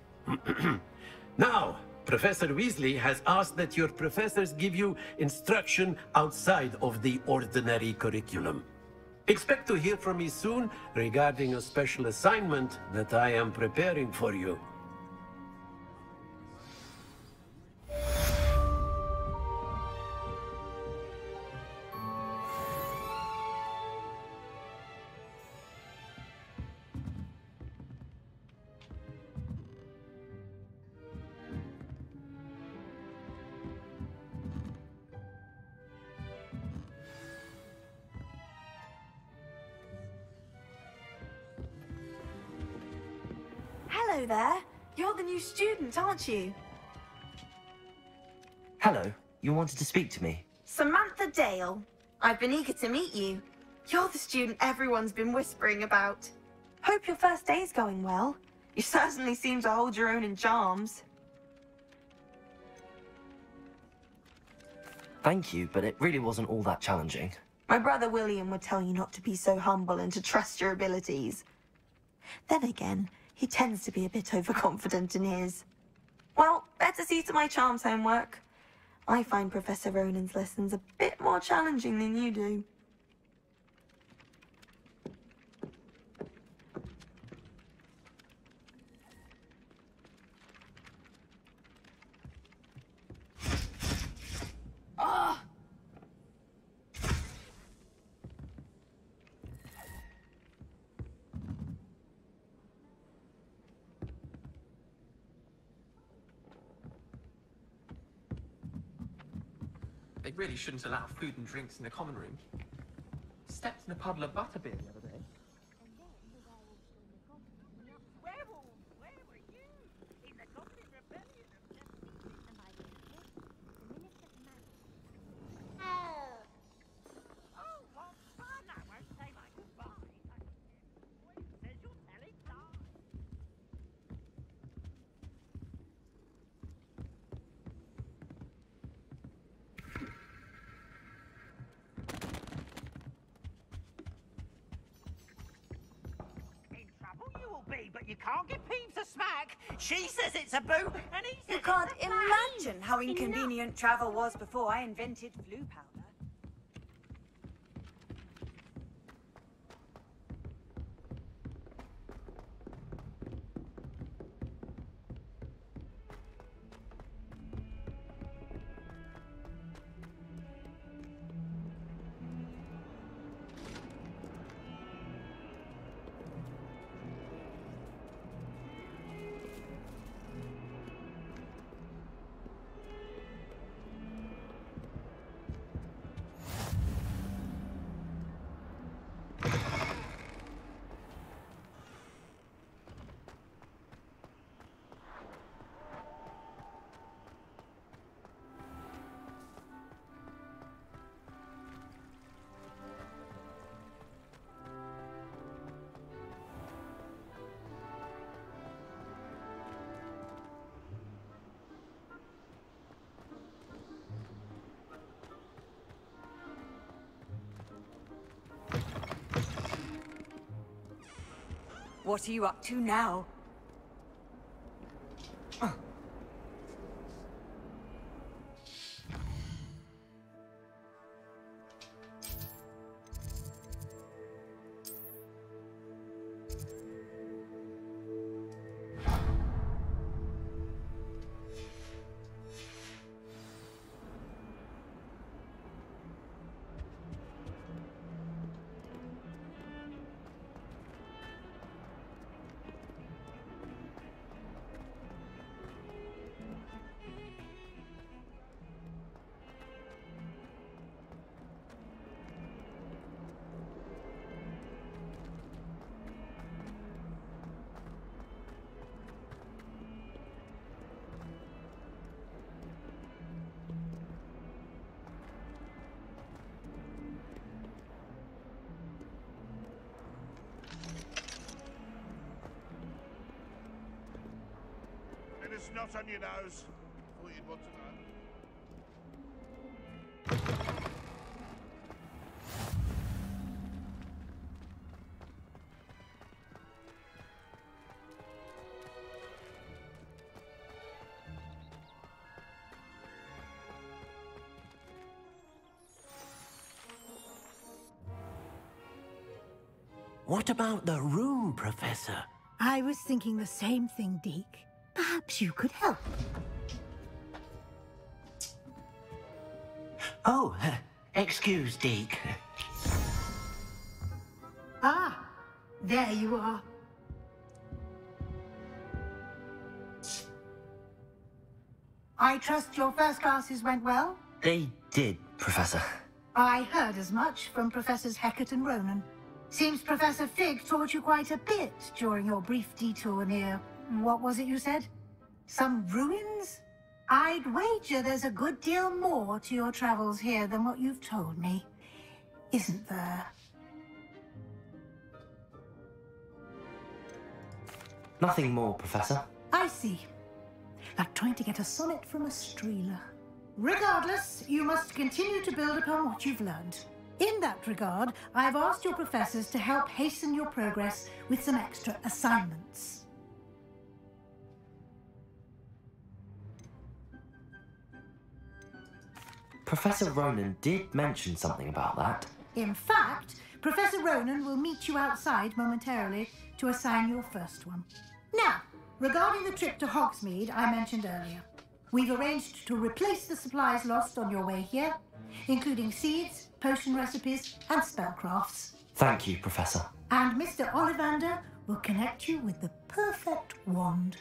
Now, Professor Weasley has asked that your professors give you instruction outside of the ordinary curriculum. Expect to hear from me soon regarding a special assignment that I am preparing for you. Hello there. You're the new student, aren't you? Hello. You wanted to speak to me? Samantha Dale. I've been eager to meet you. You're the student everyone's been whispering about. Hope your first day's going well. You certainly seem to hold your own in charms. Thank you, but it really wasn't all that challenging. My brother William would tell you not to be so humble and to trust your abilities. Then again, he tends to be a bit overconfident in his. Well, better see to my charms homework. I find Professor Ronan's lessons a bit more challenging than you do. Ah! They really shouldn't allow food and drinks in the common room. Stepped in a puddle of butterbeer the other day. But you can't give Peeves a smack. She says it's a boo, and he says You can't imagine how inconvenient travel was before I invented flu powder. What are you up to now? It's not on your nose. Thought you'd want to know. What about the room, Professor? I was thinking the same thing, Deke. Perhaps you could help. Oh, excuse, Deke. Ah, there you are. I trust your first classes went well? They did, Professor. I heard as much from Professors Hecat and Ronan. Seems Professor Fig taught you quite a bit during your brief detour near... what was it you said? Some ruins? I'd wager there's a good deal more to your travels here than what you've told me. Isn't there? Nothing more, Professor. I see. Like trying to get a sonnet from a streeler. Regardless, you must continue to build upon what you've learned. In that regard, I've asked your professors to help hasten your progress with some extra assignments. Professor Ronan did mention something about that. In fact, Professor Ronan will meet you outside momentarily to assign your first one. Now, regarding the trip to Hogsmeade I mentioned earlier, we've arranged to replace the supplies lost on your way here, including seeds, potion recipes, and spellcrafts. Thank you, Professor. And Mr. Ollivander will connect you with the perfect wand.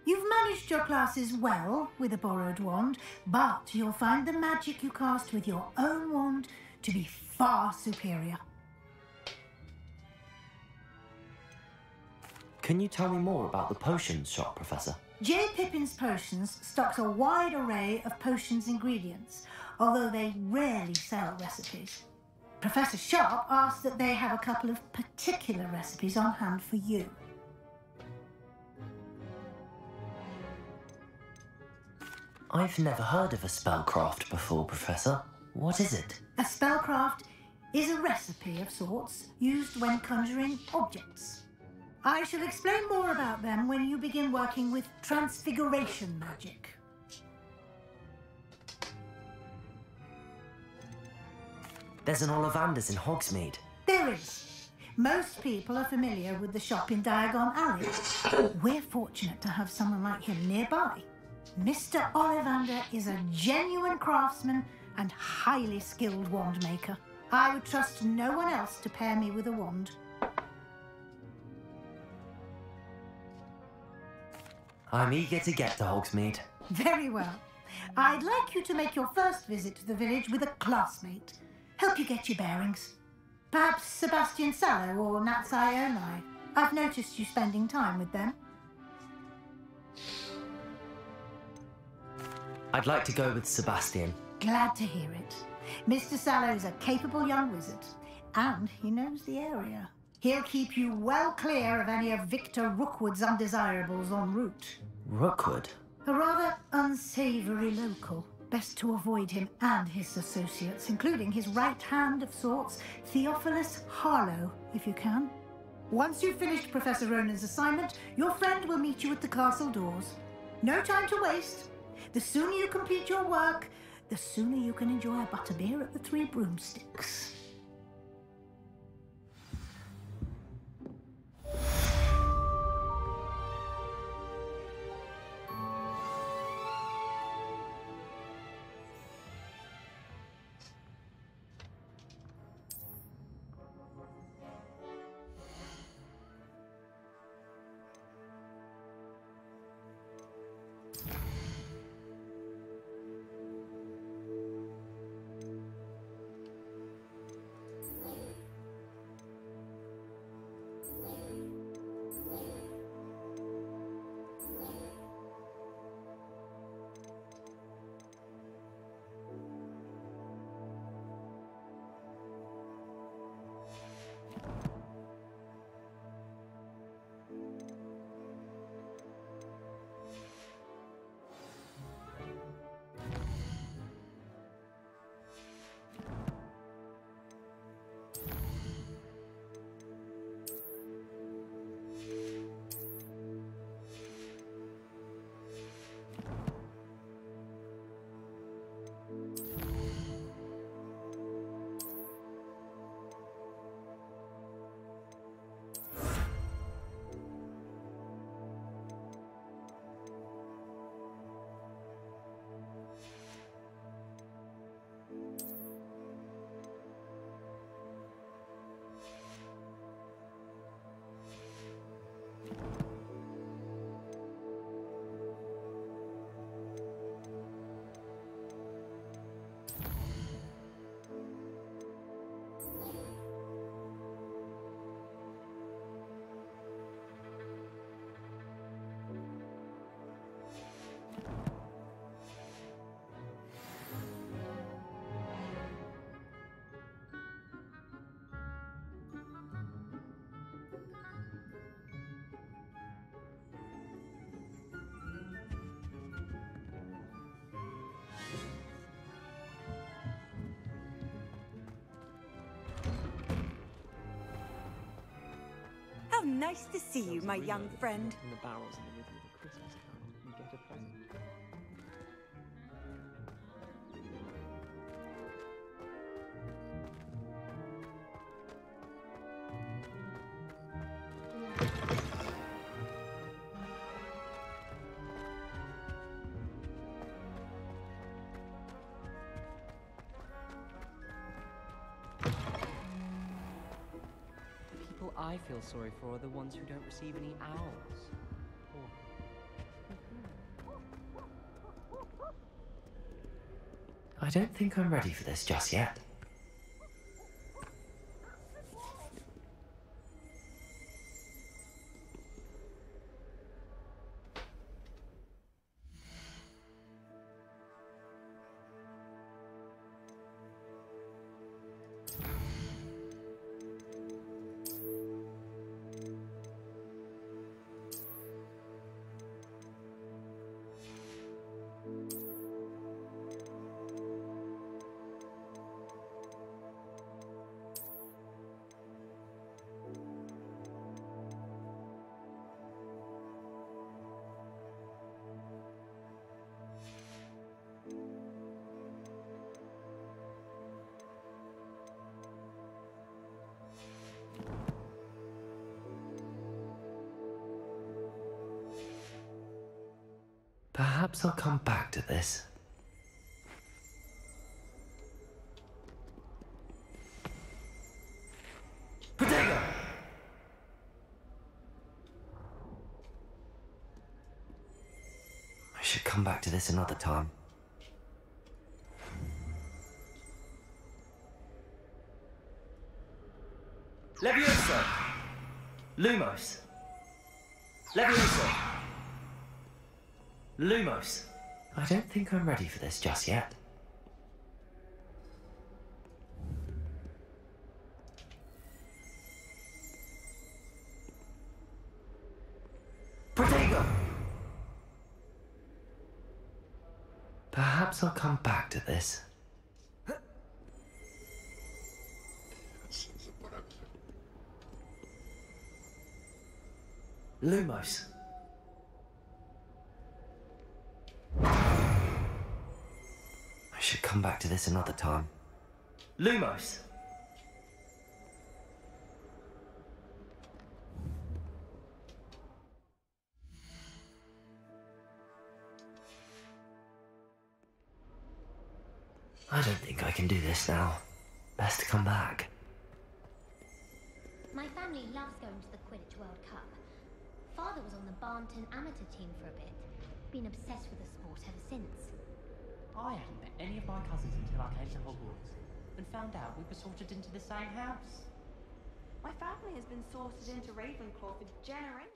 You've managed your classes well with a borrowed wand, but you'll find the magic you cast with your own wand to be far superior. Can you tell me more about the potions shop, Professor? J. Pippin's Potions stocks a wide array of potions ingredients, although they rarely sell recipes. Professor Sharp asked that they have a couple of particular recipes on hand for you. I've never heard of a spellcraft before, Professor. What is it? A spellcraft is a recipe of sorts used when conjuring objects. I shall explain more about them when you begin working with transfiguration magic. There's an Ollivander's in Hogsmeade. There is. Most people are familiar with the shop in Diagon Alley. We're fortunate to have someone like him nearby. Mr. Ollivander is a genuine craftsman and highly skilled wand maker. I would trust no one else to pair me with a wand. I'm eager to get to Hogsmeade. Very well. I'd like you to make your first visit to the village with a classmate. Help you get your bearings. Perhaps Sebastian Sallow or Natsai Onai. I've noticed you spending time with them. I'd like to go with Sebastian. Glad to hear it. Mr. Sallow is a capable young wizard, and he knows the area. He'll keep you well clear of any of Victor Rookwood's undesirables en route. Rookwood? A rather unsavoury local. Best to avoid him and his associates, including his right hand of sorts, Theophilus Harlow, if you can. Once you've finished Professor Ronan's assignment, your friend will meet you at the castle doors. No time to waste. The sooner you complete your work, the sooner you can enjoy a butterbeer at the Three Broomsticks. How nice to see you, my young friend. In the barrels in the rhythm of a Christmas carol, you get a present. I feel sorry for are the ones who don't receive any owls. I don't think I'm ready for this just yet. Perhaps I'll come back to this. Potato! I should come back to this another time. Levioso! Lumos! Levioso! Lumos! I don't think I'm ready for this just yet. Protego! Perhaps I'll come back to this. Lumos. I should come back to this another time. Lumos! I don't think I can do this now. Best to come back. My family loves going to the Quidditch World Cup. Father was on the Barnton amateur team for a bit. Been obsessed with the sport ever since. I hadn't met any of my cousins until I came to Hogwarts and found out we were sorted into the same house. My family has been sorted into Ravenclaw for generations.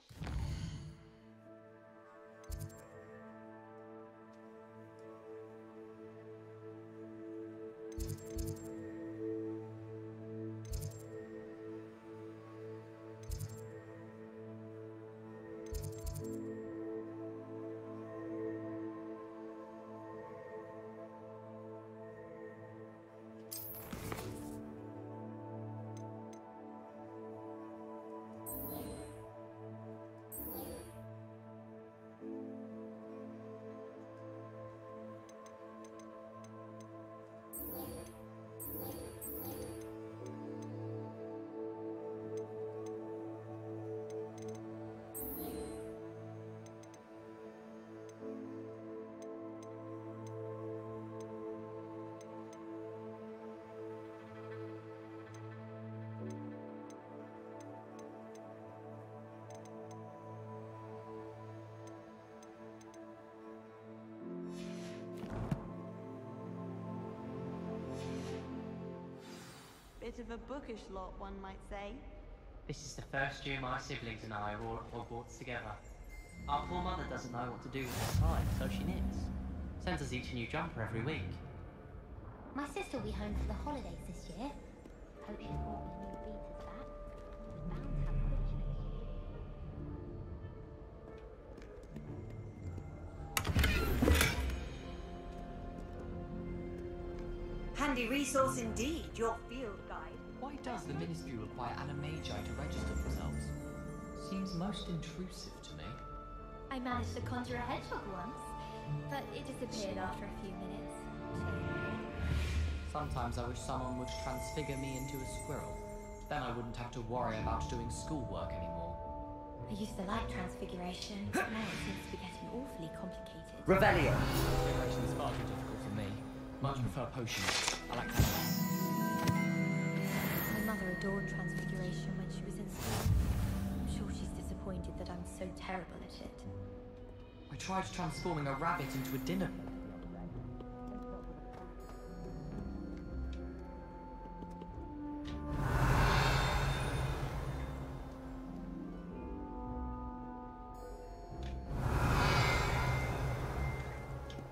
Bit of a bookish lot, one might say. This is the first year my siblings and I are all at Hogwarts together. Our poor mother doesn't know what to do with her time, so she knits. Sends us each a new jumper every week. My sister will be home for the holidays this year. Hope she's brought me new beaters back. Was bound to have Quidditch next year. Handy resource indeed, your field guide. Why does the Ministry require animagi to register themselves? Seems most intrusive to me. I managed to conjure a hedgehog once, but it disappeared after a few minutes. Sometimes I wish someone would transfigure me into a squirrel. Then I wouldn't have to worry about doing schoolwork anymore. I used to like transfiguration, but now it seems to be getting awfully complicated. Revelio! Transfiguration is far too difficult for me. Much prefer potions. I like that. My mother adored transfiguration when she was in school. I'm sure she's disappointed that I'm so terrible at it. I tried transforming a rabbit into a dinner.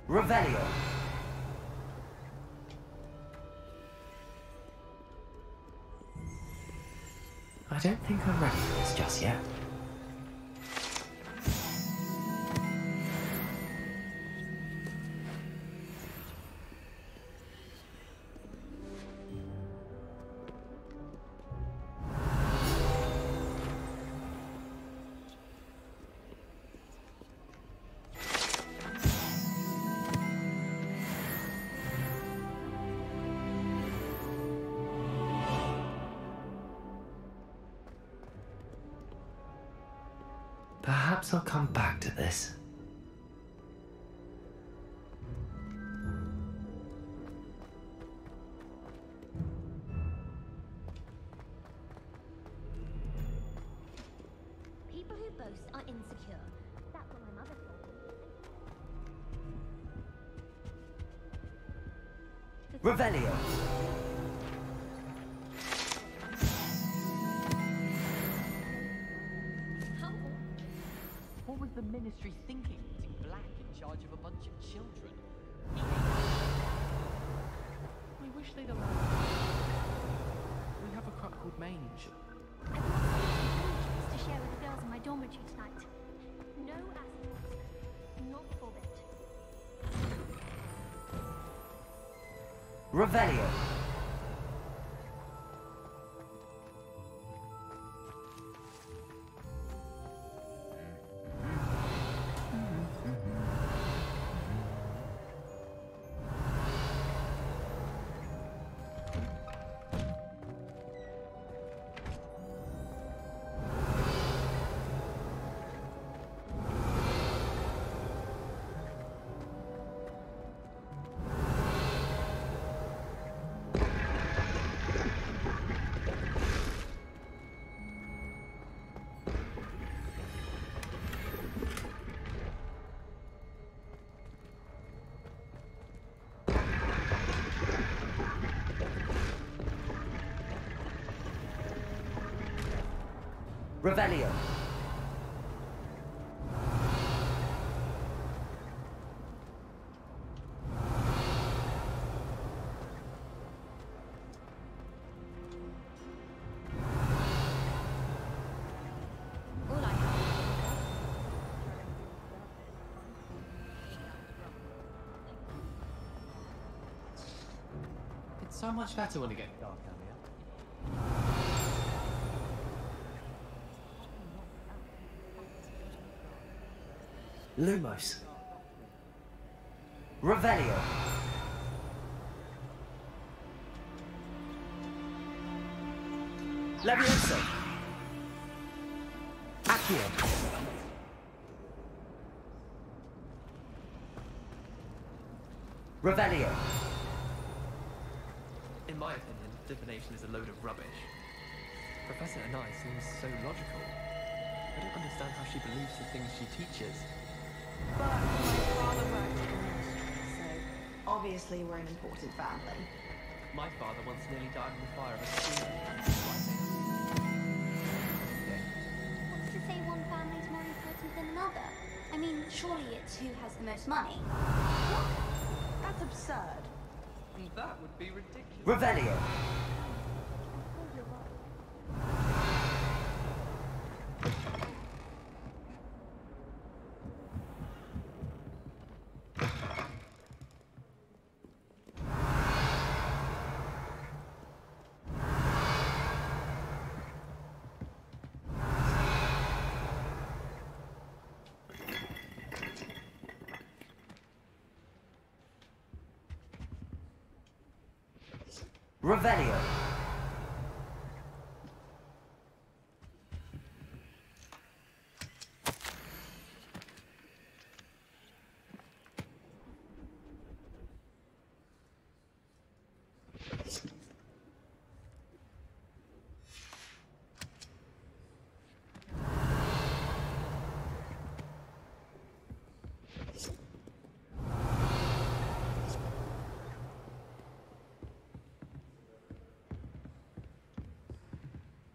Revelio! I don't think I'm ready for this just yet. Perhaps I'll come back to this. People who boast are insecure. That's what my mother told me. Revelio! What was the Ministry thinking, putting Black in charge of a bunch of children? I wish they'd allowed us. We have a crook called Mange. I brought some to share with the girls in my dormitory tonight. No assholes. Not forbid. Revelio! Revelio. It's so much better when it gets dark down here. Lumos. Revelio. Levioso. Accio. Revelio. In my opinion, divination is a load of rubbish. Professor Anai seems so logical. I don't understand how she believes the things she teaches. But my father worked in the ministry, so obviously we're an important family. My father once nearly died in the fire of a school. What's to say one family's more important than another? I mean, surely it's who has the most money. That's absurd. And that would be ridiculous. Revelio. Revelio.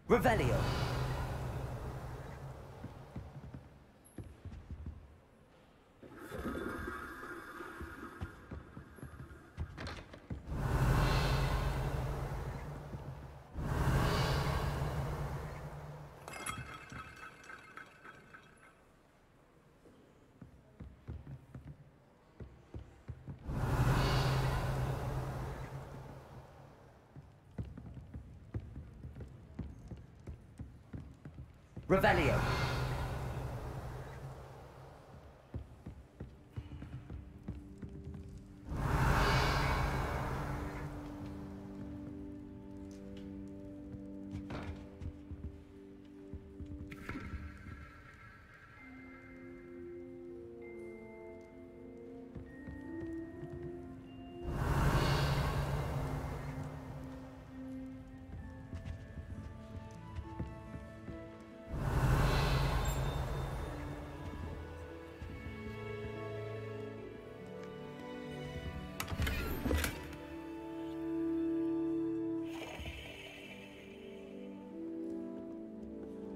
Revelio. Revelio.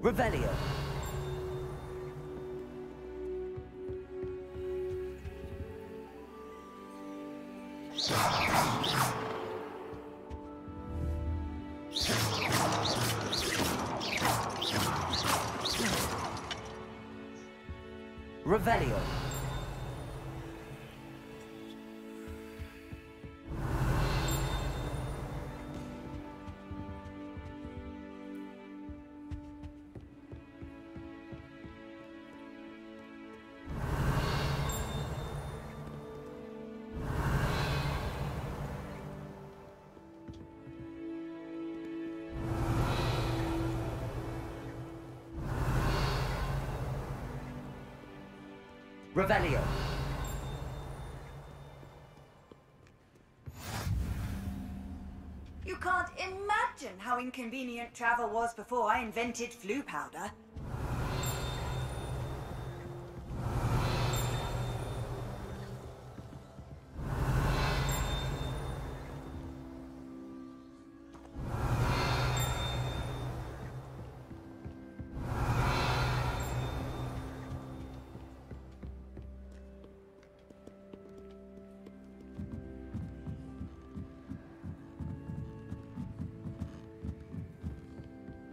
Revelio. Revelio. Revelio. You can't imagine how inconvenient travel was before I invented flu powder.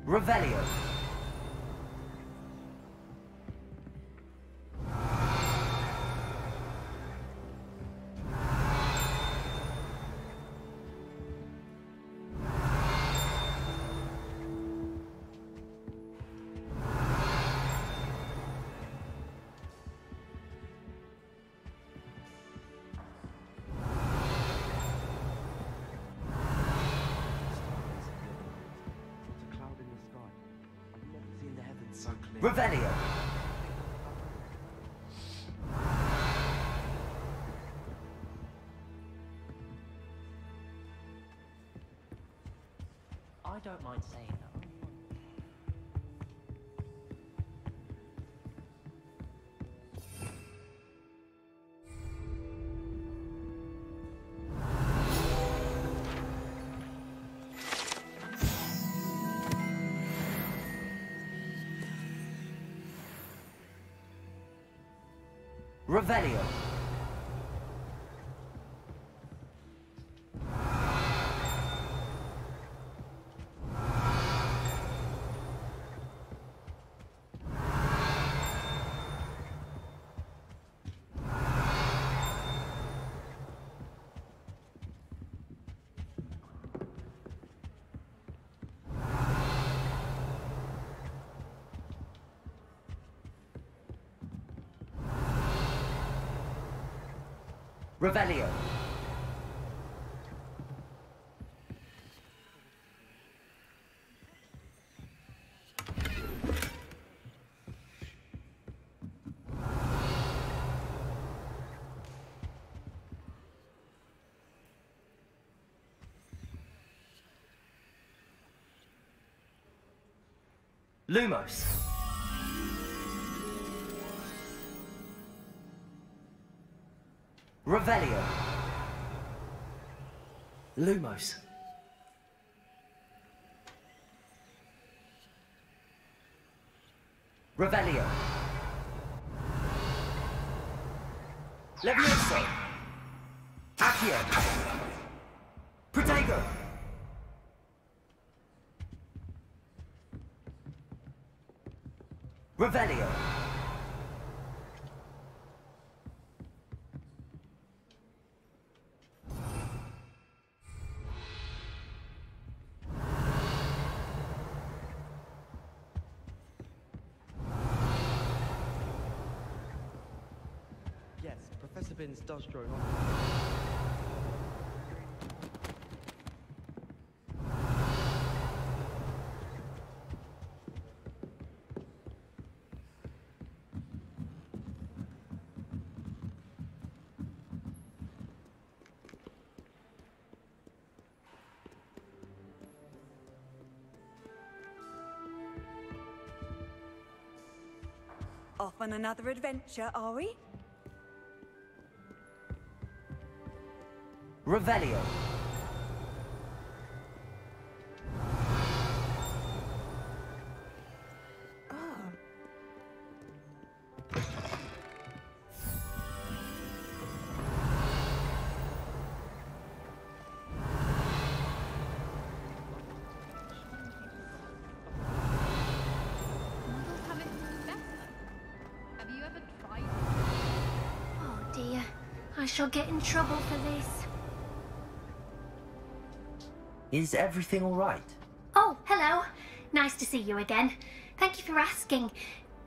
Revelio. Revelio. I don't mind saying that. Revelio. Revelio. Lumos. Revelio. Lumos. Revelio. Levioso. Accio. Protego. Revelio. Yes, Professor Binns does drone on. Off on another adventure, are we? Revelio. Have you ever tried? Oh dear, I shall get in trouble for this. Is everything all right? Oh, hello. Nice to see you again. Thank you for asking.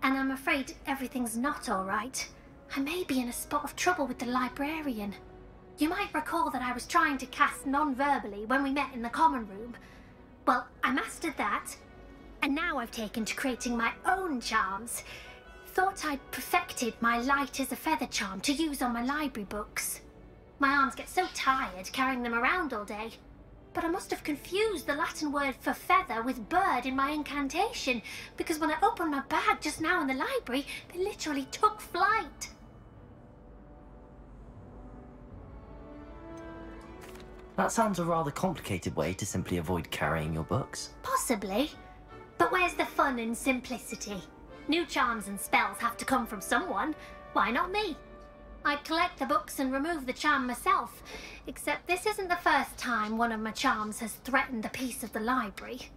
And I'm afraid everything's not all right. I may be in a spot of trouble with the librarian. You might recall that I was trying to cast non-verbally when we met in the common room. Well, I mastered that. And now I've taken to creating my own charms. Thought I'd perfected my light as a feather charm to use on my library books. My arms get so tired carrying them around all day. But I must have confused the Latin word for feather with bird in my incantation, because when I opened my bag just now in the library, they literally took flight. That sounds a rather complicated way to simply avoid carrying your books. Possibly. But where's the fun in simplicity? New charms and spells have to come from someone. Why not me? I'd collect the books and remove the charm myself, except this isn't the first time one of my charms has threatened the peace of the library.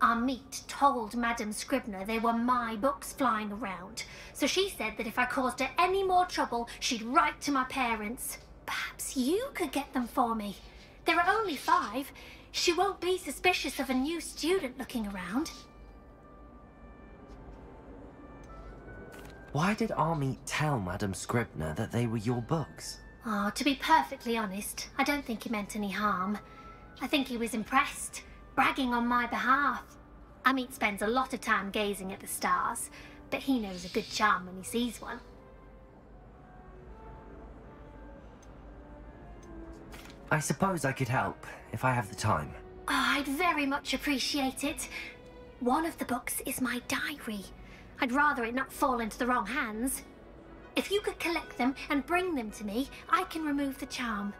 Amit told Madame Scribner they were my books flying around, so she said that if I caused her any more trouble, she'd write to my parents. Perhaps you could get them for me. There are only 5. She won't be suspicious of a new student looking around. Why did Amit tell Madame Scribner that they were your books? Oh, to be perfectly honest, I don't think he meant any harm. I think he was impressed, bragging on my behalf. Amit spends a lot of time gazing at the stars, but he knows a good charm when he sees one. I suppose I could help, if I have the time. Oh, I'd very much appreciate it. One of the books is my diary. I'd rather it not fall into the wrong hands. If you could collect them and bring them to me, I can remove the charm.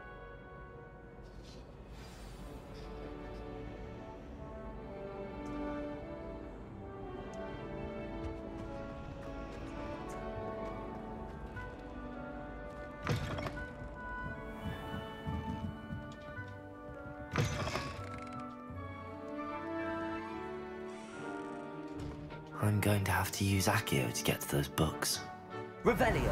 I'm going to have to use Accio to get to those books. Revelio!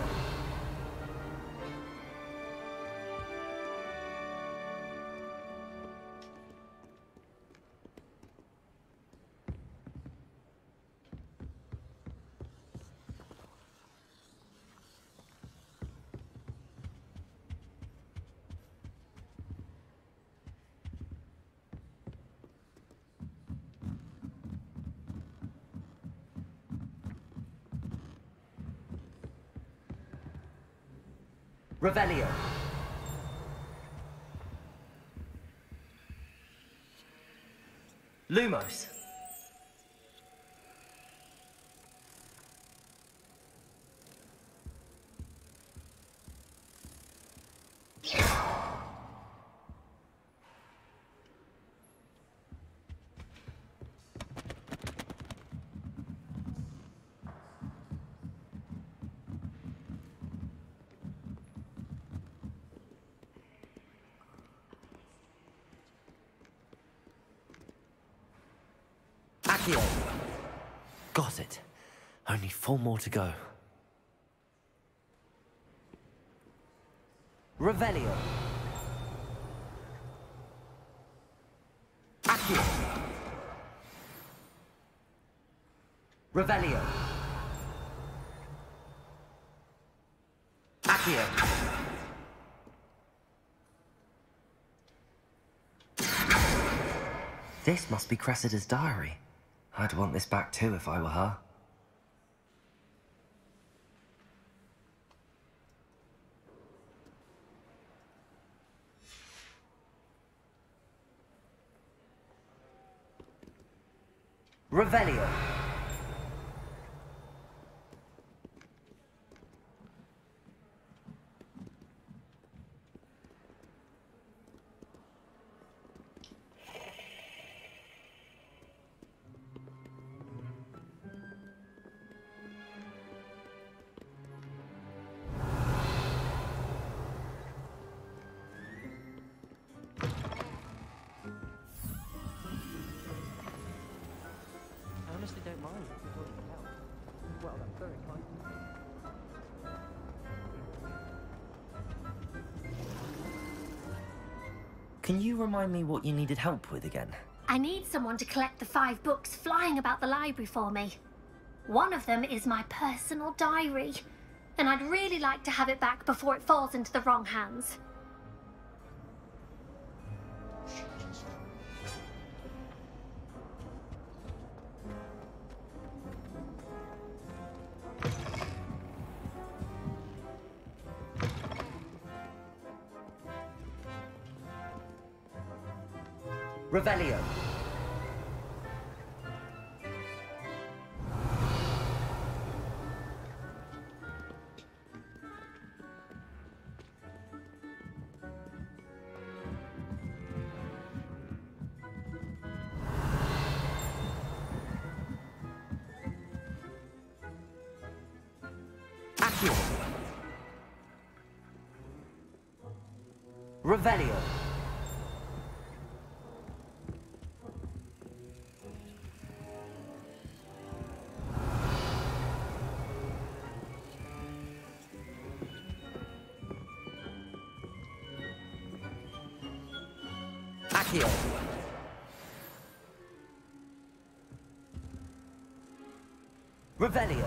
Revelio. Lumos. Accio. Got it. Only 4 more to go. Revelio. Accio. Revelio. Accio. This must be Cressida's diary. I'd want this back too if I were her. Revelio. Don't mind if you're going to help. Well, that's very kind. Can you remind me what you needed help with again? I need someone to collect the 5 books flying about the library for me. One of them is my personal diary, and I'd really like to have it back before it falls into the wrong hands. Revelio. Accio. Revelio. Accio. Revelio.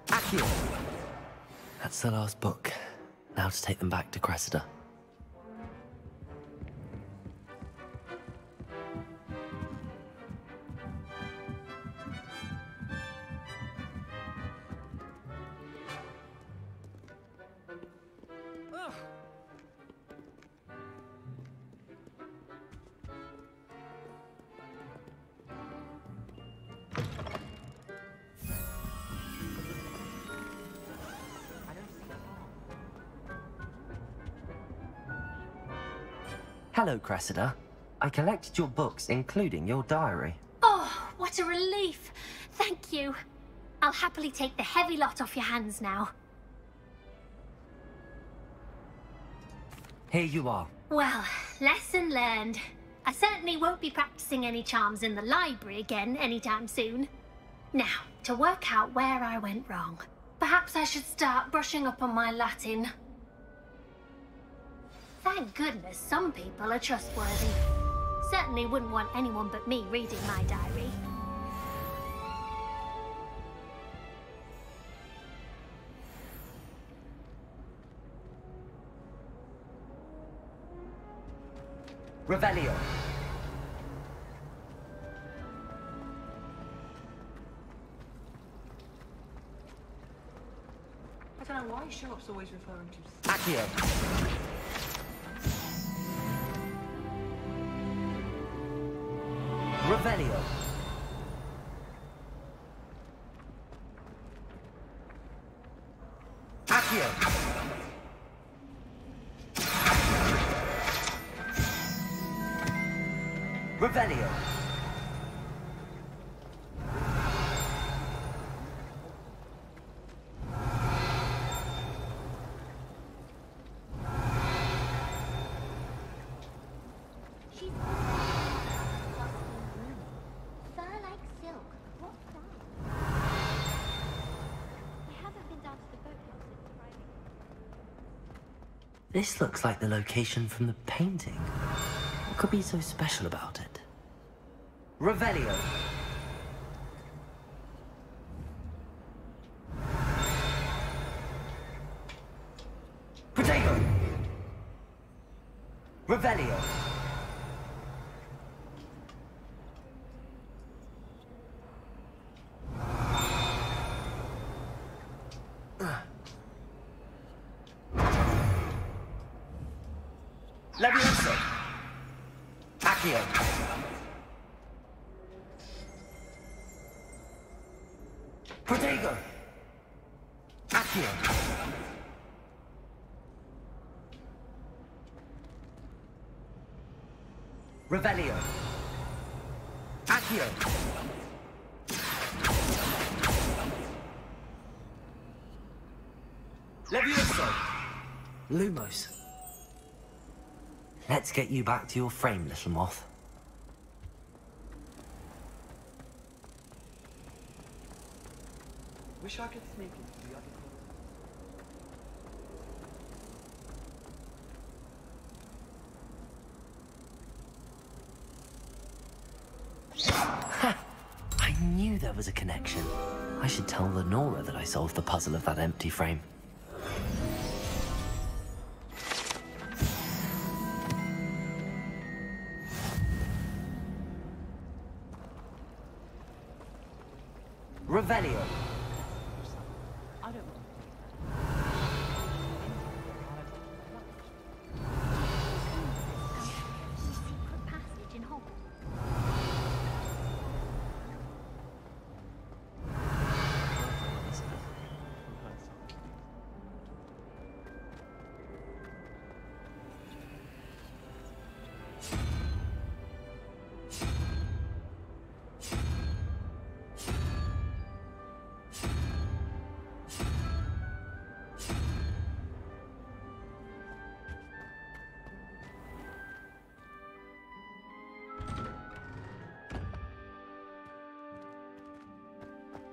Accio. That's the last book. Now to take them back to Cressida. Hello, Cressida. I collected your books, including your diary. Oh, what a relief. Thank you. I'll happily take the heavy lot off your hands now. Here you are. Well, lesson learned. I certainly won't be practicing any charms in the library again anytime soon. Now, to work out where I went wrong. Perhaps I should start brushing up on my Latin. Thank goodness some people are trustworthy. Certainly wouldn't want anyone but me reading my diary. Revelio. I don't know why Sharp's always referring to... Accio. Revelio. Accio. Revelio. This looks like the location from the painting. What could be so special about it? Revelio. Potato. Revelio. Levioso. Accio. Protego. Accio. Revelio. Accio. Levioso. Lumos. Let's get you back to your frame, little moth. Wish I could sneak into the other Ha! I knew there was a connection. I should tell Lenora that I solved the puzzle of that empty frame. Revelio. I don't know. Secret passage in Hogwarts.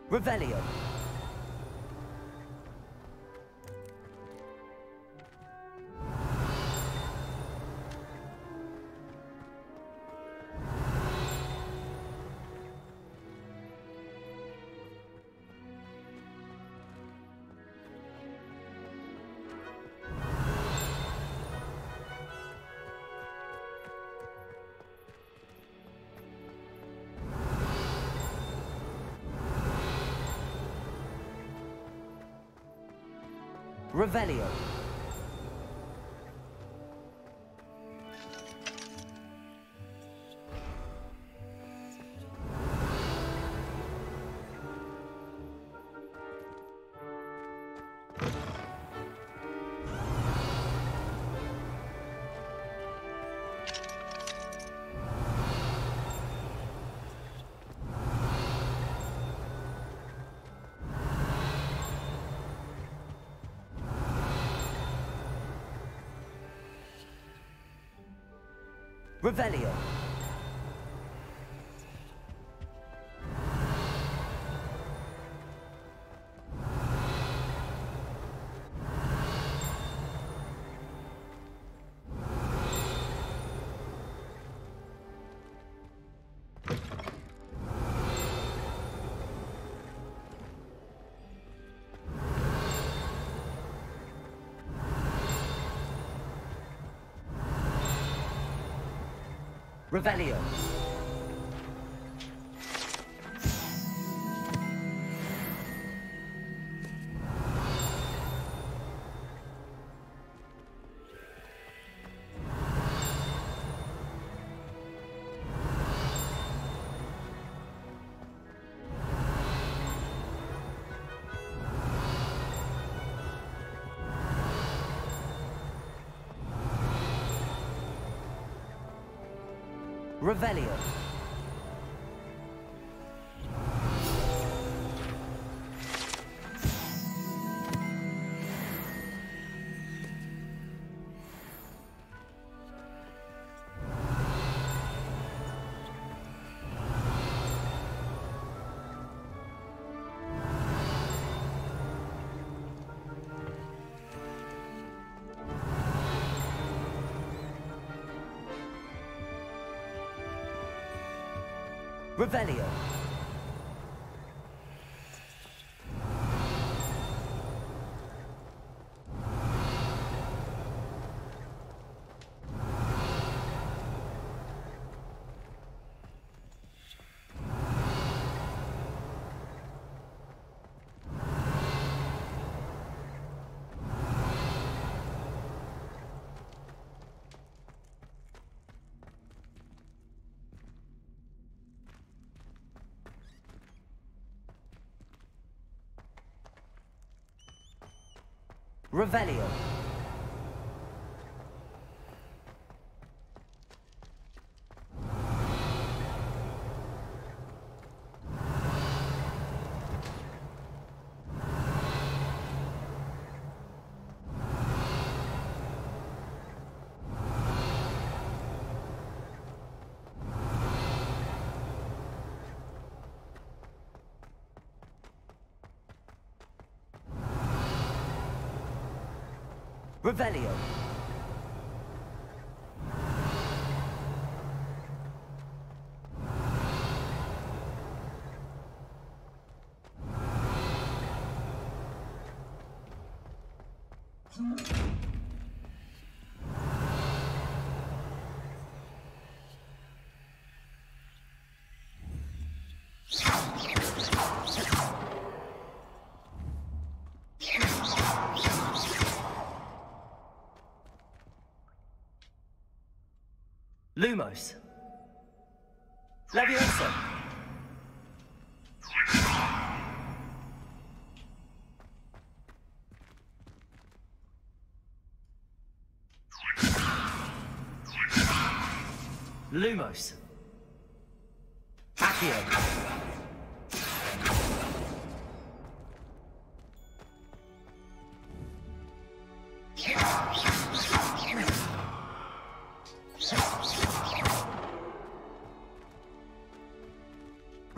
Revelio. Revelio. Revelio. Revelio. Revelio. Revelio. Revelio. Revelio. Lumos. Leviosa. Lumos. Accio.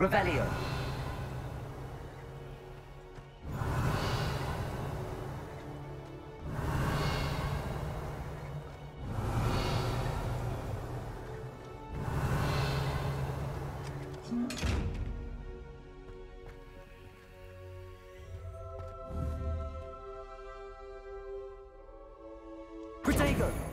Revelio. Protego!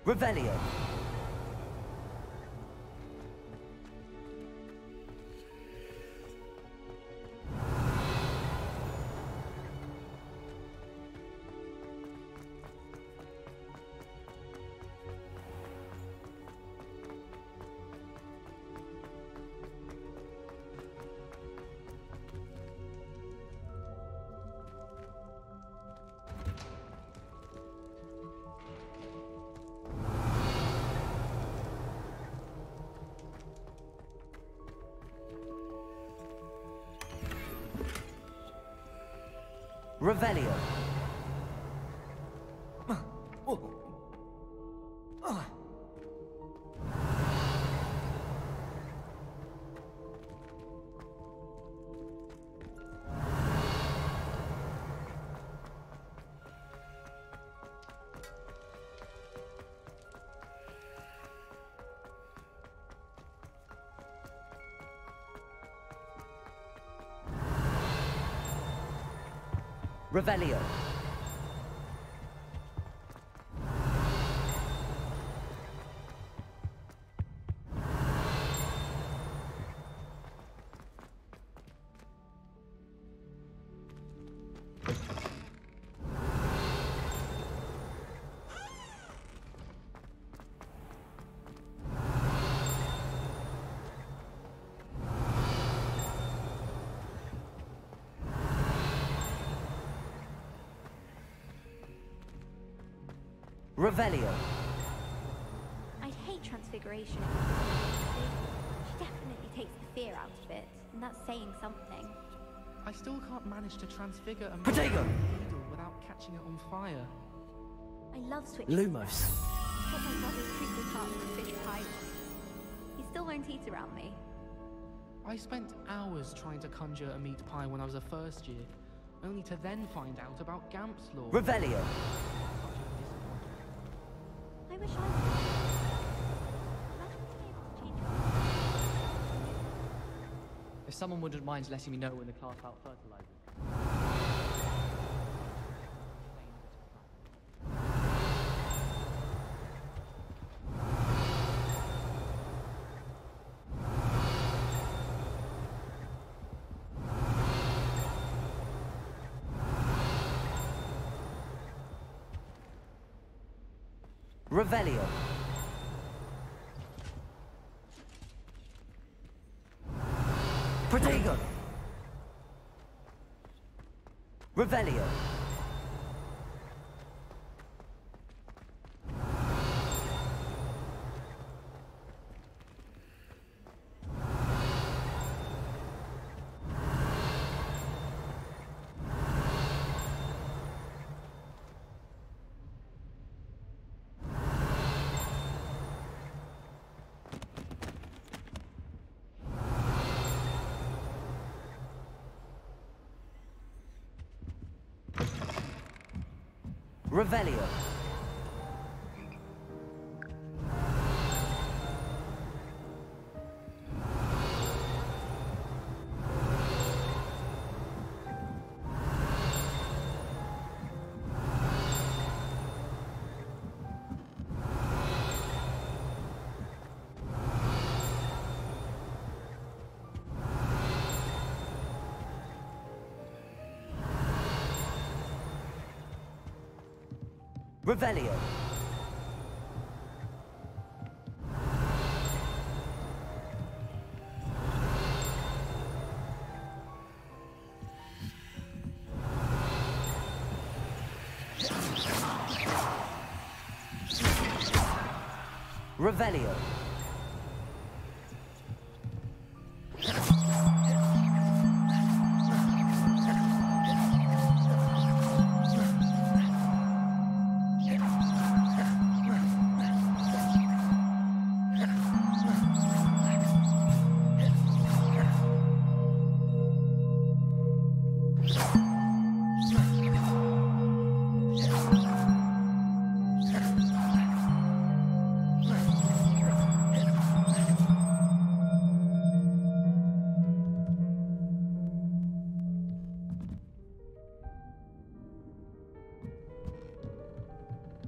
Revelio. Revelio. Revelio. Revelio. I'd hate transfiguration. She definitely takes the fear out of it, and that's saying something. I still can't manage to transfigure a Potato needle without catching it on fire. I love switching. Lumos. Got my brother's treacle tart with fish pie. He still won't eat around me. I spent hours trying to conjure a meat pie when I was a first year, only to then find out about Gamp's law. Revelio. I wish I could. Imagine being able to change. If someone wouldn't mind letting me know when the class out fertilizes. Revelio. Protego. Revelio. Revelio. Revelio. Revelio.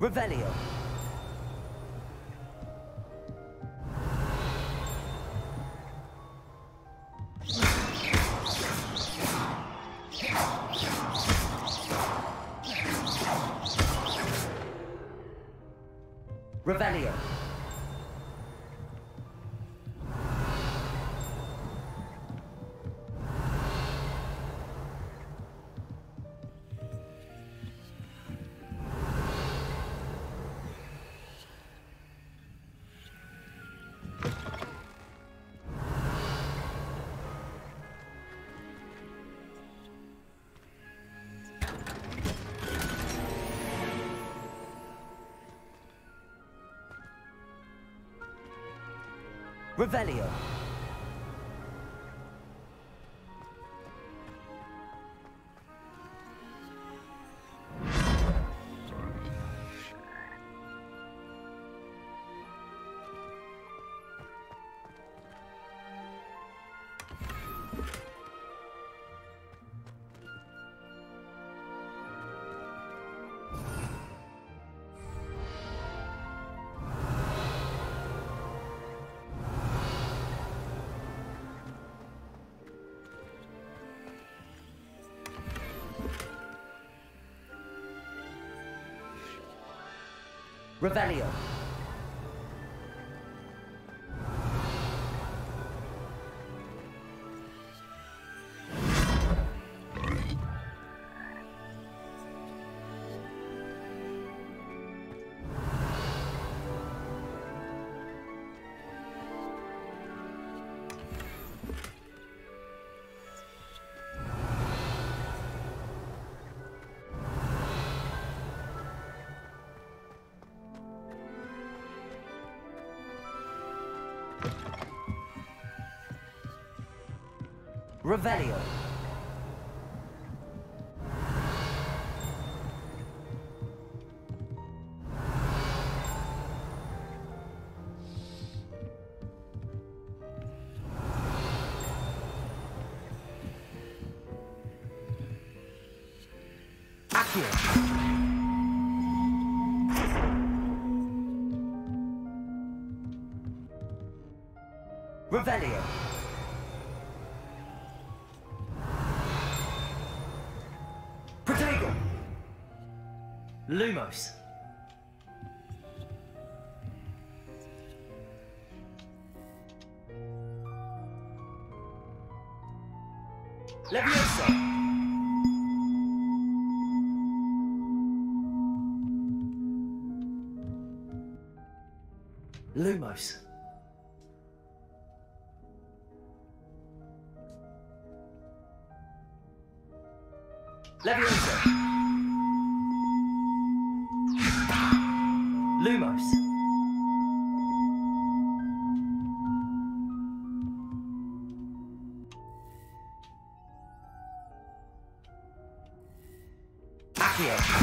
Revelio. Revelio. Revelio. Revelio. Revelio. Accio. Revelio. Protego. Lumos. Leviosa. Lumos. Leviosa. Lumos. Accio.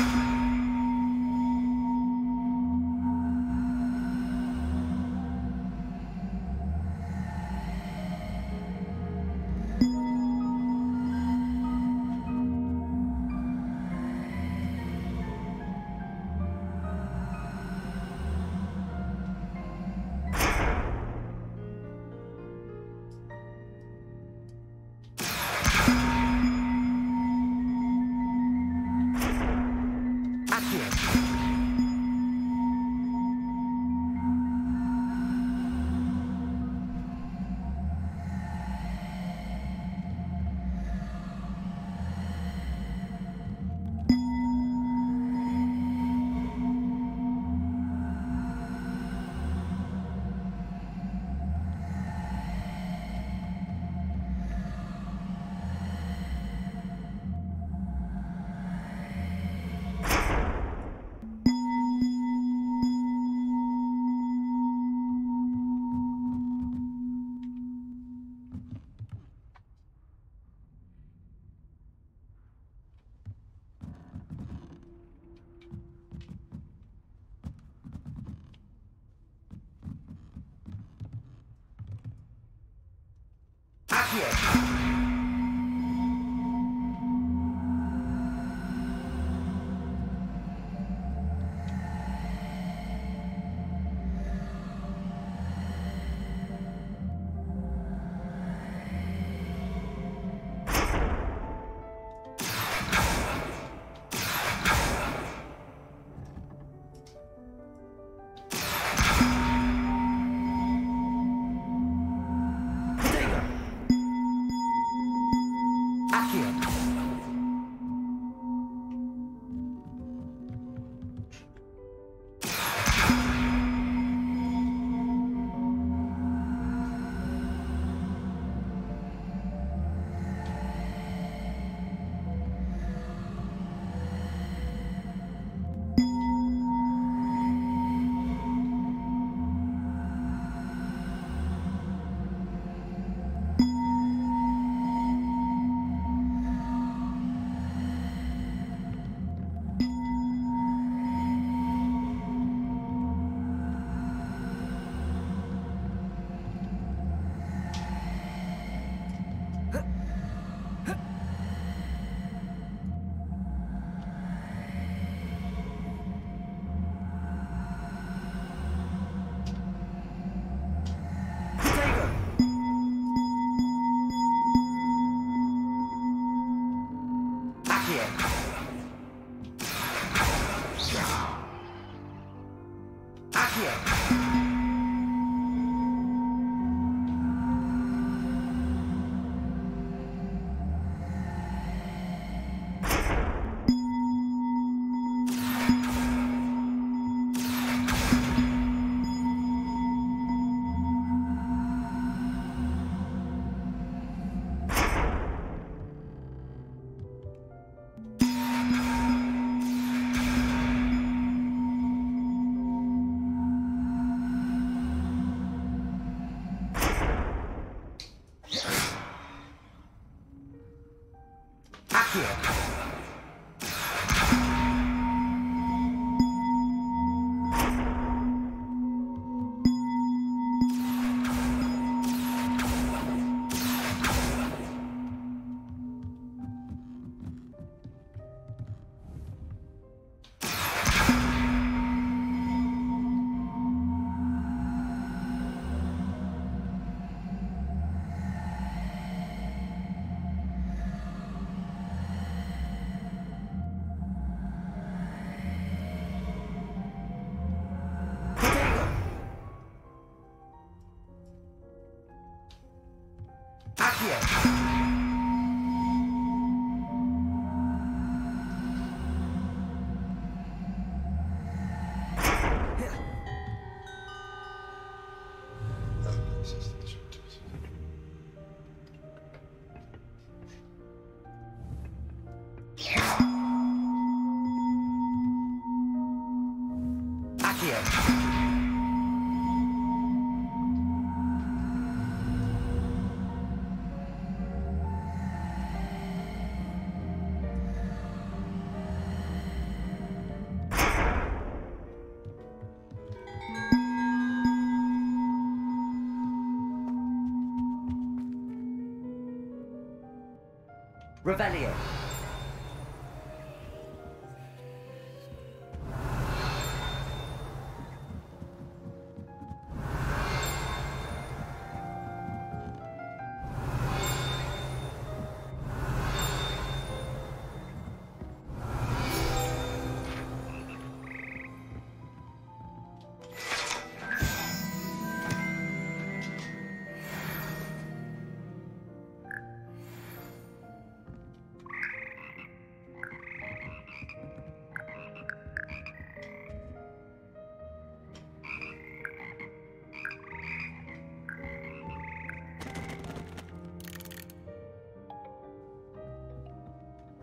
Revelio.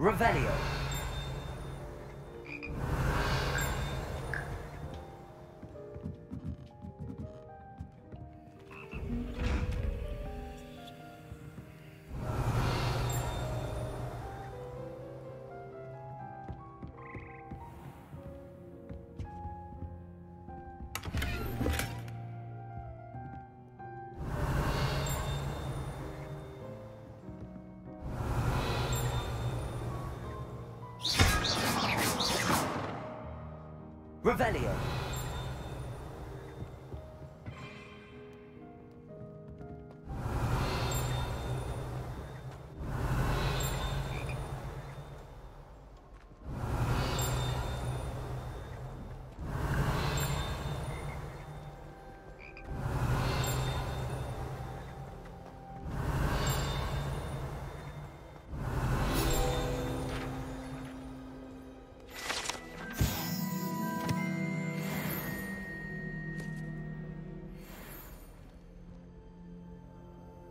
Revelio. Revelio.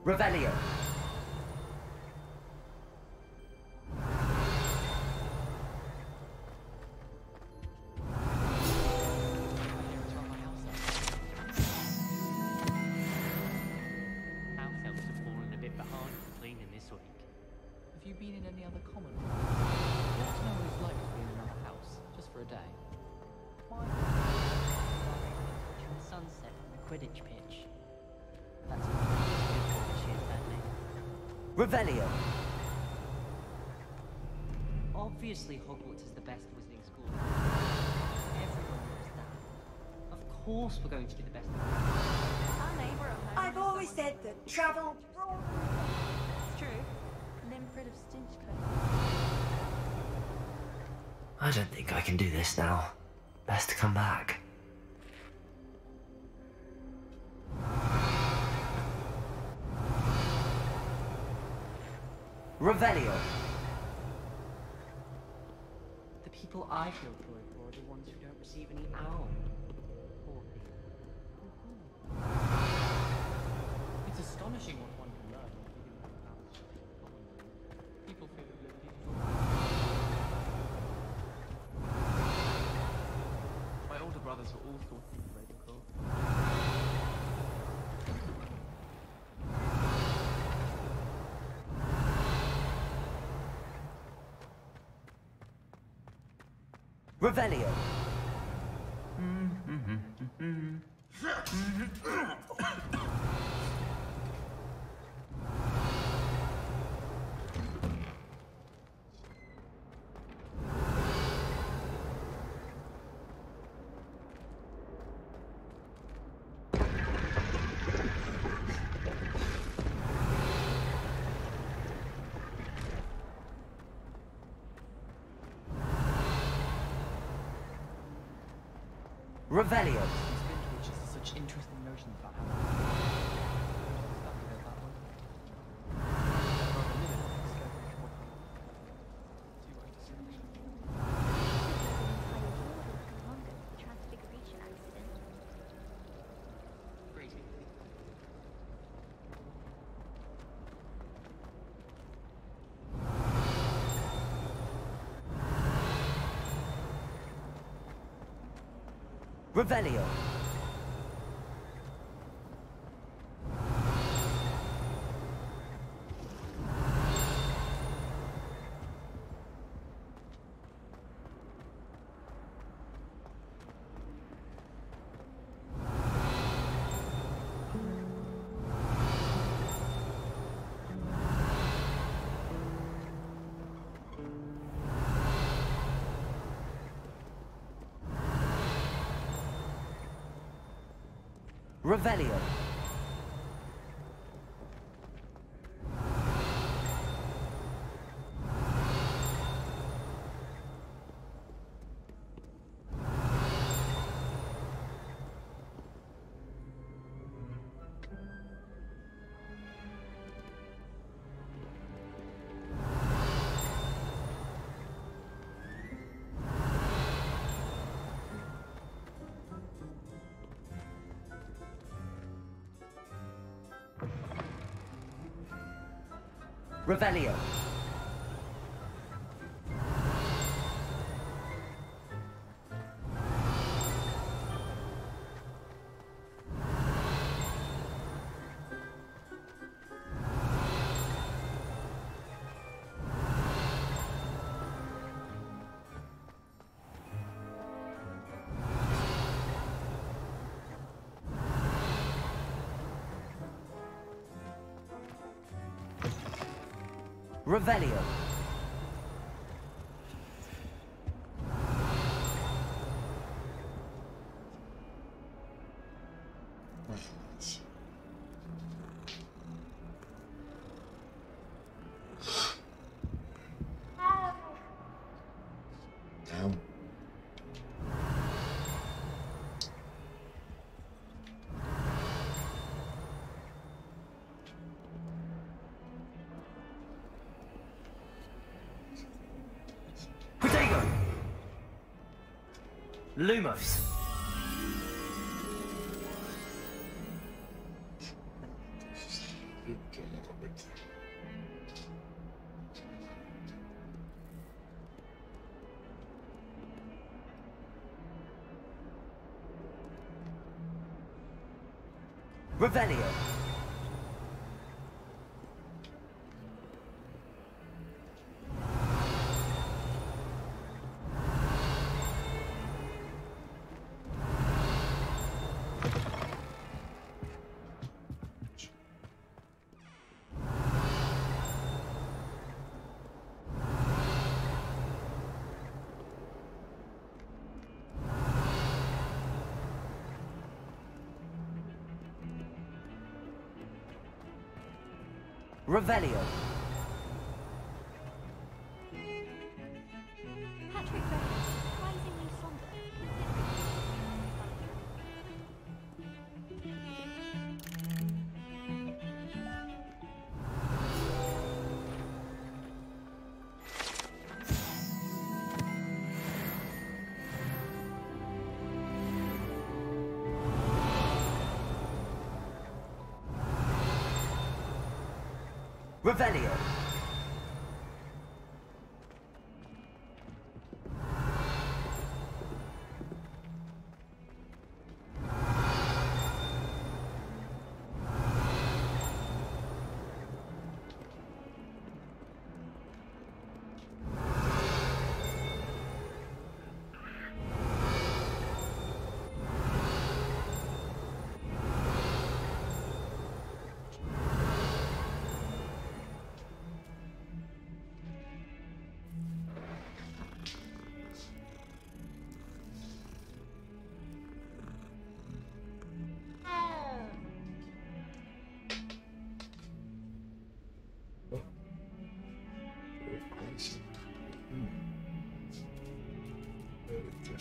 Revelio. House elves have fallen a bit behind with cleaning this week. Have you been in any other common? I'd like to know what it's like to be in another house, just for a day. Why? Watching the sunset from the Quidditch pitch. That's what she's badly. Revelio. Obviously, Hogwarts is the best wizarding school. Everyone knows that. Of course, we're going to be the best. Our neighbour at home. I've always said that travel. It's true. An imprint of Stinchcoat. I don't think I can do this now. Best to come back. Revelio. The people I feel sorry for are the ones who don't receive any owl. Poor people. It's astonishing what one can learn when you have owls. People feel that my older brothers were all thought to be Ravenclaw. Revelio. Revelio. Which is such interesting notions about how. Transfiguration accident. Revelio. Revelio. Revelio. Revelio. Down. Lumos. Revelio. Revelio. Patrick Reynolds, surprisingly somber. Revelio.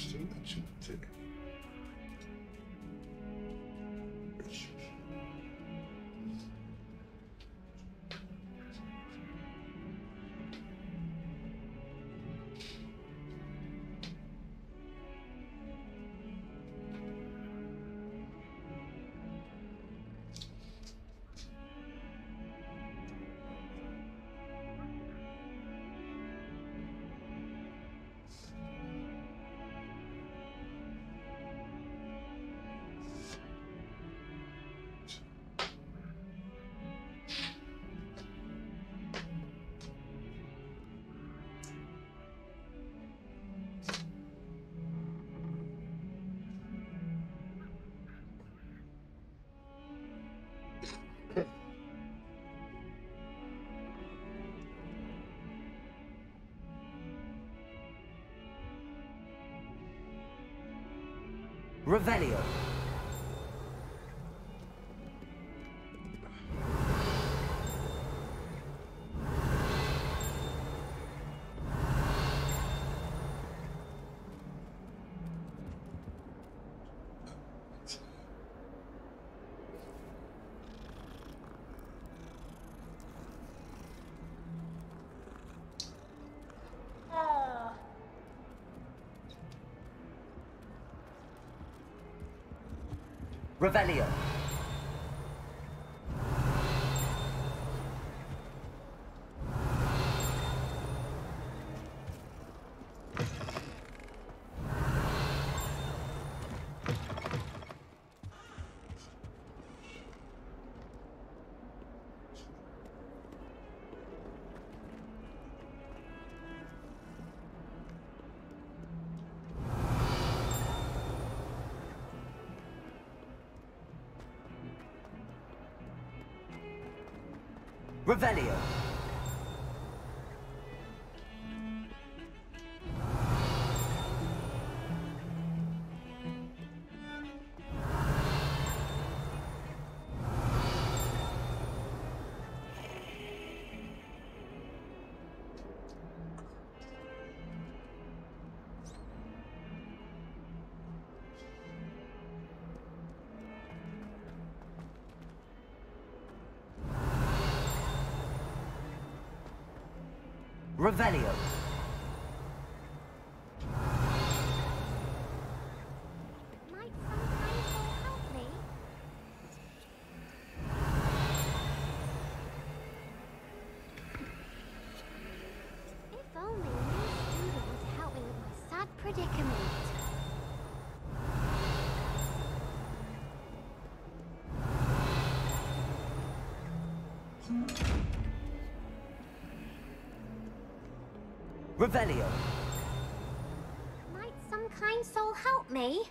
Što znači te? Revelio. Revelio. Revelio. Revelio. Might sometimes help me. If only a new student would help me with my sad predicament. Revelio. Might some kind soul help me?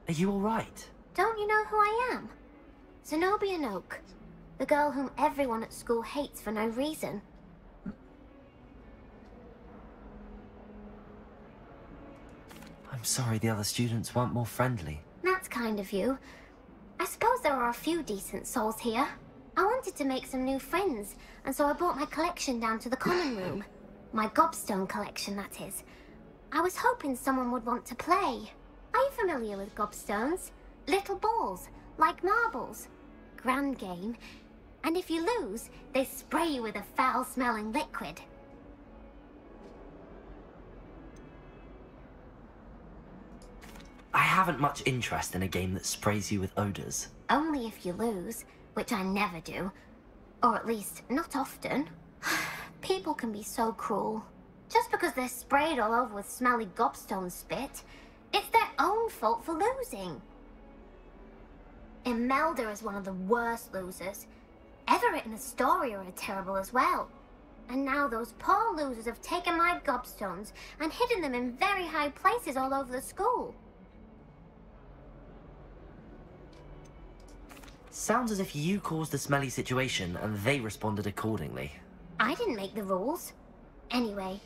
Are you all right? Don't you know who I am? Zenobia Noak, the girl whom everyone at school hates for no reason. I'm sorry the other students weren't more friendly. That's kind of you. I suppose there are a few decent souls here. I wanted to make some new friends, and so I brought my collection down to the common room. My gobstone collection, that is. I was hoping someone would want to play. Are you familiar with gobstones? Little balls, like marbles. Grand game. And if you lose, they spray you with a foul-smelling liquid. I haven't much interest in a game that sprays you with odors. Only if you lose, which I never do. Or at least, not often. People can be so cruel. Just because they're sprayed all over with smelly gobstone spit, it's their own fault for losing. Imelda is one of the worst losers. Everett and Astoria are terrible as well. And now those poor losers have taken my gobstones and hidden them in very high places all over the school. Sounds as if you caused the smelly situation and they responded accordingly. I didn't make the rules. Anyway,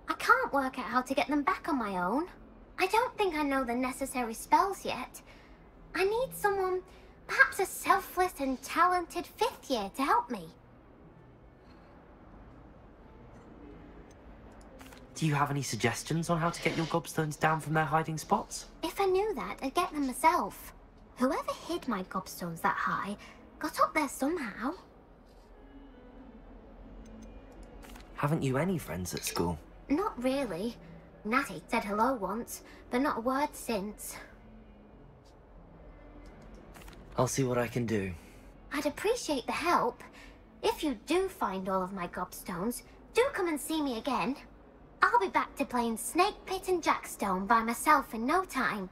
I can't work out how to get them back on my own. I don't think I know the necessary spells yet. I need someone, perhaps a selfless and talented 5th year to help me. Do you have any suggestions on how to get your gobstones down from their hiding spots? If I knew that, I'd get them myself. Whoever hid my gobstones that high got up there somehow. Haven't you any friends at school? Not really. Natty said hello once, but not a word since. I'll see what I can do. I'd appreciate the help. If you do find all of my gobstones, do come and see me again. I'll be back to playing Snake Pit and Jackstone by myself in no time.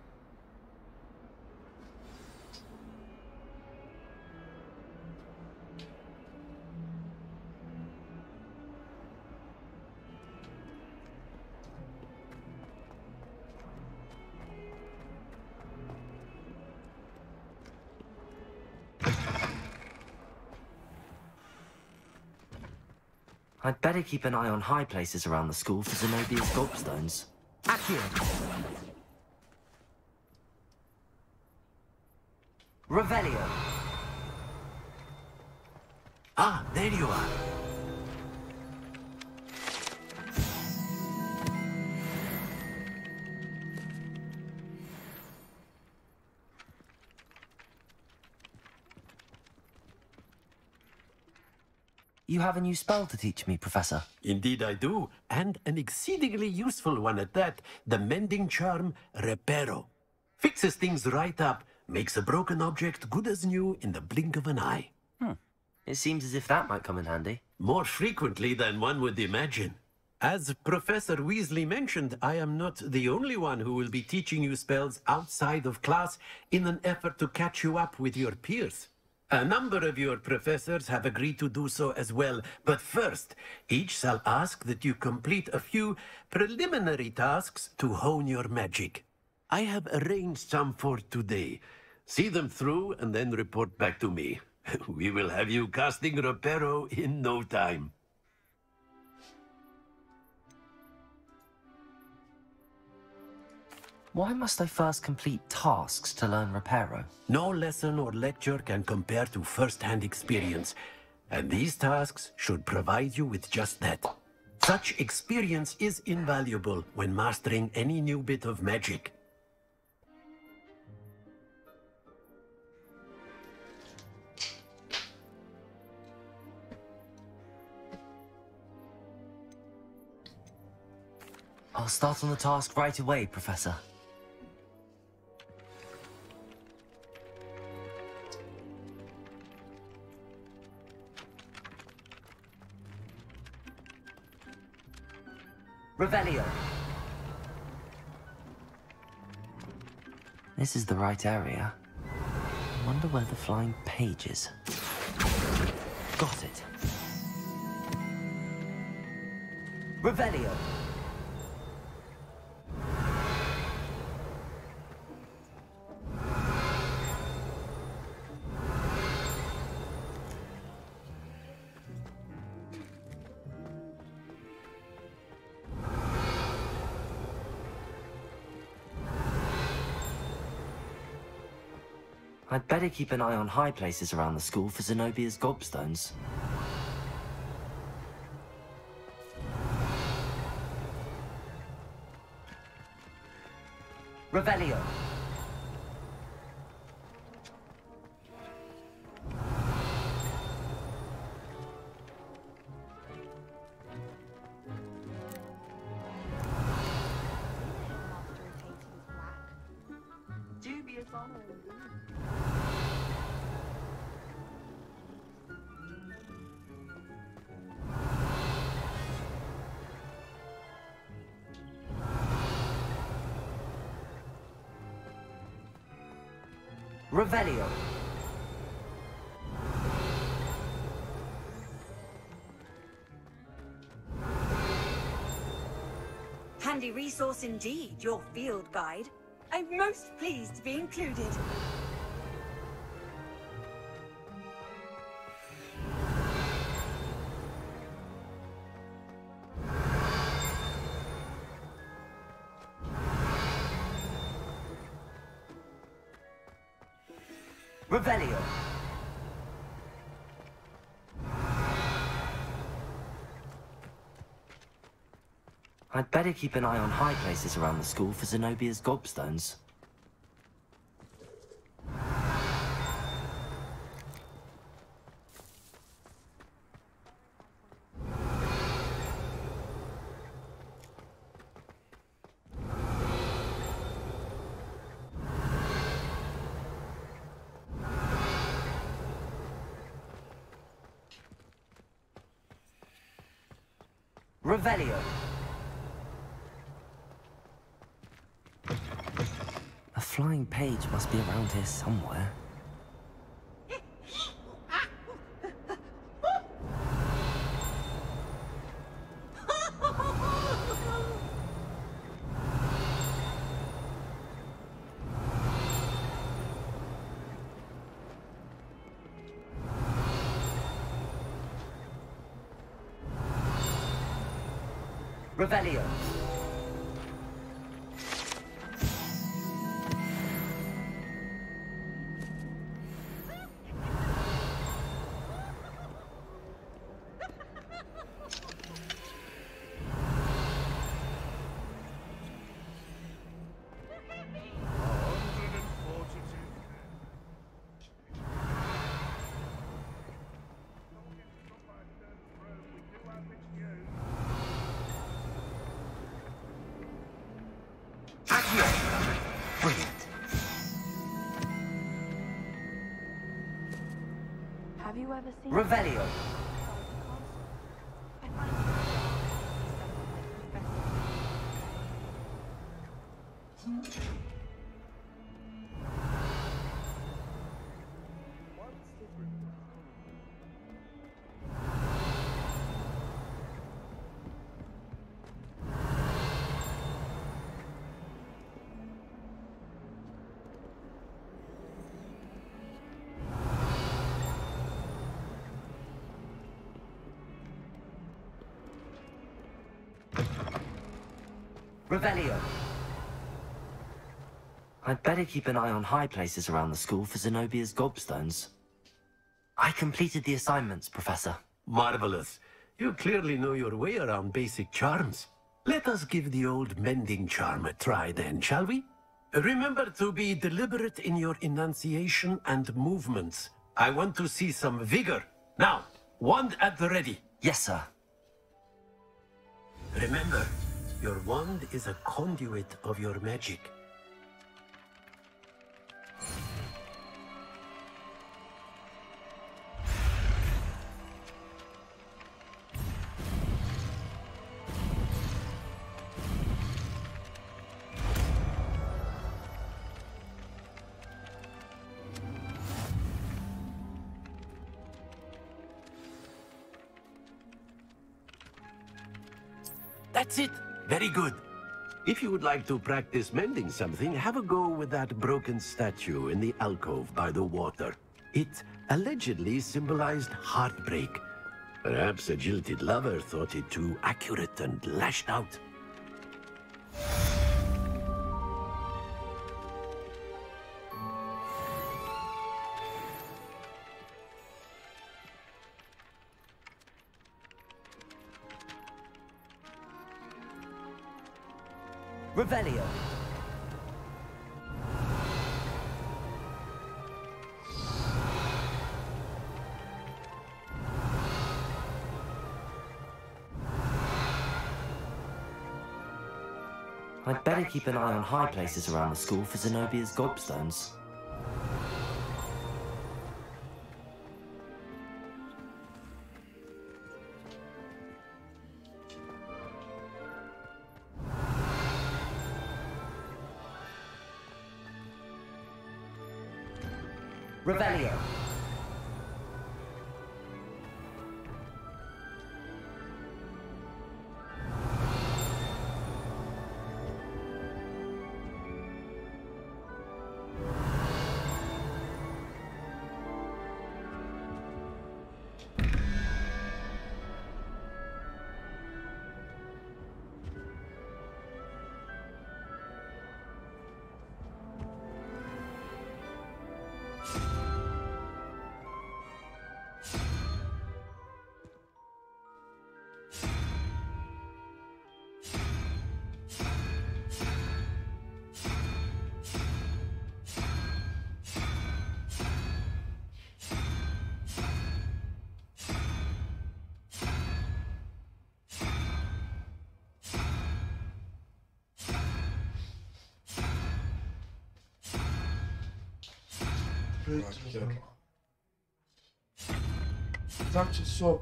I'd better keep an eye on high places around the school for Zenobia's gobstones. Accio! Revelio! Ah, there you are. You have a new spell to teach me, Professor. Indeed I do, and an exceedingly useful one at that. The mending charm, Reparo. Fixes things right up, makes a broken object good as new in the blink of an eye. It seems as if that might come in handy. More frequently than one would imagine. As Professor Weasley mentioned, I am not the only one who will be teaching you spells outside of class in an effort to catch you up with your peers. A number of your professors have agreed to do so as well, but first, each shall ask that you complete a few preliminary tasks to hone your magic. I have arranged some for today. See them through and then report back to me. We will have you casting Reparo in no time. Why must I first complete tasks to learn Reparo? No lesson or lecture can compare to first-hand experience, and these tasks should provide you with just that. Such experience is invaluable when mastering any new bit of magic. I'll start on the task right away, Professor. Revelio! This is the right area. I wonder where the flying page is. Got it. Revelio! I'd better keep an eye on high places around the school for Zenobia's gobstones. Revelio! Dubious honor. Revelio! Handy resource indeed, your field guide. I'm most pleased to be included. Revelio! I'd better keep an eye on high places around the school for Zenobia's gobstones. Revelio. A flying page must be around here somewhere. Revelio. Have you ever seen Revelio. Revelio. I'd better keep an eye on high places around the school for Zenobia's gobstones. I completed the assignments, Professor. Marvelous. You clearly know your way around basic charms. Let us give the old mending charm a try then, shall we? Remember to be deliberate in your enunciation and movements. I want to see some vigor. Now, wand at the ready. Yes, sir. Remember, your wand is a conduit of your magic. That's it. Very good. If you would like to practice mending something, have a go with that broken statue in the alcove by the water. It allegedly symbolized heartbreak. Perhaps a jilted lover thought it too accurate and lashed out. Revelio. I'd better keep an eye on high places around the school for Zenobia's gobstones. Revelio. Znači sop.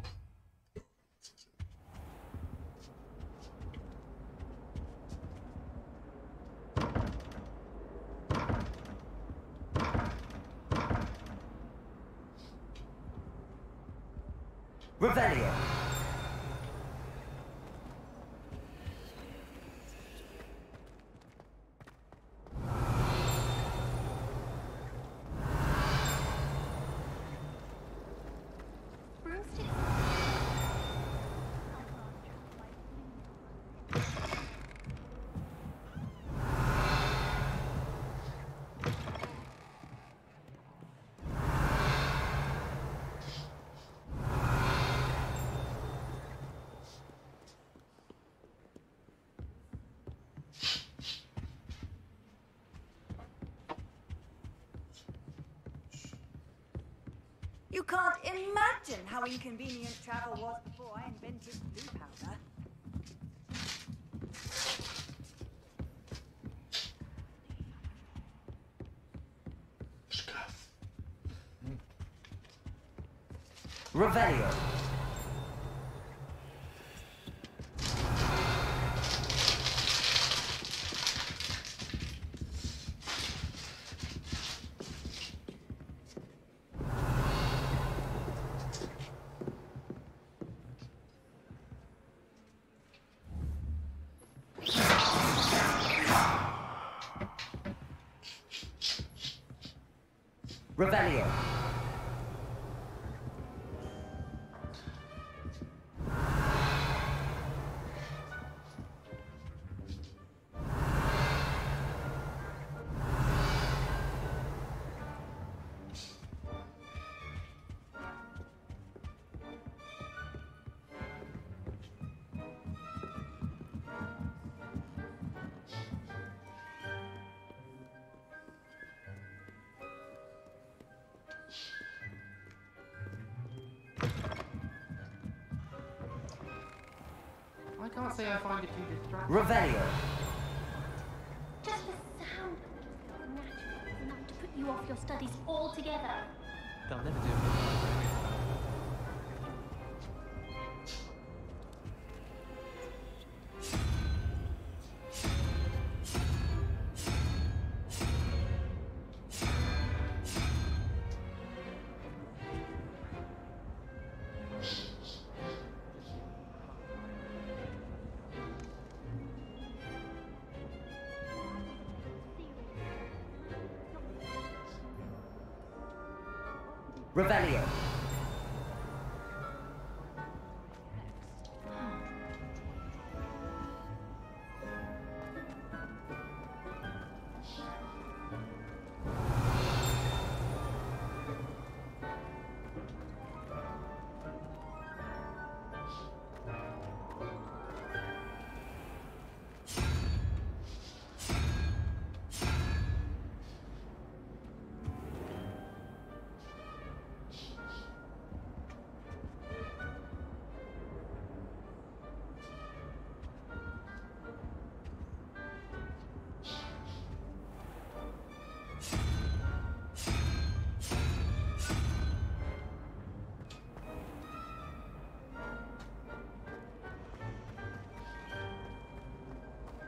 Revelio. You can't imagine how inconvenient travel was before I invented blue powder. Revelio. Revelio. I can't say I find it too distracting. Revelio. Just the sound of it feels natural enough to put you off your studies altogether. They'll never do it. Revelio.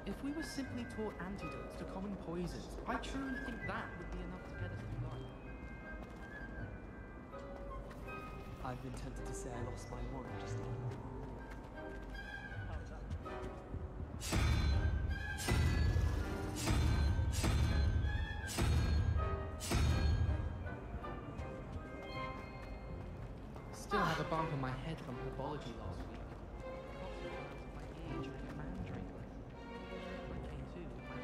If we were simply taught antidotes to common poisons, I truly think that would be enough to get us through life. I've been tempted to say I lost my wand just then. Still have a bump on my head from herbology last week. My ear during a mandrake lesson. My day too, my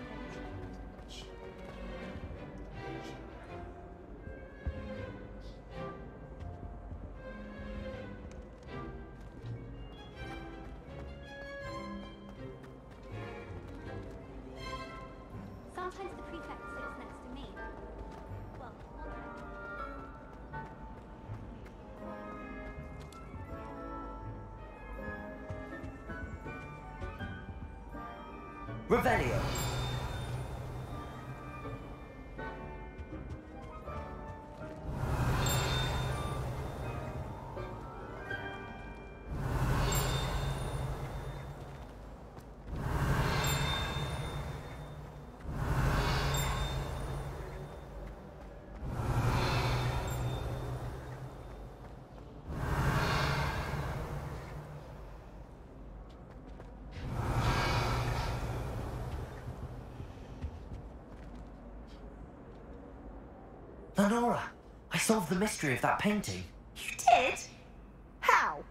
Sometimes the prefect sits next to me. Well, Revelio. Lenora, I solved the mystery of that painting. You did? How?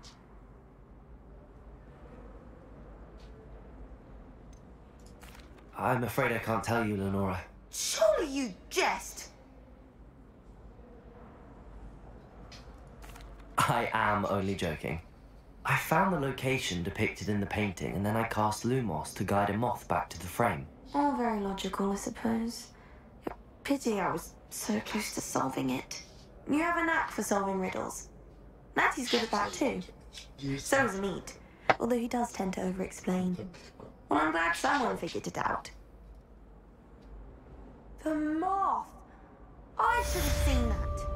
I'm afraid I can't tell you, Lenora. Surely you jest. I am only joking. I found the location depicted in the painting, and then I cast Lumos to guide a moth back to the frame. All very logical, I suppose. Pity I was so close to solving it. You have a knack for solving riddles. Natty's good at that too. So is Neat, although he does tend to over-explain. Well, I'm glad someone figured it out. The moth! I should have seen that.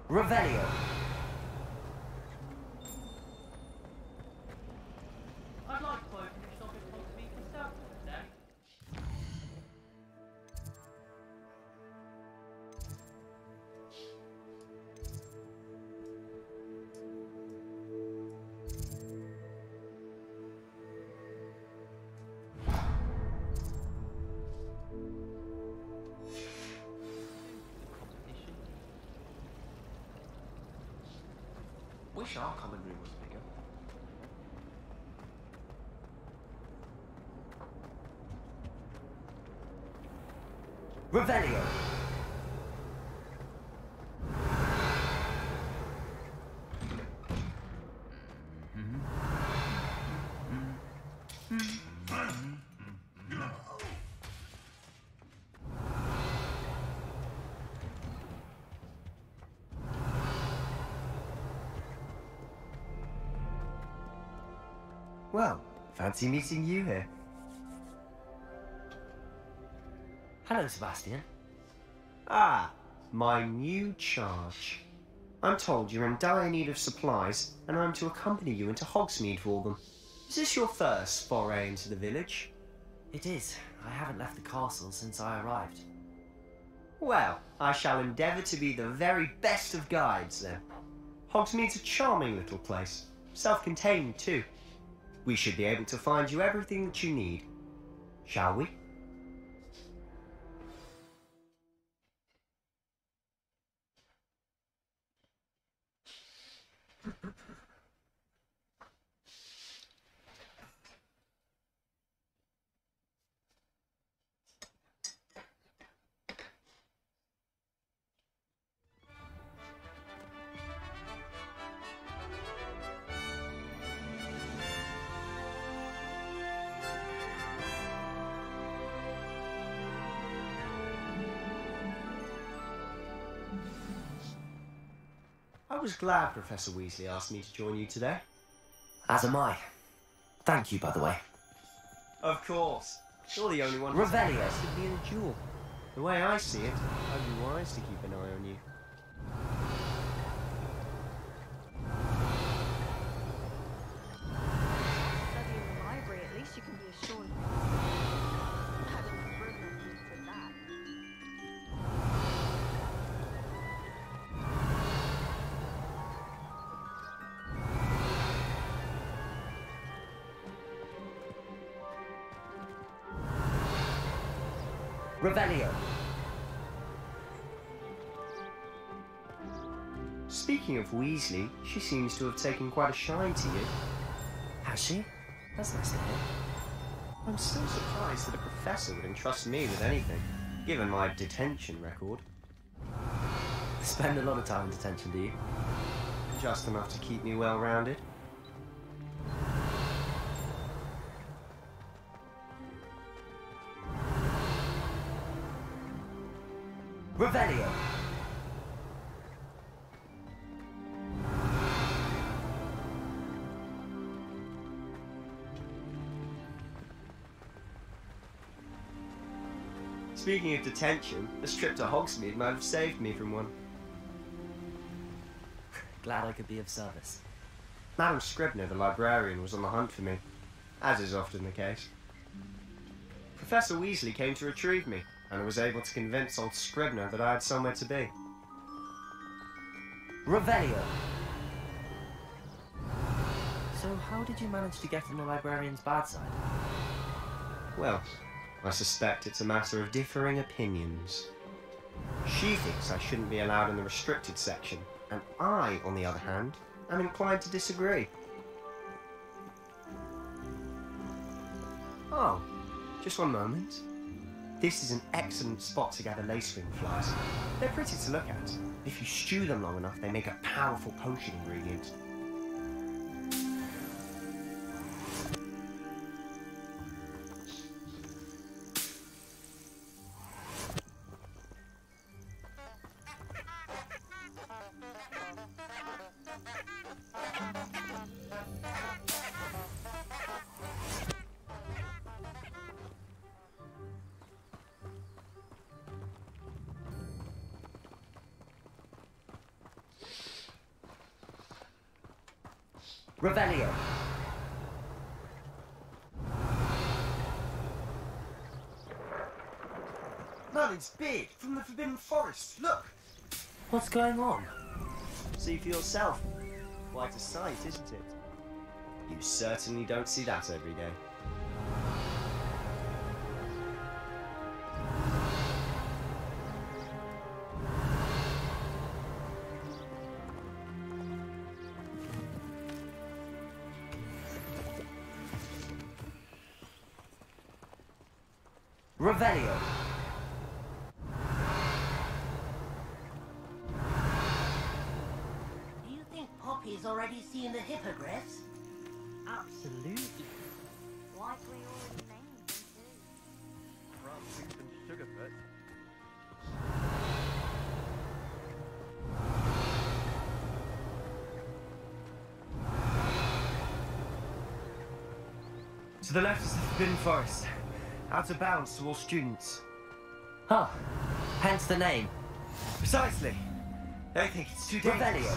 Revelio. I'd like to open something to be conservative today. Wish our common room was bigger. Revelio. Well, fancy meeting you here. Hello, Sebastian. Ah, my new charge. I'm told you're in dire need of supplies, and I'm to accompany you into Hogsmeade for them. Is this your first foray into the village? It is. I haven't left the castle since I arrived. Well, I shall endeavour to be the very best of guides, then. Hogsmeade's a charming little place. Self-contained, too. We should be able to find you everything that you need. Shall we? I was glad Professor Weasley asked me to join you today. As am I. Thank you, by the way. Of course. You're the only one who's Revelio. interested in a duel. The way I see it, I'd be wise to keep an eye on you. Study in the library, at least you can be assured. Having a room for that. Revelio. Speaking of Weasley, she seems to have taken quite a shine to you. Has she? That's nice to hear. I'm still surprised that a professor would entrust me with anything, given my detention record. Spend a lot of time in detention, do you? Just enough to keep me well-rounded. Revelio. Speaking of detention, this trip to Hogsmeade might have saved me from one. Glad I could be of service. Madam Scribner, the librarian, was on the hunt for me. as is often the case. Professor Weasley came to retrieve me, and I was able to convince old Scribner that I had somewhere to be. Revelio. So how did you manage to get on the librarian's bad side? Well, I suspect it's a matter of differing opinions. She thinks I shouldn't be allowed in the restricted section, and I, on the other hand, am inclined to disagree. Oh, just one moment. This is an excellent spot to gather lacewing flies. They're pretty to look at. If you stew them long enough, they make a powerful potion ingredient. Revelio. Merlin's beard from the Forbidden Forest. Look! What's going on? See for yourself. Quite a sight, isn't it? You certainly don't see that every day. Revelio. Do you think Poppy's already seen the hippogriffs? Absolutely. Like we already named them too. Rum, soup and sugarfoot. To the left is the Forbidden Forest. Out of bounds to all students. Oh, hence the name. Precisely. They think it's too dangerous. Revelio.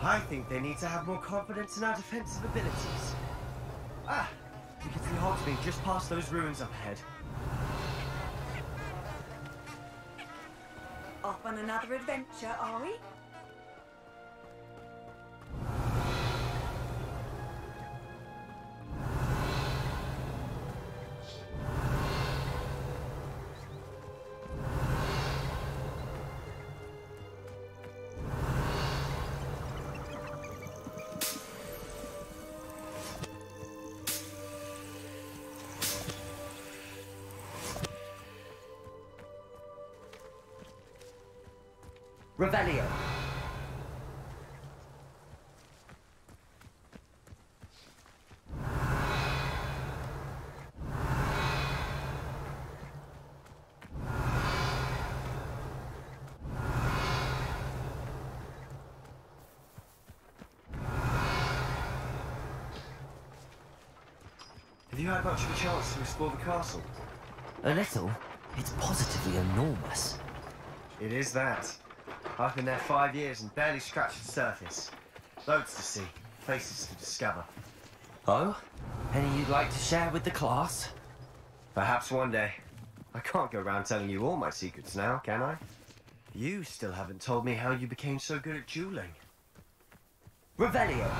I think they need to have more confidence in our defensive abilities. Ah, You can see Hogsmeade just past those ruins up ahead. Off on another adventure, are we? Revelio. have you had much of a chance to explore the castle? A little. It's positively enormous. It is that. I've been there 5 years and barely scratched the surface. Loads to see, places to discover. Oh? Any you'd like to share with the class? Perhaps one day. I can't go around telling you all my secrets now, can I? You still haven't told me how you became so good at dueling. Revelio.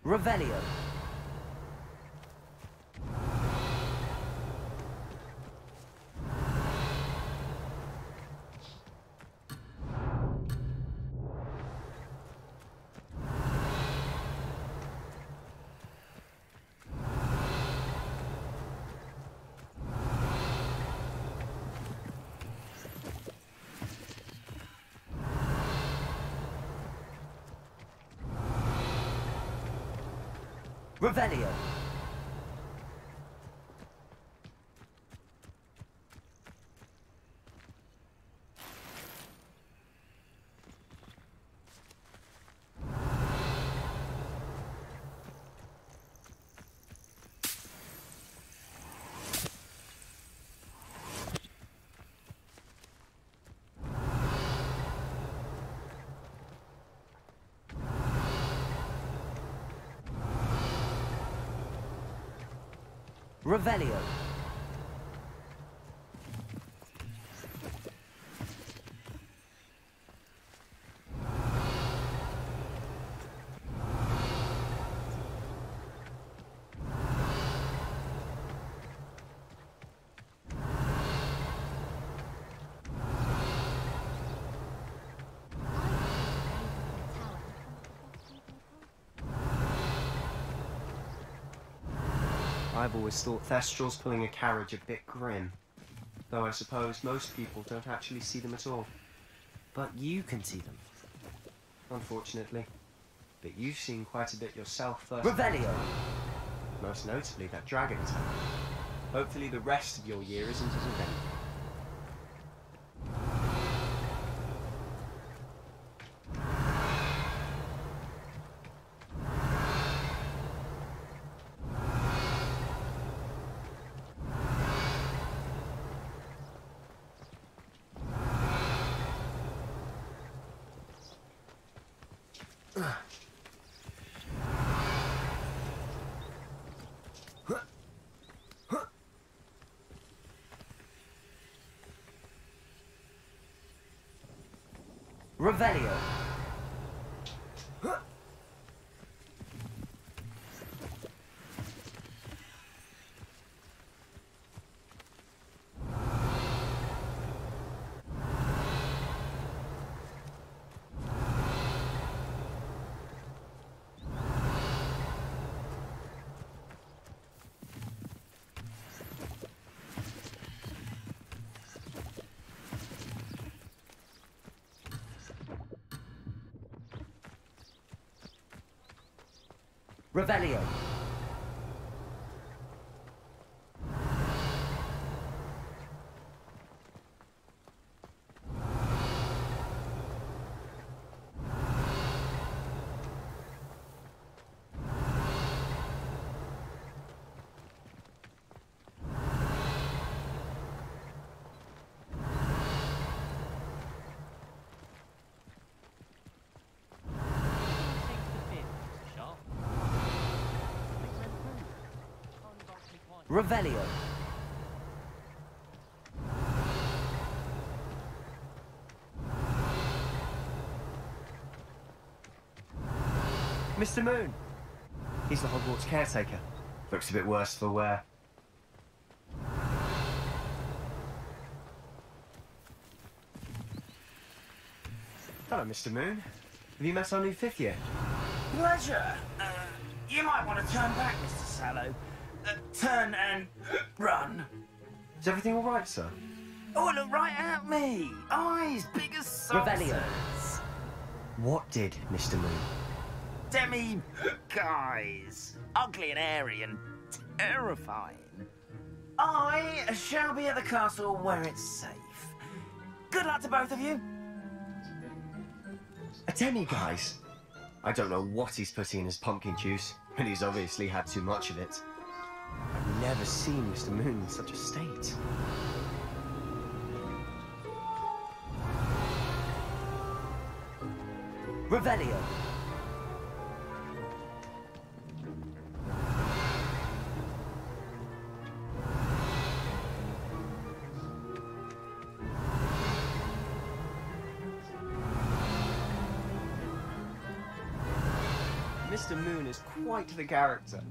Revelio. Revelio. Revelio. I've always thought Thestrals pulling a carriage a bit grim. Though I suppose most people don't actually see them at all. But you can see them. Unfortunately. But you've seen quite a bit yourself first. Revelio! Most notably that dragon attack. Hopefully the rest of your year isn't as eventful. Revelio. Revelio. Revelio. Mr. Moon! He's the Hogwarts caretaker. Looks a bit worse for wear. Hello, Mr. Moon. Have you met our new 5th year? Pleasure. You might want to turn back, Mr. Sallow. Turn and run. Is everything all right, sir? Oh, look right at me. Eyes big as saucers. What did Mr. Moon? Demi guys. Ugly and airy and terrifying. I shall be at the castle where it's safe. Good luck to both of you. A demi-guise? I don't know what he's putting in his pumpkin juice, but he's obviously had too much of it. I've never seen Mr. Moon in such a state. Revelio. Mr. Moon is quite the character.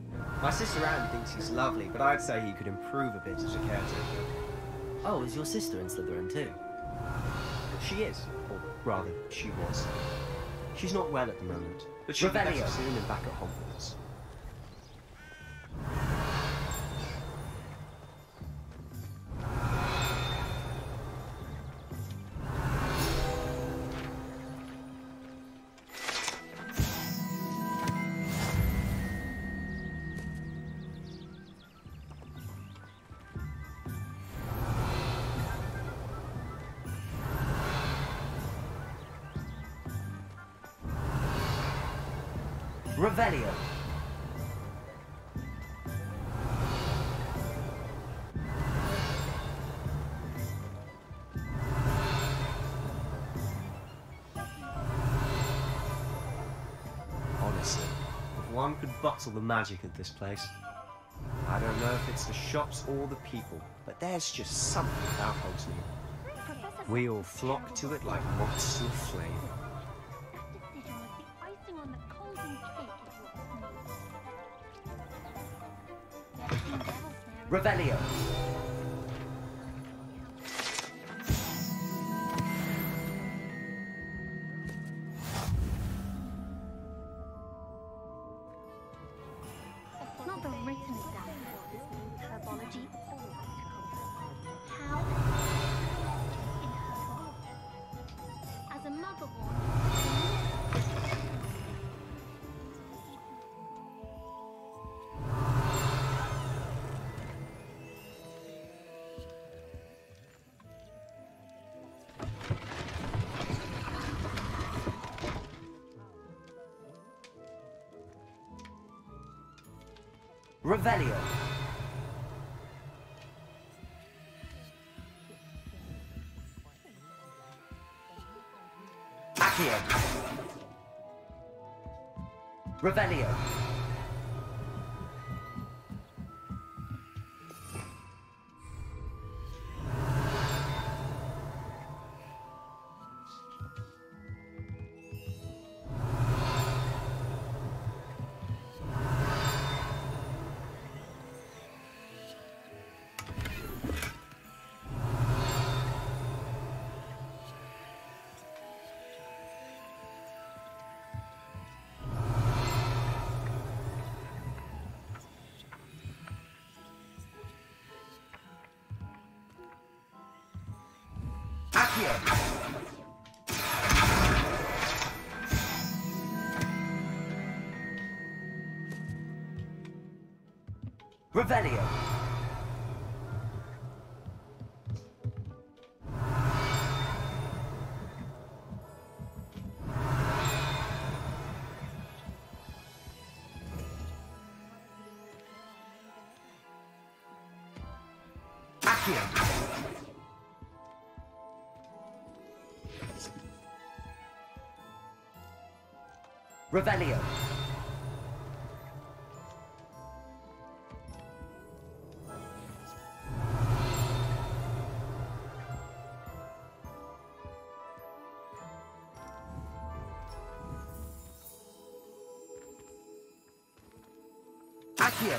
My sister Anne thinks he's lovely, but I'd say he could improve a bit as a caretaker. Oh, is your sister in Slytherin too? She is, or rather, she was. She's not well at the moment, but she'll be better soon and back at Hogwarts. Revelio. Honestly, if one could bottle the magic of this place. I don't know if it's the shops or the people, but there's just something about Hogsmeade. We all flock to it like moths to a flame. Revelio. Not the written example of this new herbology. How? In herbology. As a mother Revelio. Accio. Revelio. Accio. Revelio. Accio. Revelio. Accio.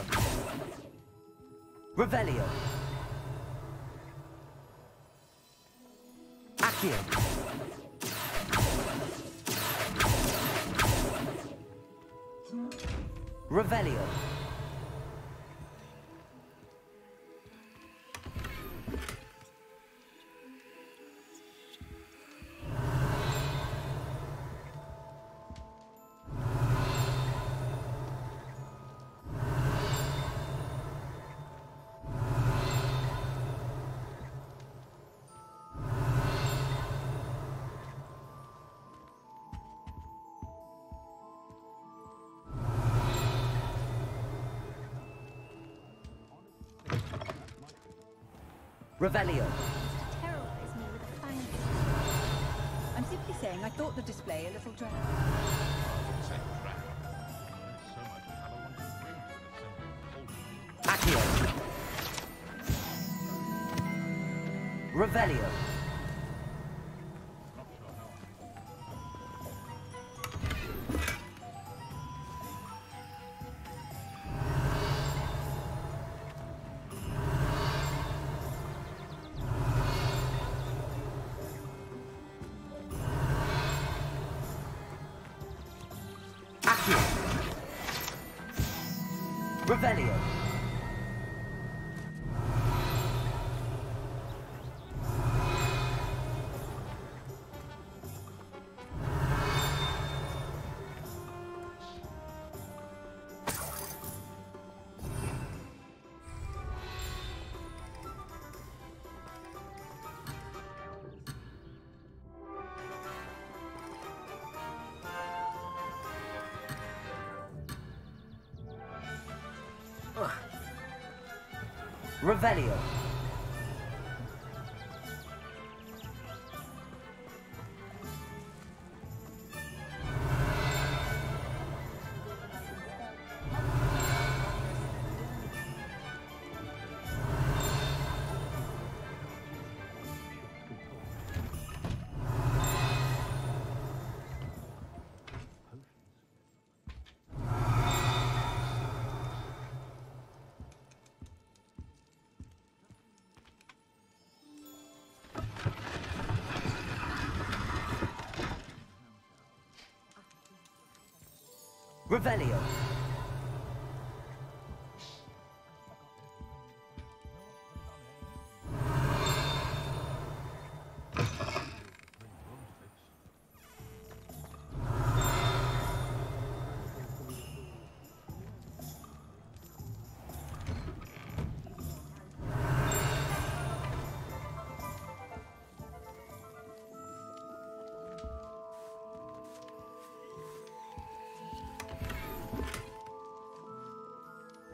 Revelio. Accio. Revelio. Revelio. Terrorize me with a fang. I'm simply saying I thought the display a little drab. Accio. Revelio. Accio. Revelio. Revelio. Revelio.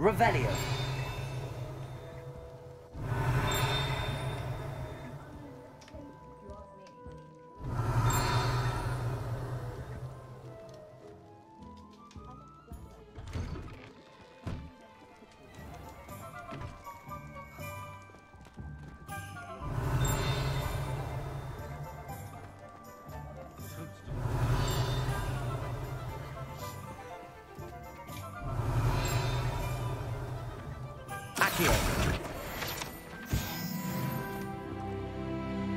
Revelio.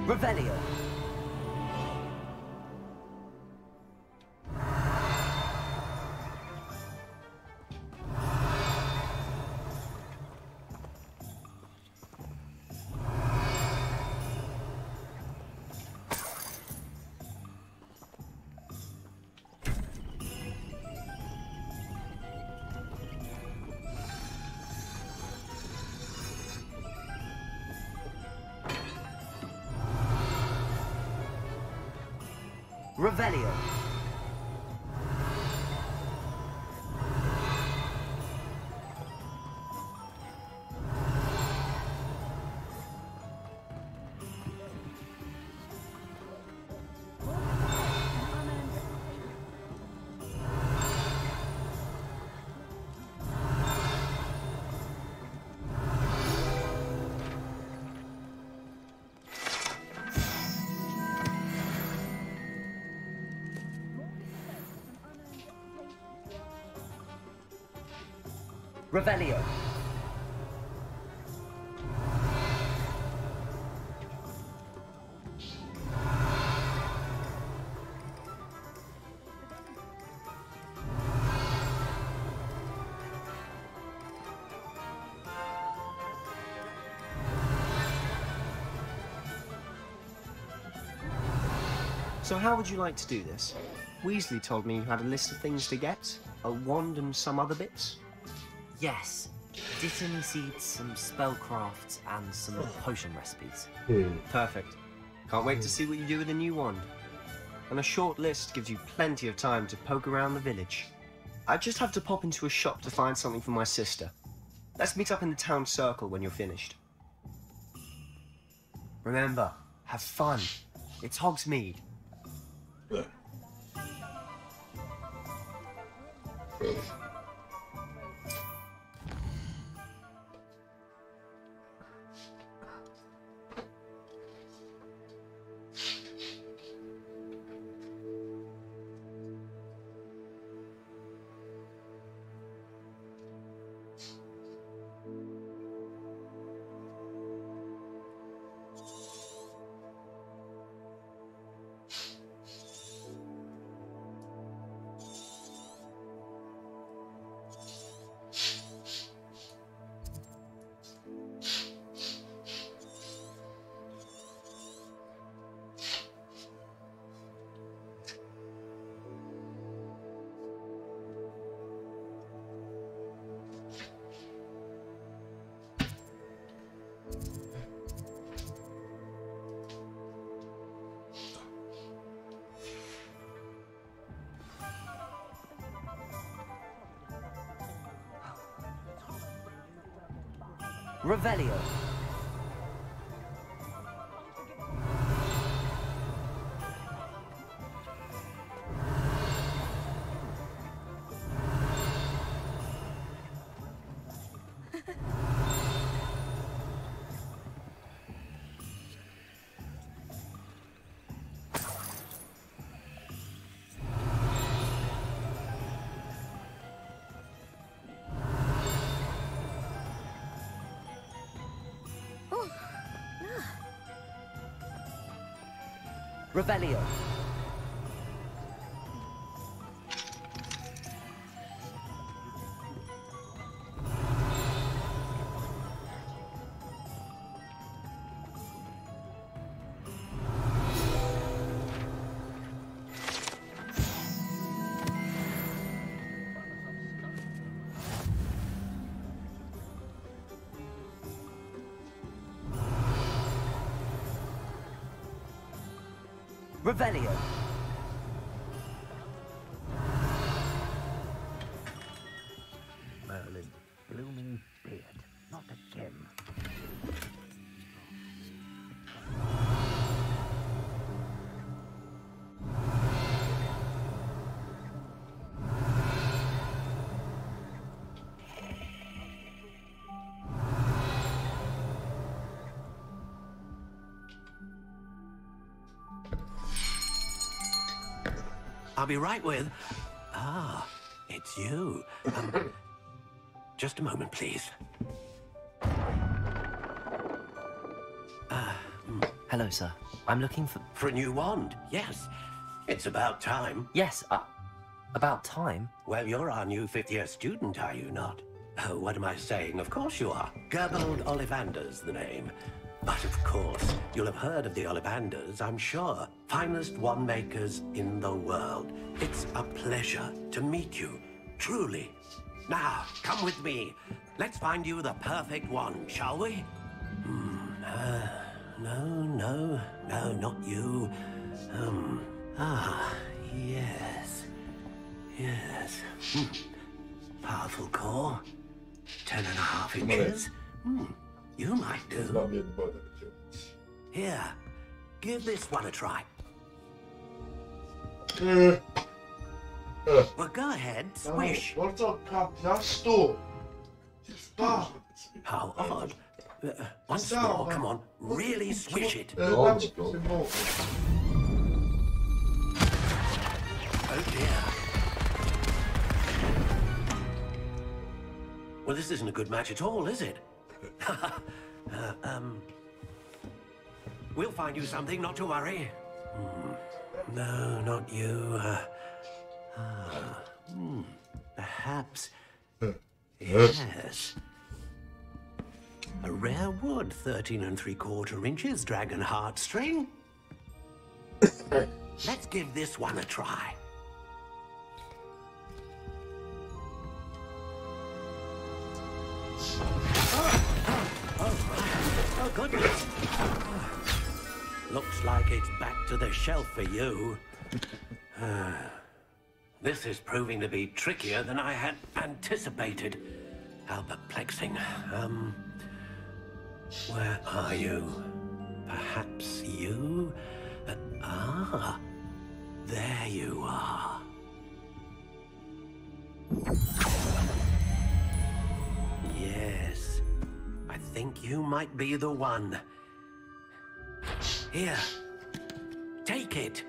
Revelio. Revelio. Revelio. So how would you like to do this? Weasley told me you had a list of things to get, a wand and some other bits. Yes. Dittany seeds, some spellcrafts, and some potion recipes. Perfect. Can't wait to see what you do with the new wand. And a short list gives you plenty of time to poke around the village. I just have to pop into a shop to find something for my sister. Let's meet up in the town circle when you're finished. Remember, have fun. It's Hogsmeade. Revelio. Revelio. Revelio. Merlin, blooming beard, not a gem. I'll be right with... Ah, it's you. Just a moment, please. Hello, sir. I'm looking for... For a new wand, yes. It's about time. Yes, about time? Well, you're our new fifth-year student, are you not? Oh, what am I saying? Of course you are. Gerbold Ollivander's the name. But of course, you'll have heard of the Ollivanders, I'm sure. Finest wand makers in the world. It's a pleasure to meet you, truly. Now, come with me. Let's find you the perfect wand, shall we? No, not you. Yes. Powerful core. 10.5 inches. You might do. Here, give this one a try. Well, go ahead, swish. How odd. Once more, come on, really swish it. Oh dear. Well, this isn't a good match at all, is it? We'll find you something, not to worry. No, not you. Perhaps. Yes. A rare wood, 13 3/4 inches, dragon heartstring. Let's give this one a try. Oh, goodness. Looks like it's back to the shelf for you. This is proving to be trickier than I had anticipated. How perplexing. Where are you? Perhaps you? There you are. Yes, I think you might be the one. Here, take it.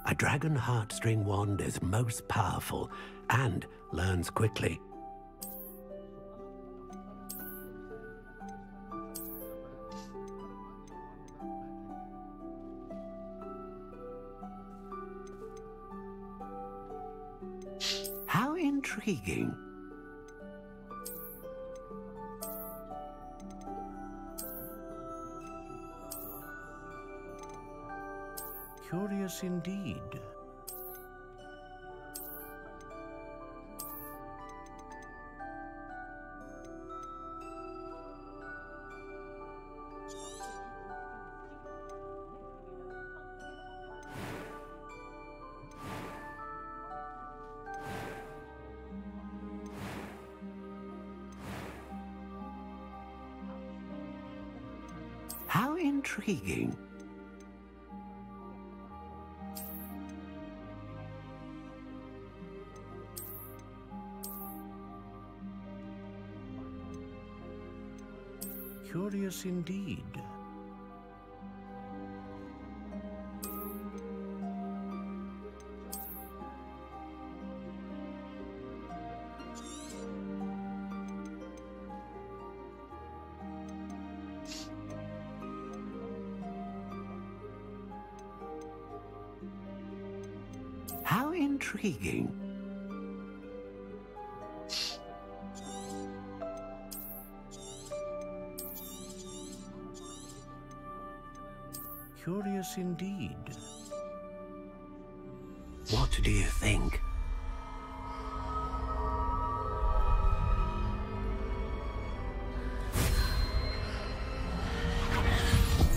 A dragon heartstring wand is most powerful and learns quickly. How intriguing. Curious indeed. How intriguing. Curious indeed. How intriguing. Curious indeed. What do you think?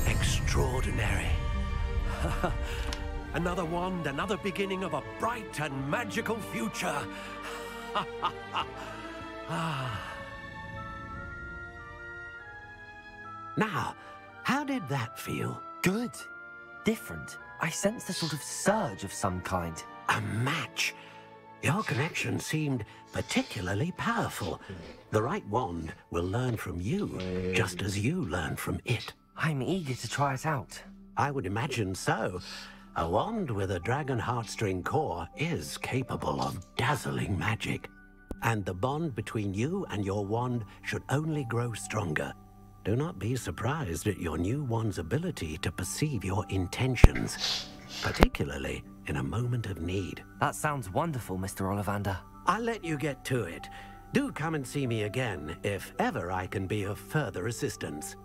Extraordinary. Another wand, another beginning of a bright and magical future. Now, how did that feel? Good. Different. I sensed a sort of surge of some kind. A match. Your connection seemed particularly powerful. The right wand will learn from you, just as you learn from it. I'm eager to try it out. I would imagine so. A wand with a dragon heartstring core is capable of dazzling magic. And the bond between you and your wand should only grow stronger. Do not be surprised at your new wand's ability to perceive your intentions, particularly in a moment of need. That sounds wonderful, Mr. Ollivander. I'll let you get to it. Do come and see me again if ever I can be of further assistance.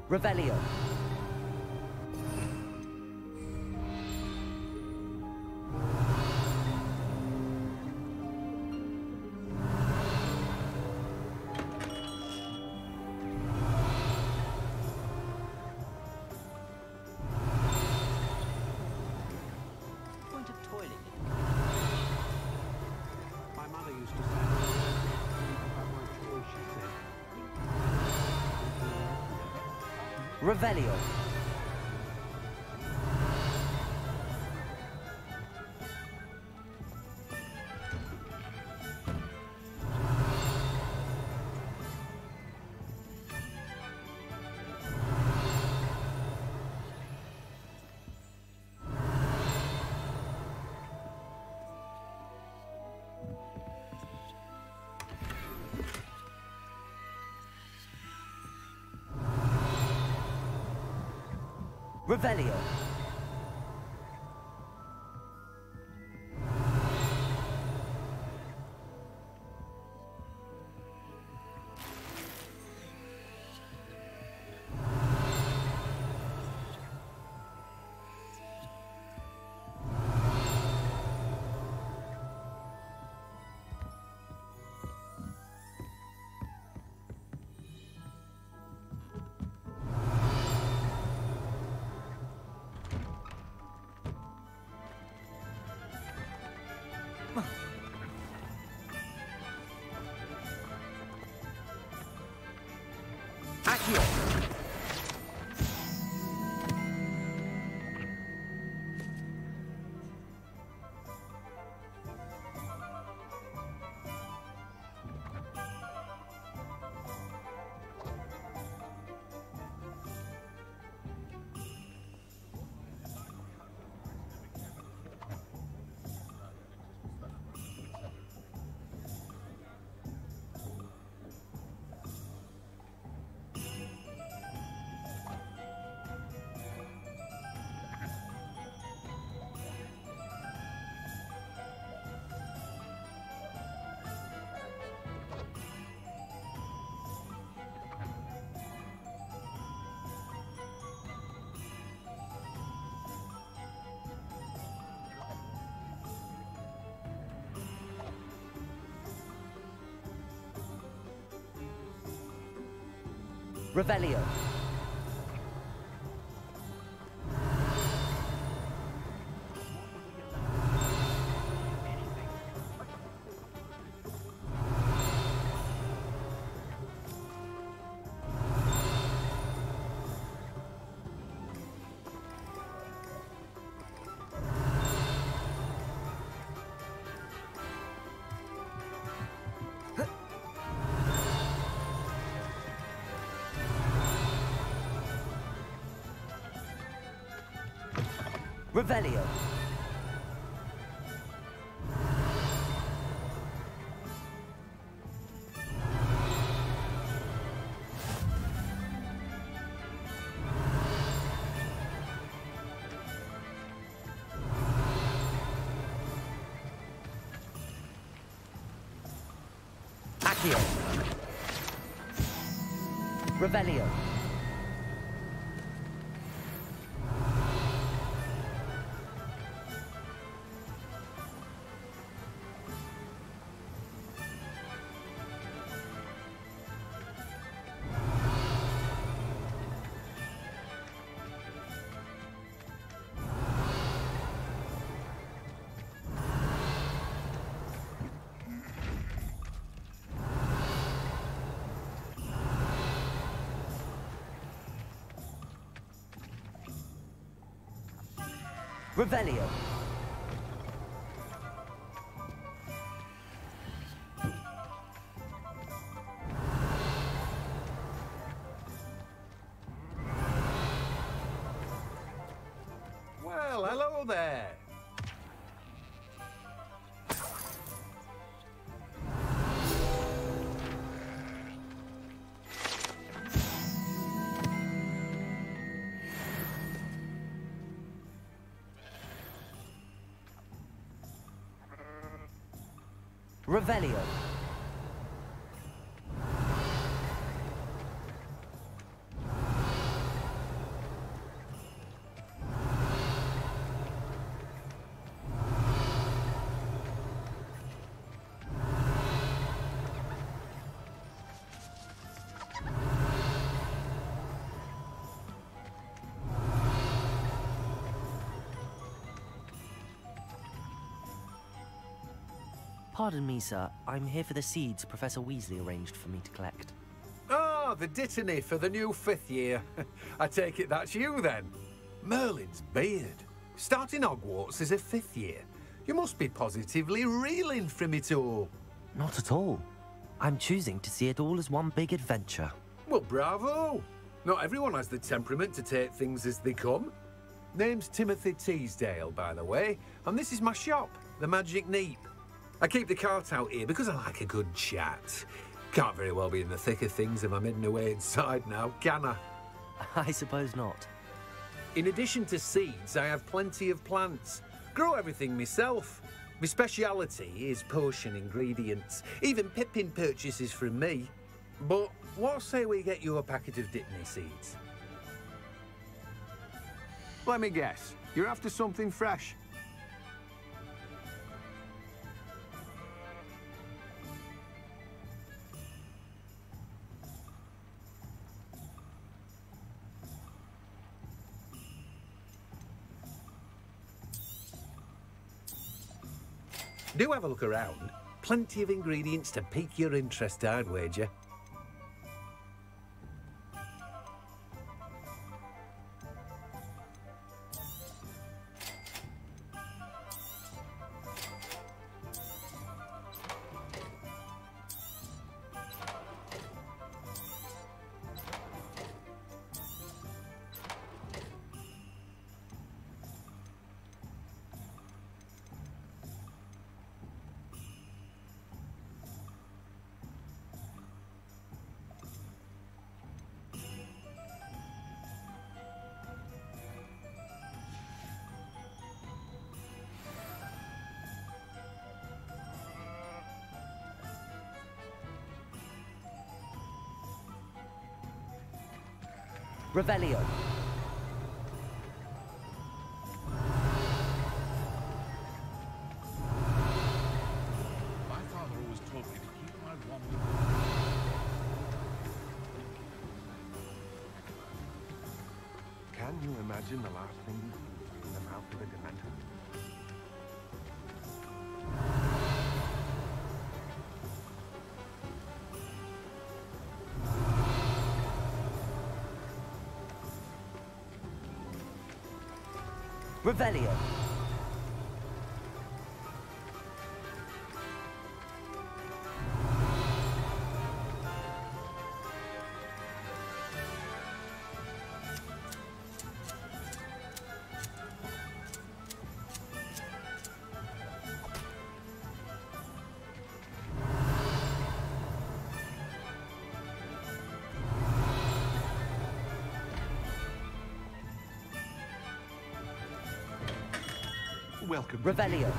Revelio. Point of toilet. My mother used to say, Revelio. Revelio. Accio. Revelio. Revelio. Accio. Revelio. Revelio. Well, hello there. Revelio. Pardon me, sir. I'm here for the seeds Professor Weasley arranged for me to collect. Oh, the dittany for the new 5th year. I take it that's you, then. Merlin's beard. Starting Hogwarts as a 5th year. You must be positively reeling from it all. Not at all. I'm choosing to see it all as one big adventure. Well, bravo. Not everyone has the temperament to take things as they come. Name's Timothy Teasdale, by the way, and this is my shop, the Magic Neep. I keep the cart out here because I like a good chat. Can't very well be in the thick of things if I'm hidden away inside now, can I? I suppose not. In addition to seeds, I have plenty of plants. Grow everything myself. My speciality is potion ingredients. Even Pippin purchases from me. But what say we get you a packet of dittany seeds? Let me guess. You're after something fresh. Do have a look around. Plenty of ingredients to pique your interest, I'd wager. Revelio. My father always told me to keep my wand. Can you imagine the last thing you see in the mouth of a dementor? Revelio. Welcome. Revelio.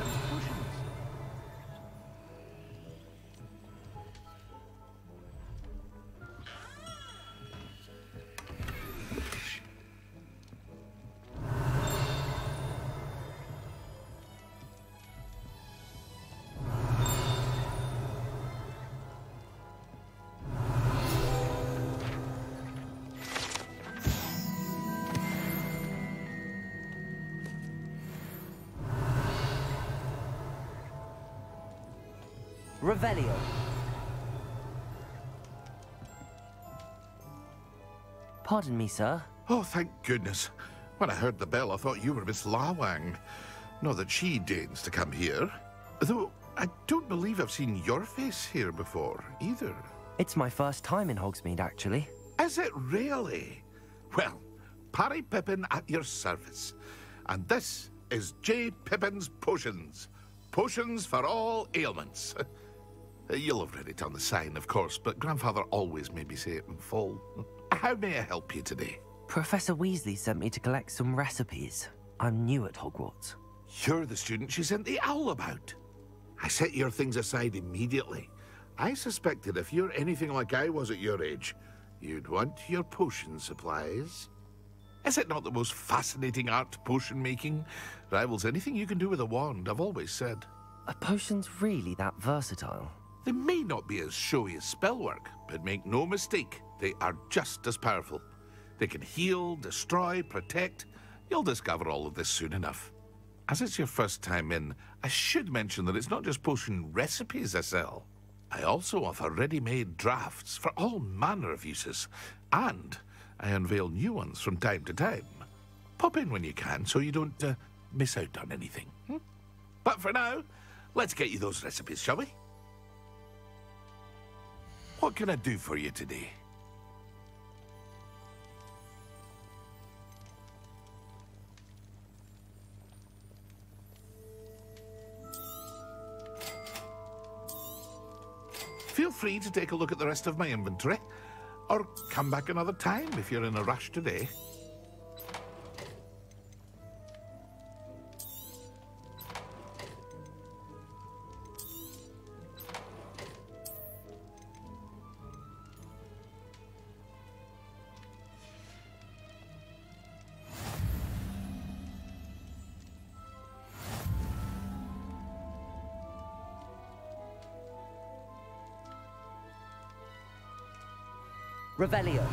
Revelio. Pardon me, sir. Oh, thank goodness. When I heard the bell, I thought you were Miss Lawang. Not that she deigns to come here. Though, I don't believe I've seen your face here before, either. It's my first time in Hogsmeade, actually. Is it really? Well, Parry Pippin at your service. And this is J. Pippin's Potions. Potions for all ailments. You'll have read it on the sign, of course, but Grandfather always made me say it in full. How may I help you today? Professor Weasley sent me to collect some recipes. I'm new at Hogwarts. You're the student she sent the owl about. I set your things aside immediately. I suspected if you're anything like I was at your age, you'd want your potion supplies. Is it not the most fascinating art, potion making? Rivals anything you can do with a wand, I've always said. Are potions really that versatile? They may not be as showy as spellwork, but make no mistake, they are just as powerful. They can heal, destroy, protect. You'll discover all of this soon enough. As it's your first time in, I should mention that it's not just potion recipes I sell. I also offer ready-made drafts for all manner of uses, and I unveil new ones from time to time. Pop in when you can so you don't miss out on anything. But for now, let's get you those recipes, shall we? What can I do for you today? Feel free to take a look at the rest of my inventory, or come back another time if you're in a rush today. Revelio.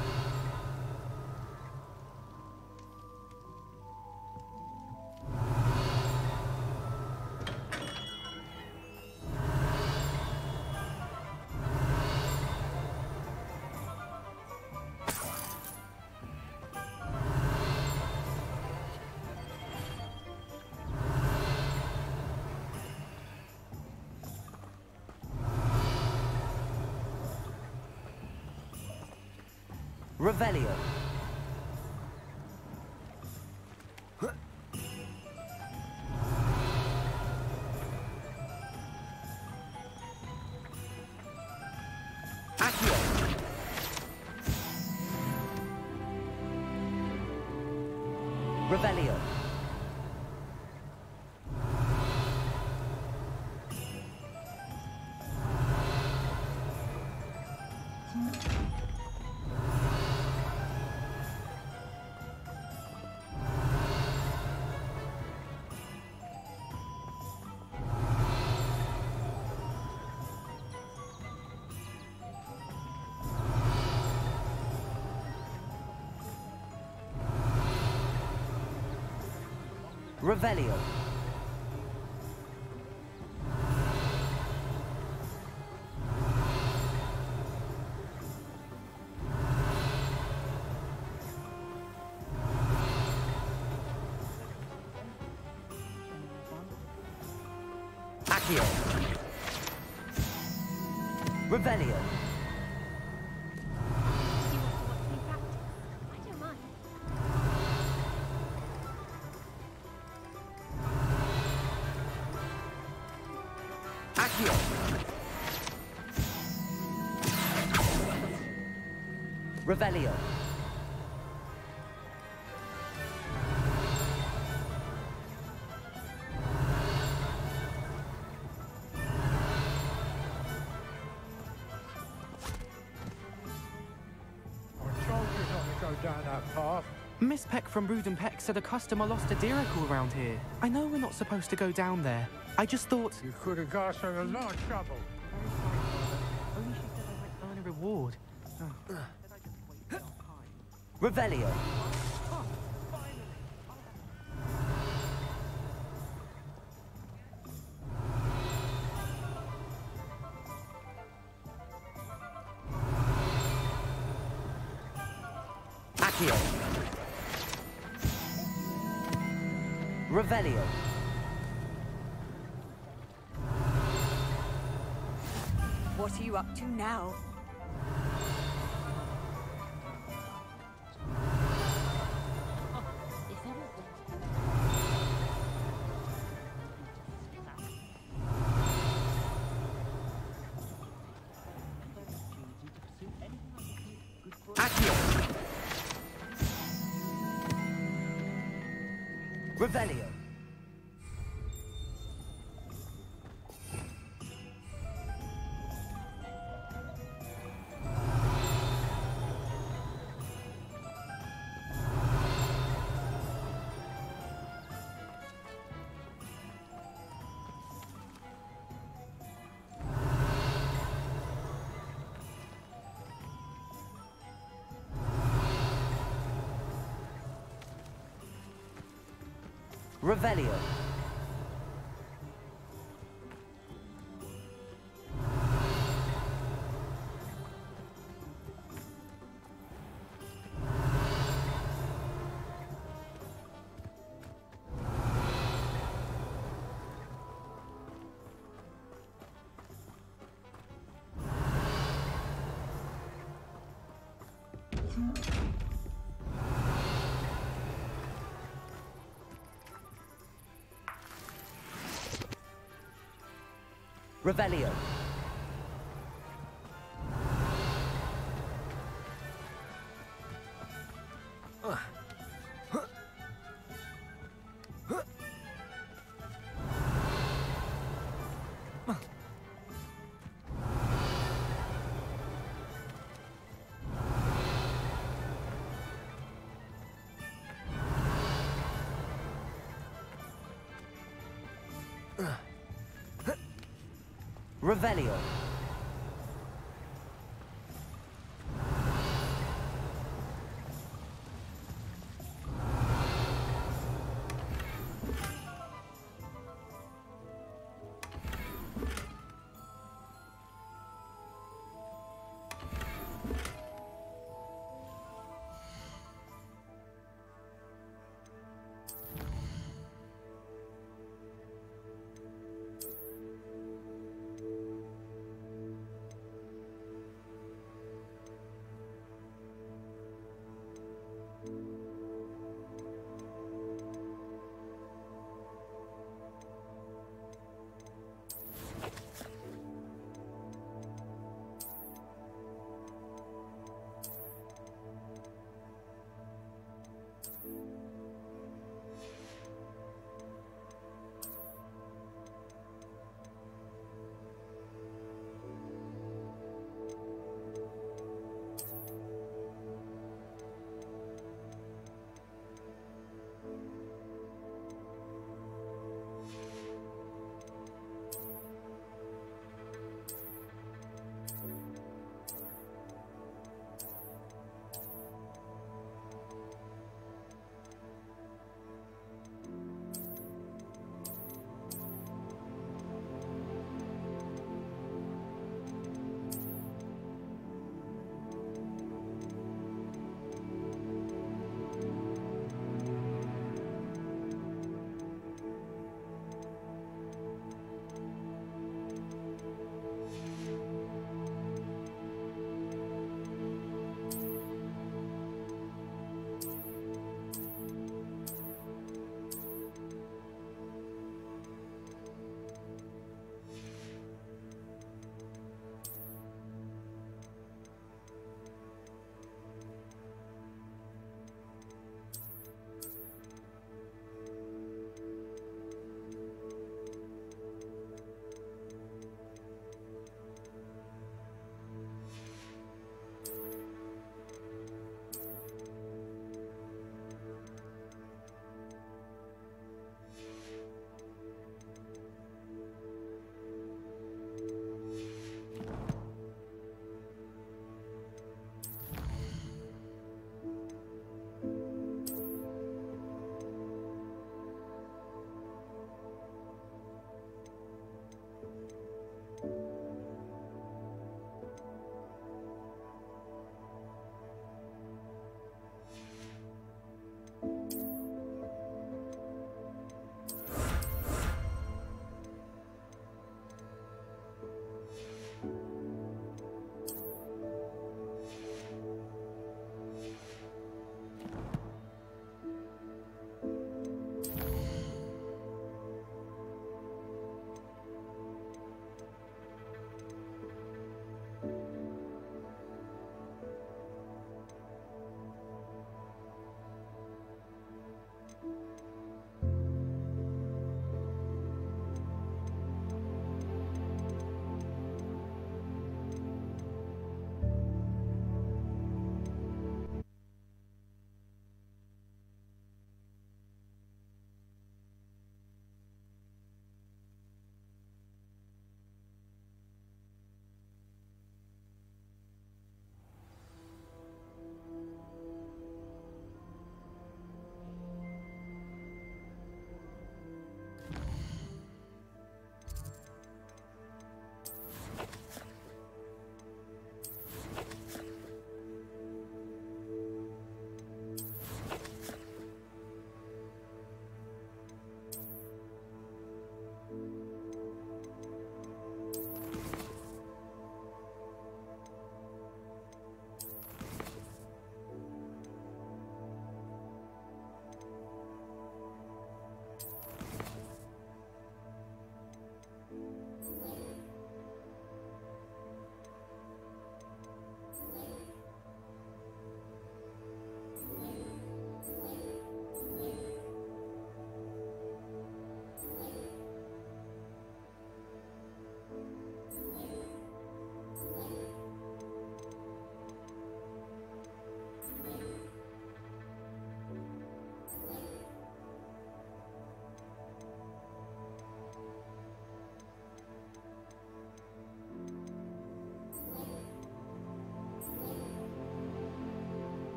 Revelio. Accio. Revelio. Revelio. Accio. Revelio. Accio. Revelio. Down that path. Miss Peck from Ruden Peck said a customer lost a diricle around here. I know we're not supposed to go down there. I just thought... You could have got her a lot of trouble. Only she said I might earn a reward. Revelio. Accio. Revelio. What are you up to now? Accio. Revelio. Revelio. Revelio. Revelio.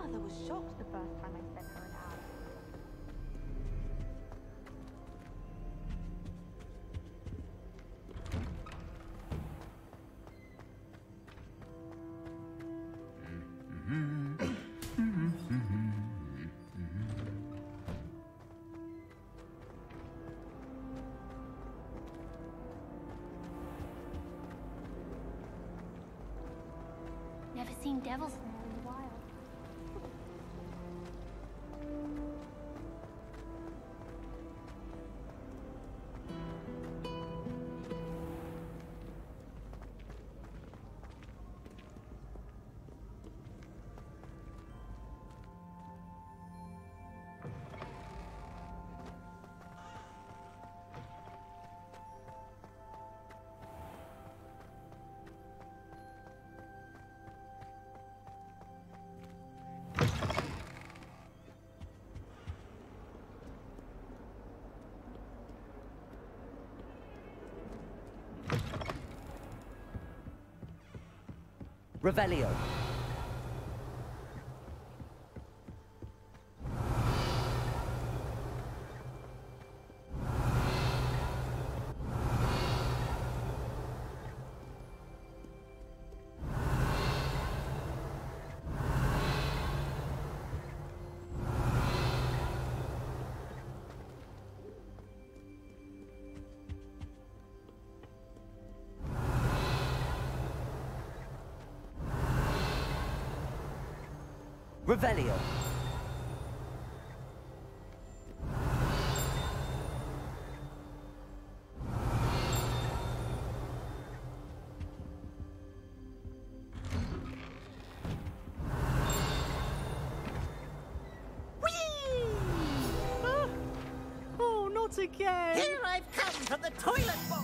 mother was shocked the first time I sent her an hour. Never seen devils in there in the wild. Revelio. Revelio. Oh, not again! Here I've come from the toilet bowl.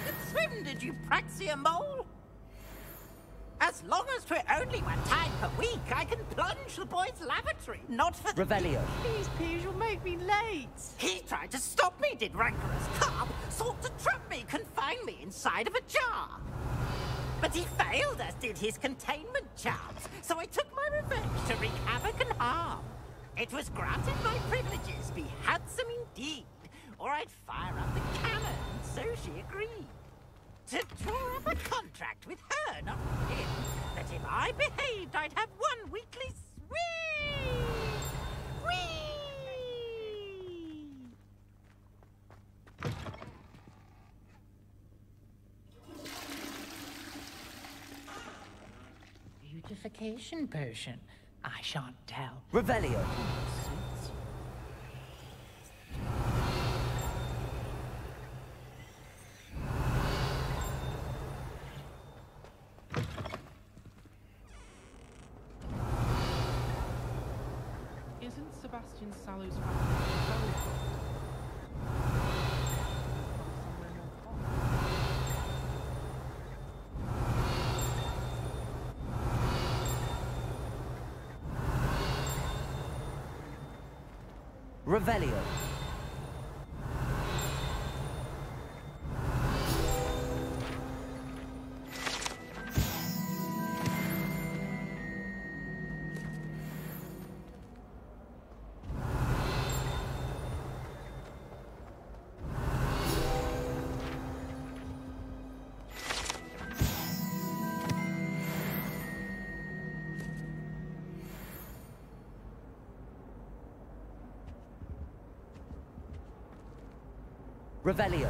Good swim, did you, Praxia Mole? As long as 'twere only one time per week, I can plunge the boy's lavatory. Not for the... Revelio. Please, Piers, you'll make me late. He tried to stop me, did rancorous carp. Sought to trap me, confine me inside of a jar. But he failed, as did his containment charms. So I took my revenge to wreak havoc and harm. It was granted my privileges be handsome indeed, or I'd fire up the cannon, so she agreed. To draw up a contract with her, not with him, that if I behaved, I'd have one weekly swing! Beautification potion. I shan't tell. Revelio. Isn't Sebastian Sallow's family Revelio. Revelio.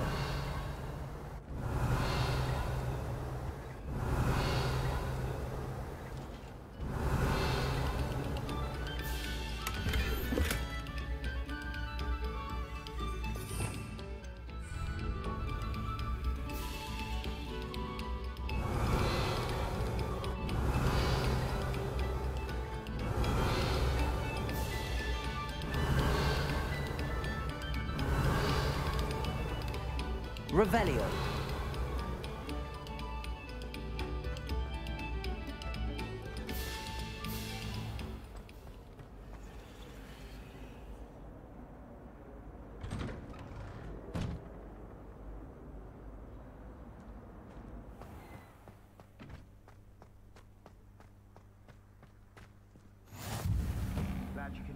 Revelio.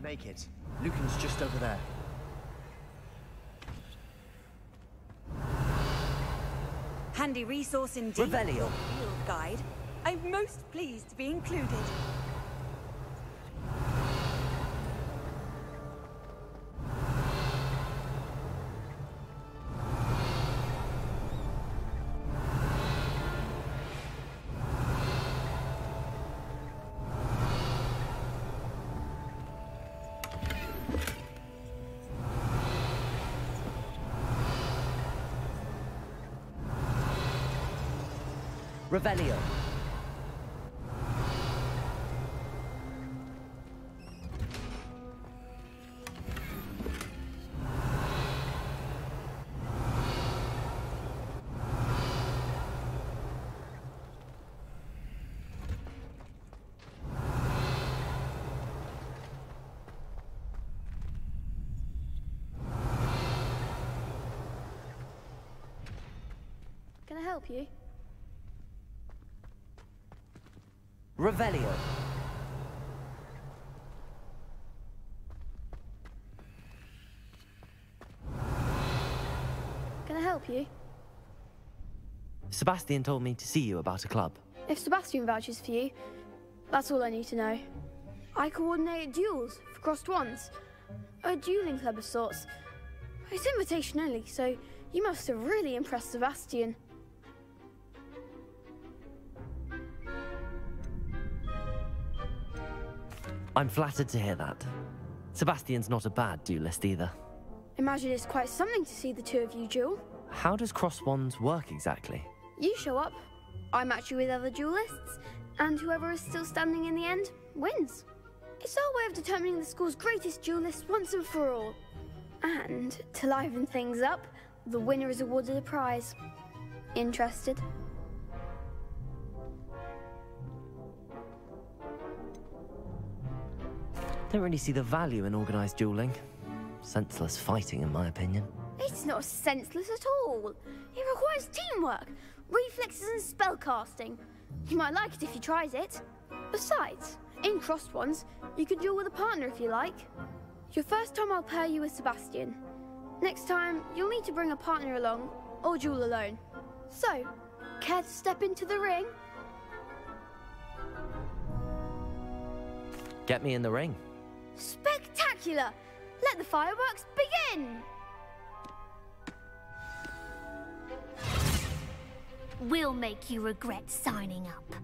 make it. Lucan's just over there. Handy resource indeed. Revelio. Your field guide. I'm most pleased to be included. Revelio. Can I help you? Revelio. Can I help you? Sebastian told me to see you about a club. If Sebastian vouches for you, that's all I need to know. I coordinate duels for crossed wands. A dueling club of sorts. It's invitation only, so you must have really impressed Sebastian. I'm flattered to hear that. Sebastian's not a bad duelist either. Imagine it's quite something to see the two of you duel. How does cross wands work exactly? You show up, I match you with other duelists, and whoever is still standing in the end wins. It's our way of determining the school's greatest duelist once and for all. And to liven things up, the winner is awarded a prize. Interested? Don't really see the value in organised dueling. Senseless fighting, in my opinion. It's not senseless at all. It requires teamwork, reflexes and spellcasting. You might like it if you tries it. Besides, in crossed ones, you can duel with a partner if you like. Your first time I'll pair you with Sebastian. Next time, you'll need to bring a partner along, or duel alone. So, care to step into the ring? Get me in the ring. Spectacular! Let the fireworks begin! We'll make you regret signing up.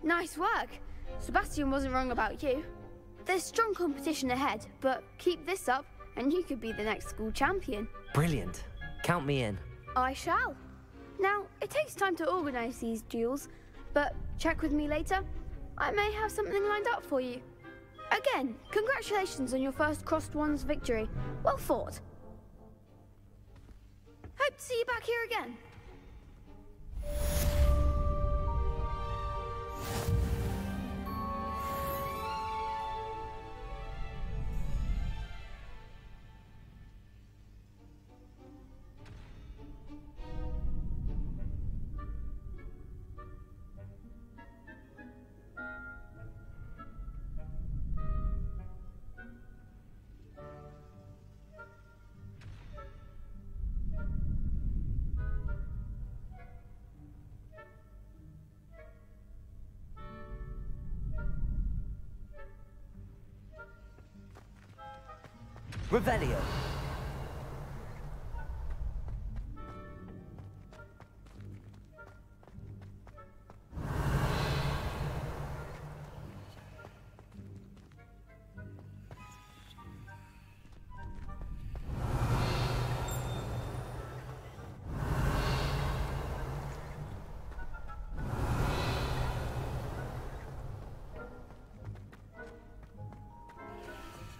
Nice work. Sebastian wasn't wrong about you. There's strong competition ahead, but keep this up and you could be the next school champion. Brilliant. Count me in. I shall. Now, it takes time to organise these duels, but check with me later I may have something lined up for you. Again, congratulations on your first Crossed Wands victory. Well fought. Hope to see you back here again. Revelio.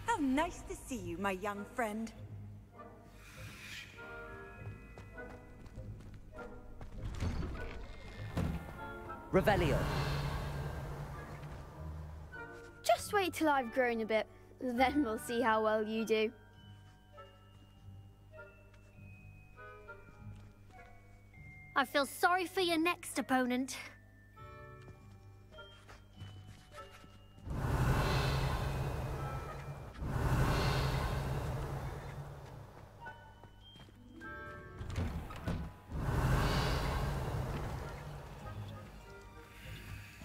How nice to see you, my young friend. Revelio. Just wait till I've grown a bit, then we'll see how well you do. I feel sorry for your next opponent.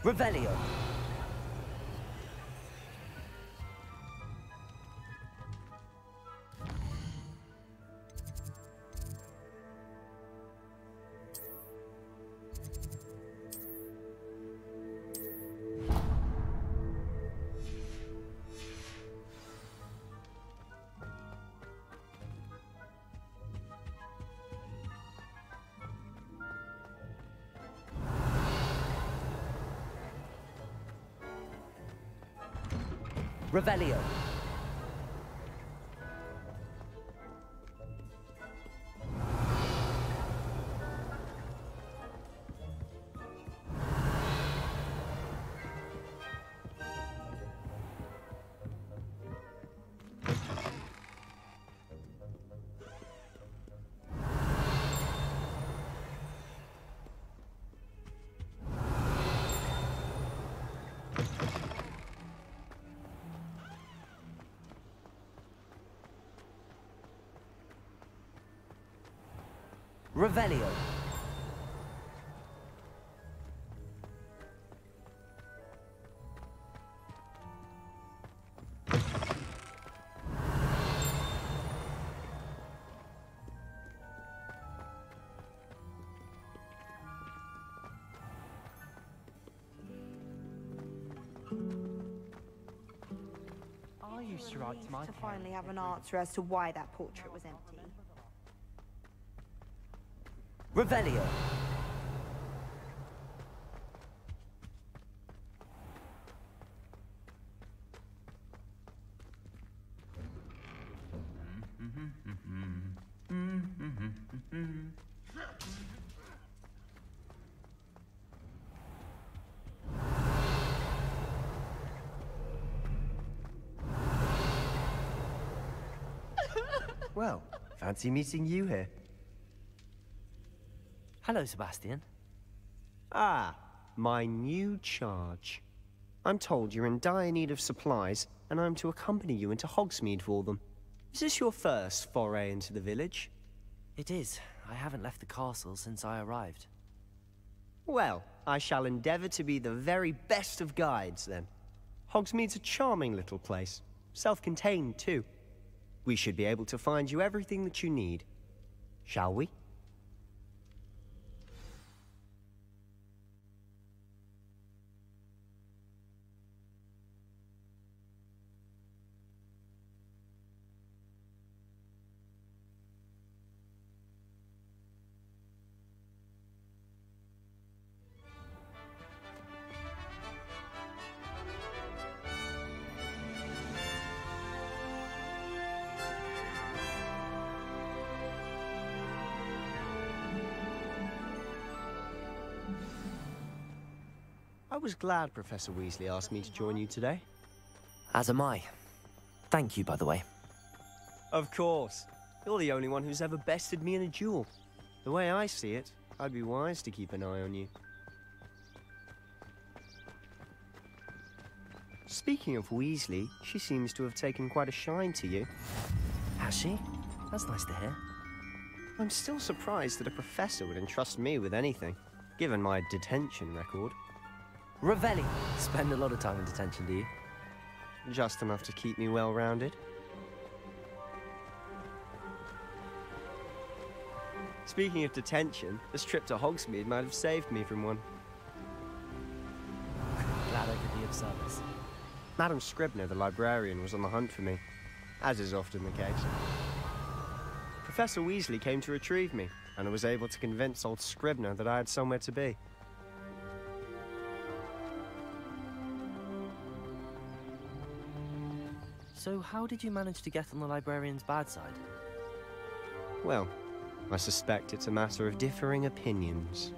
Revelio. Revelio. Revelio. I used to write to my to finally have an answer as to why that portrait was empty. Revelio. Well, fancy meeting you here. Hello, Sebastian. Ah, my new charge. I'm told you're in dire need of supplies, and I'm to accompany you into Hogsmeade for them. Is this your first foray into the village? It is. I haven't left the castle since I arrived. Well, I shall endeavor to be the very best of guides, then. Hogsmeade's a charming little place. Self-contained, too. We should be able to find you everything that you need. Shall we? I was glad Professor Weasley asked me to join you today. As am I. Thank you, by the way. Of course. You're the only one who's ever bested me in a duel. The way I see it, I'd be wise to keep an eye on you. Speaking of Weasley, she seems to have taken quite a shine to you. Has she? That's nice to hear. I'm still surprised that a professor would entrust me with anything, given my detention record. Revelli. Spend a lot of time in detention, do you? Just enough to keep me well-rounded. Speaking of detention, this trip to Hogsmeade might have saved me from one. Glad I could be of service. Madam Scribner, the librarian, was on the hunt for me, as is often the case. Professor Weasley came to retrieve me, and I was able to convince old Scribner that I had somewhere to be. So how did you manage to get on the librarian's bad side? Well, I suspect it's a matter of differing opinions.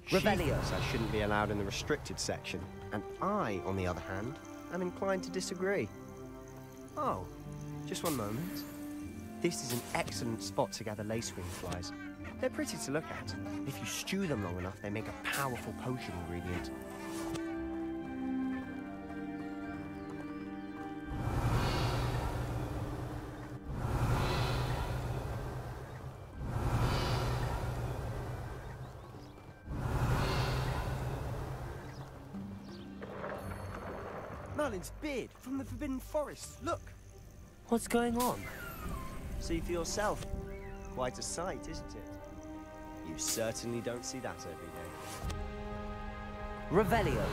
Revelio. She thinks I shouldn't be allowed in the restricted section, and I, on the other hand, am inclined to disagree. Oh, just one moment. This is an excellent spot to gather lacewing flies. They're pretty to look at. If you stew them long enough, they make a powerful potion ingredient. Merlin's beard from the Forbidden Forest. Look! What's going on? See for yourself. Quite a sight, isn't it? You certainly don't see that every day. Revelio.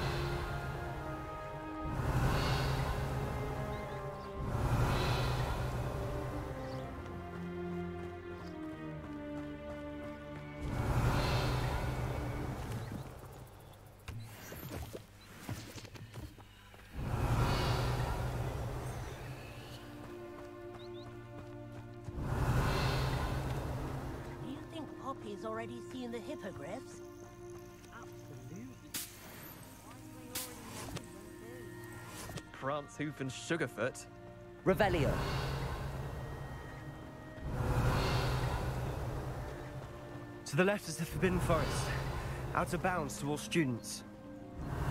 Poppy's already seen the hippogriffs? Absolutely. Prance, Hoof, and Sugarfoot. Revelio. To the left is the Forbidden Forest. Out of bounds to all students.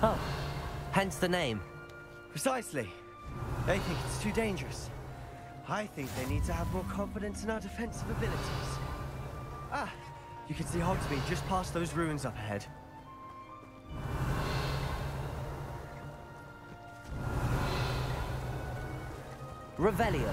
Oh, hence the name. Precisely. They think it's too dangerous. I think they need to have more confidence in our defensive abilities. Ah, you can see Hogsmeade just past those ruins up ahead. Revelio.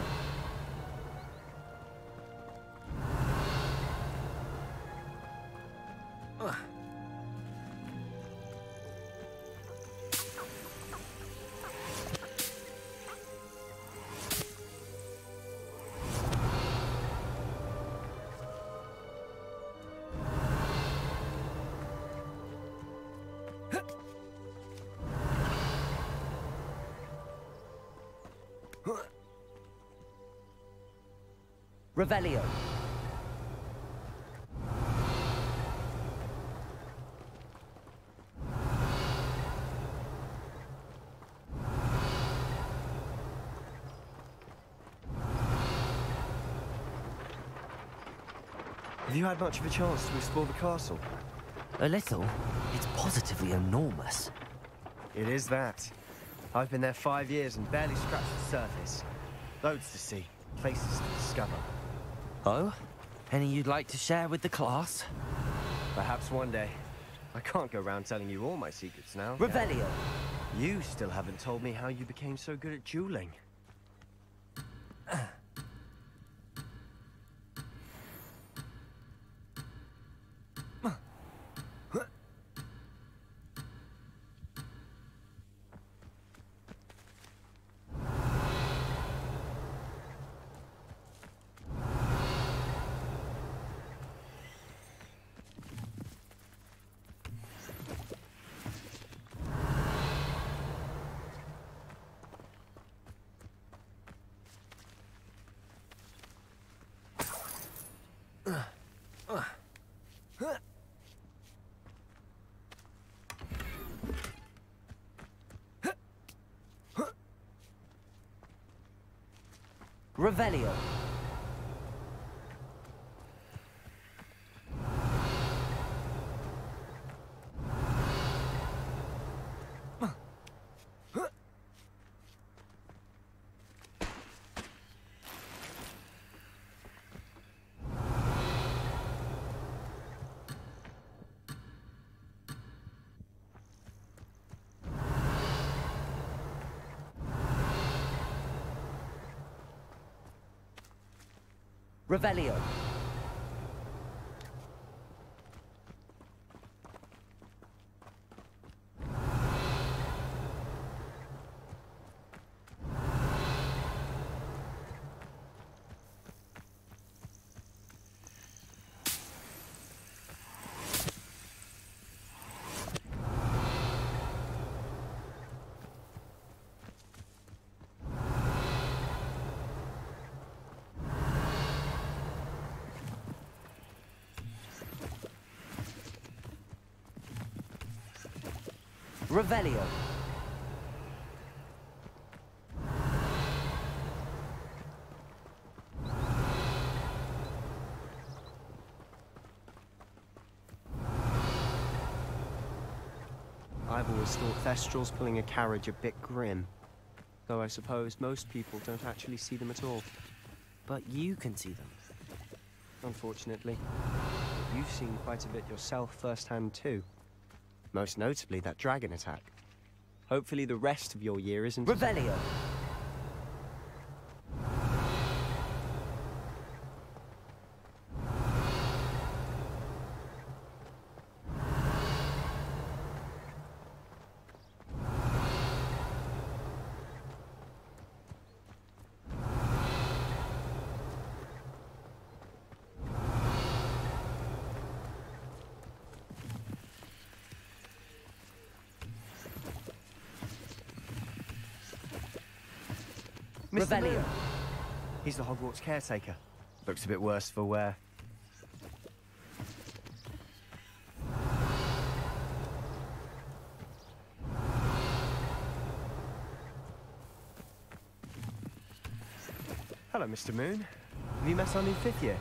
Revelio. Have you had much of a chance to explore the castle? A little. It's positively enormous. It is that. I've been there 5 years and barely scratched the surface. Loads to see, places to discover. Oh? Any you'd like to share with the class? Perhaps one day. I can't go around telling you all my secrets now. Revelio. You still haven't told me how you became so good at dueling. Revelio. Revelio. Revelio. I've always thought Thestrals pulling a carriage a bit grim. Though I suppose most people don't actually see them at all. But you can see them. Unfortunately. You've seen quite a bit yourself firsthand too. Most notably that dragon attack. Hopefully the rest of your year isn't... Revelio! Mr. Moon. He's the Hogwarts caretaker. Looks a bit worse for wear. Hello, Mr. Moon. Have you met our new 5th year?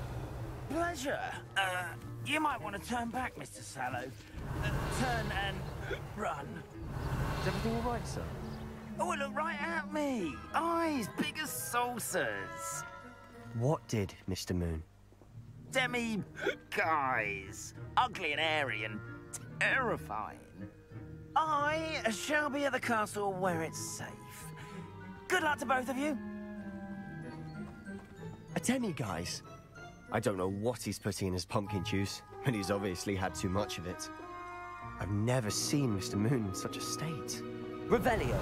Pleasure. You might want to turn back, Mr. Sallow. Turn and run. Is everything all right, sir? Oh, look right at me. Eyes big as saucers. What did, Mr. Moon? Demi-guys. Ugly and airy and terrifying. I shall be at the castle where it's safe. Good luck to both of you. A demi-guise? I don't know what he's putting in his pumpkin juice, but he's obviously had too much of it. I've never seen Mr. Moon in such a state. Revelio.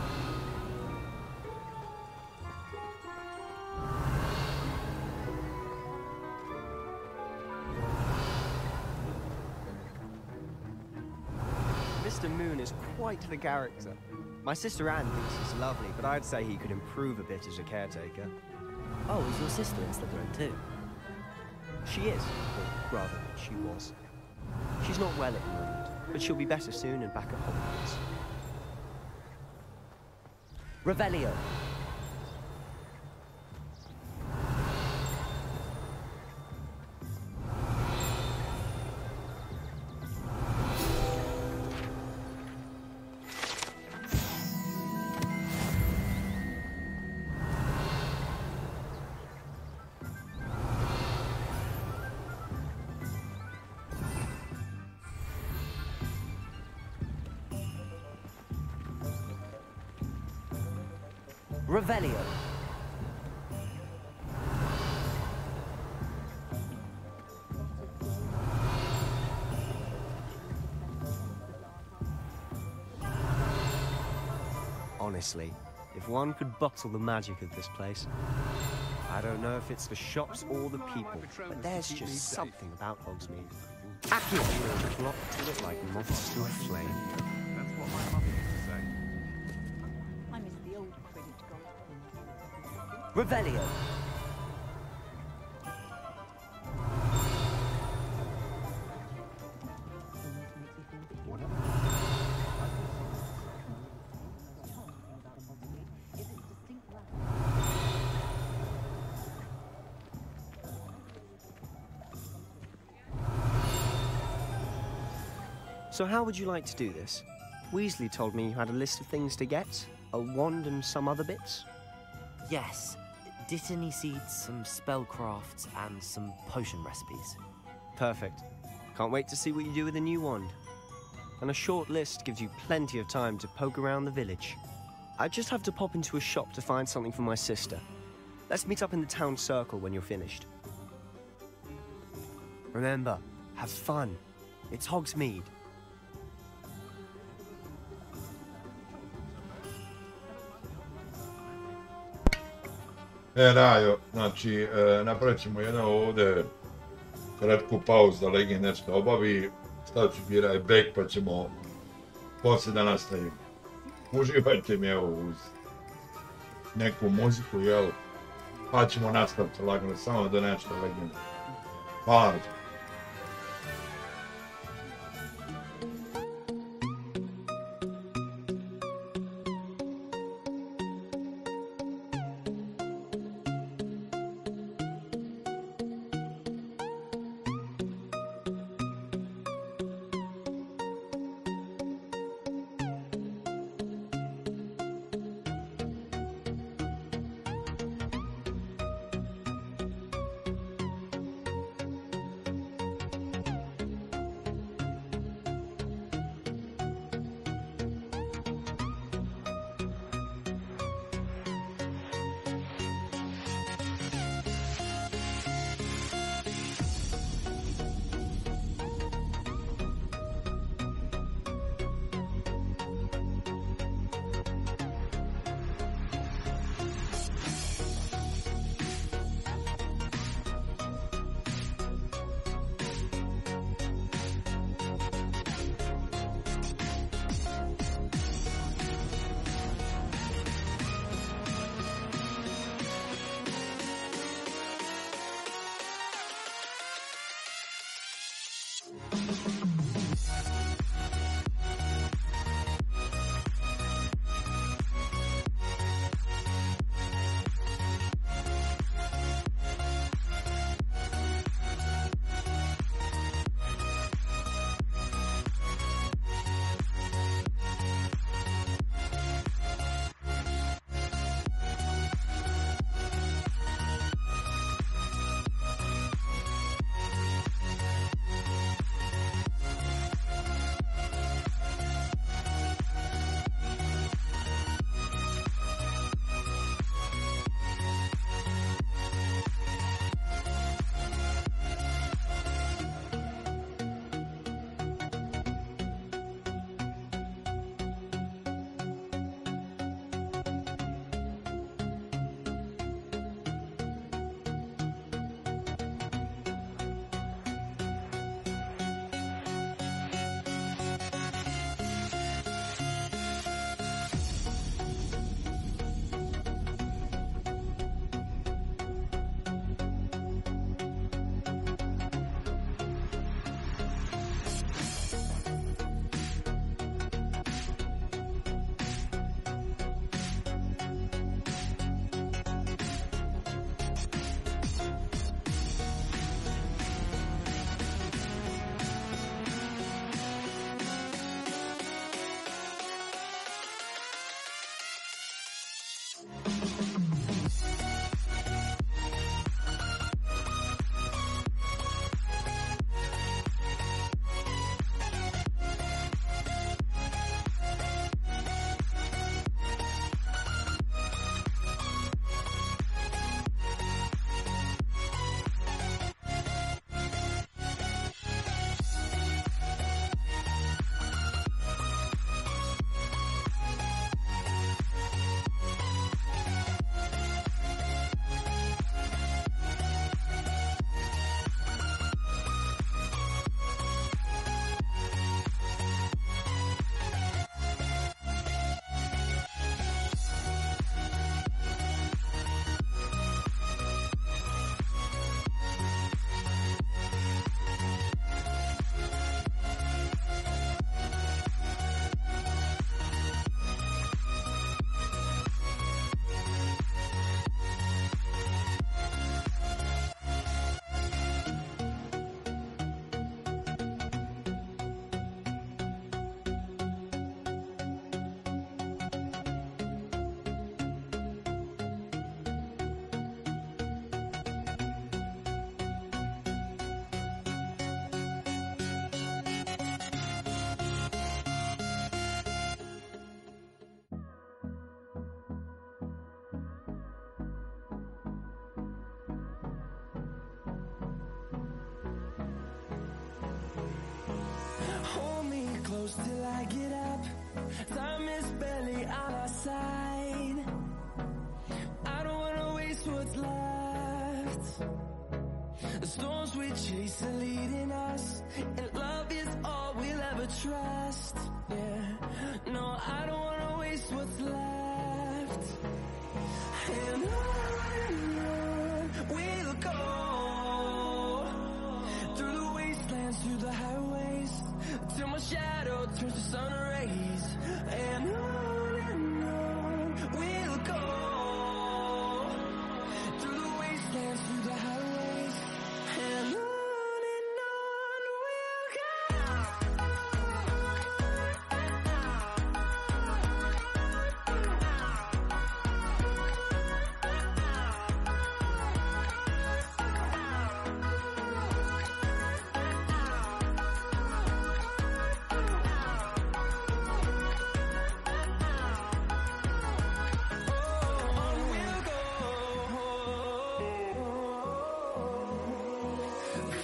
Mr. Moon is quite the character. My sister Anne thinks he's lovely, but I'd say he could improve a bit as a caretaker. Oh, is your sister in Slytherin too? She is, or rather, she was. She's not well at the moment, but she'll be better soon and back at Hogwarts. Revelio. Revelio. Honestly, if one could bottle the magic of this place, I don't know if it's the shops or the people, but there's just something about Hogsmeade. Accurately flock to it like moths to a flame. That's what my mother used to say. I miss the old credit gold. Revelio. So how would you like to do this? Weasley told me you had a list of things to get, a wand and some other bits. Yes. Dittany seeds, some spellcrafts, and some potion recipes. Perfect. Can't wait to see what you do with the new wand. And a short list gives you plenty of time to poke around the village. I just have to pop into a shop to find something for my sister. Let's meet up in the town circle when you're finished. Remember, have fun. It's Hogsmeade. Rajo, znači, napravit ćemo jedno ovdje kratku pauzu da Legend nešto obavi. Stavit ću biraj back pa ćemo poslije da nastavimo. Uživajte mi evo uz neku muziku, jel? Pa ćemo nastaviti lagano, samo da nešto Legend. Hvala. close till I get up. Time is barely on our side. I don't wanna waste what's left. The storms we chase are leading us, and love is all we'll ever trust. Yeah, no, I don't wanna waste what's left. And on we'll go, through the wastelands, through the highways, till my shadow turns to sun rays. And on we'll go, through the wastelands, through the highways, and on we'll go.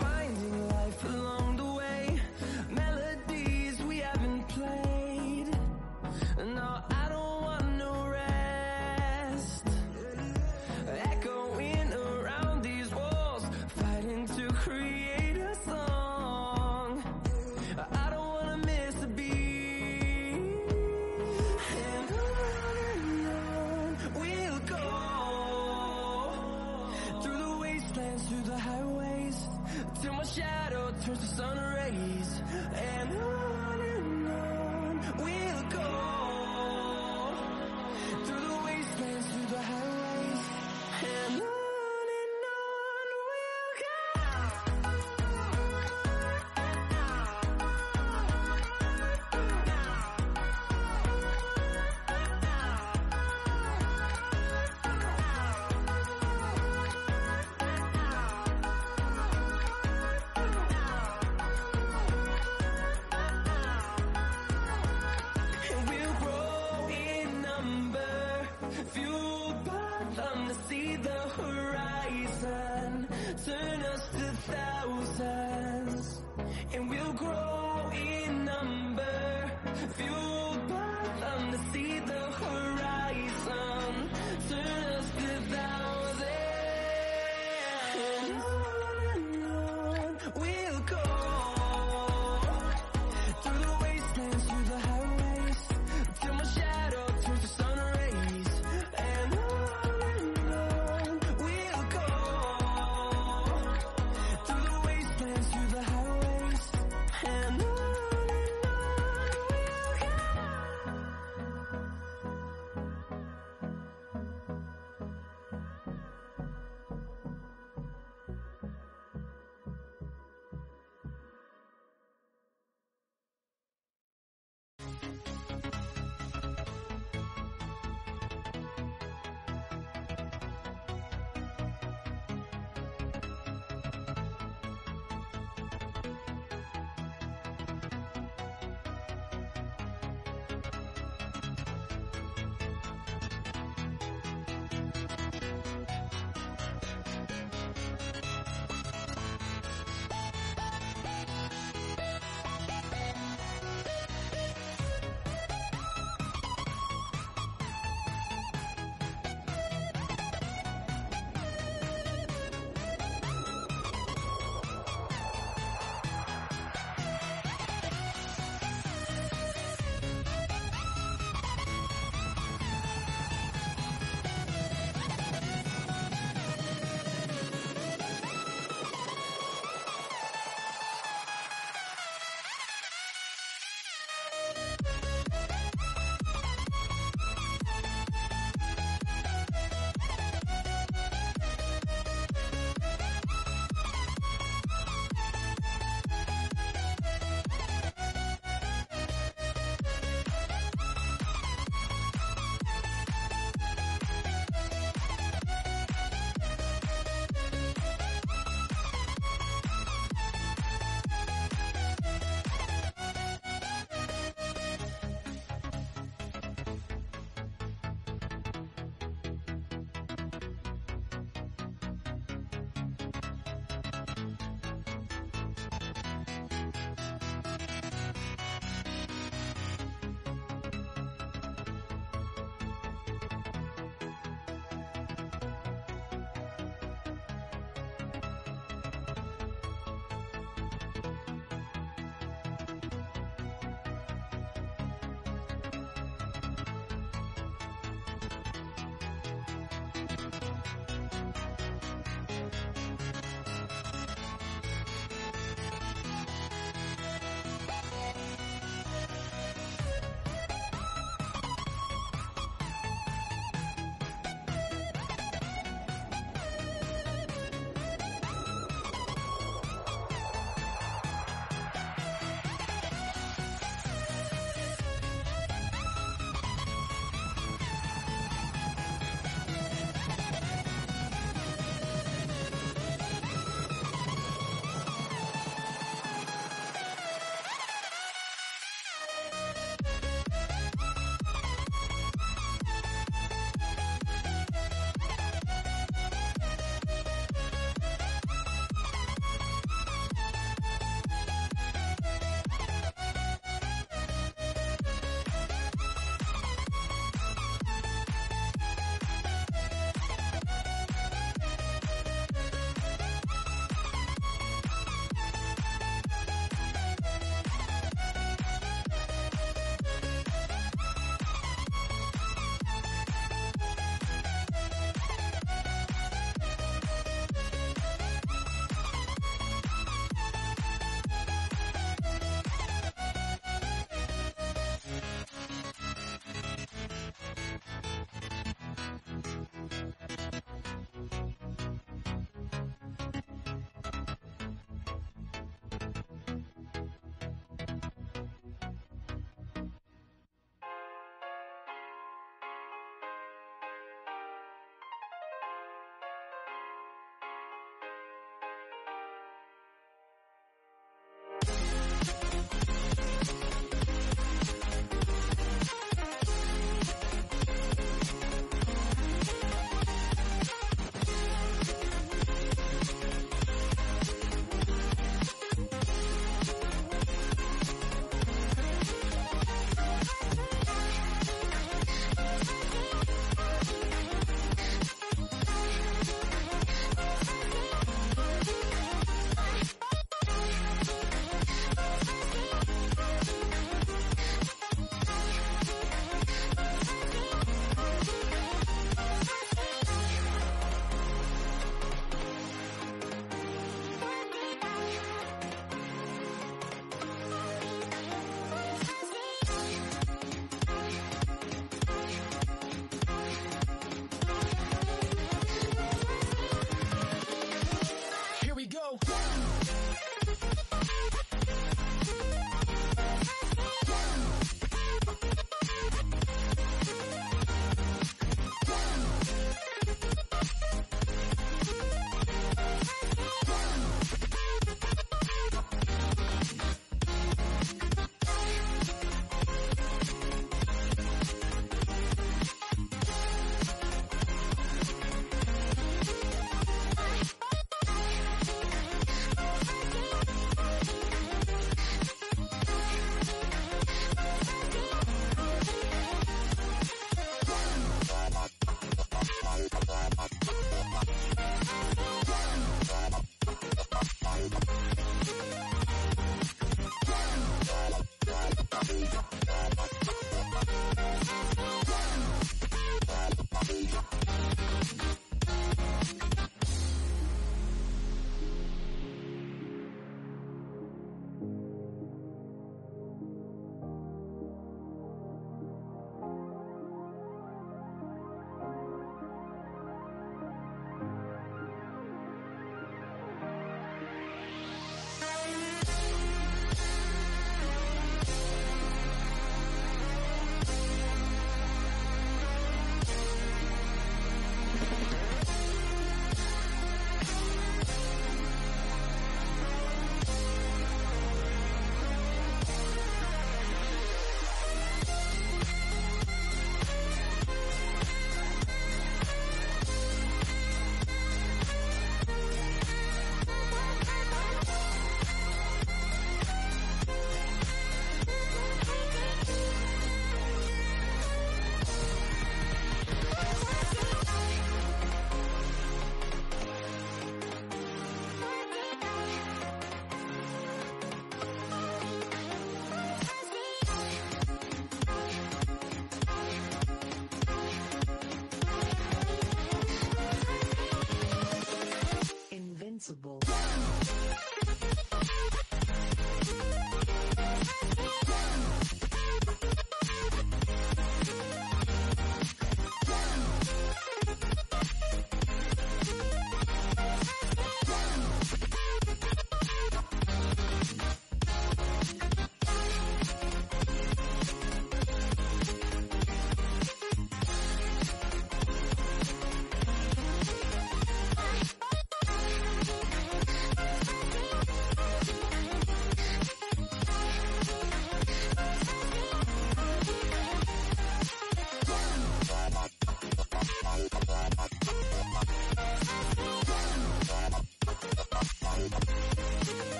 Finding life along the way, melodies we haven't played. No, I don't want no rest. Echoing around these walls, fighting to create a song. I don't wanna miss a beat. And on we'll go, through the wastelands, through the highways, till my shadow turns to sun rays. And on we'll go, through the wastelands, through the highways, and on we'll go.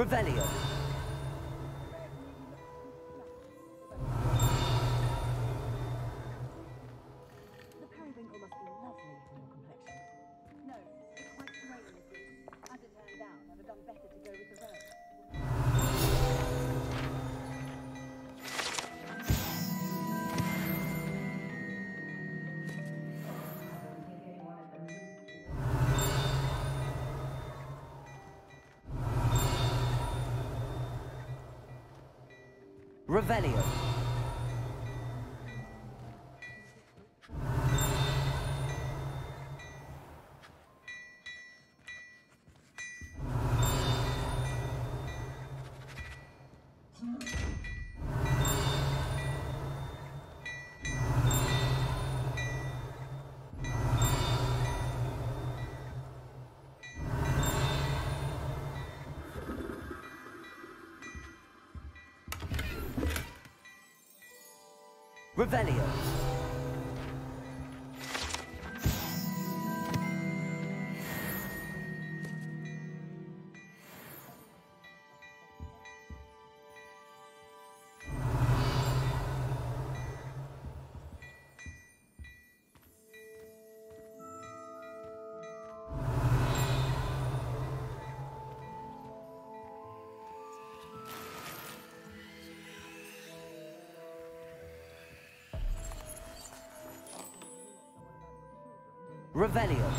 Revelio. The periwinkle must be lovely for your complexion. No, it's quite grey, you see. As it turns out, I'd have done better to go with the rose. Revelio. Revelio. Revelio.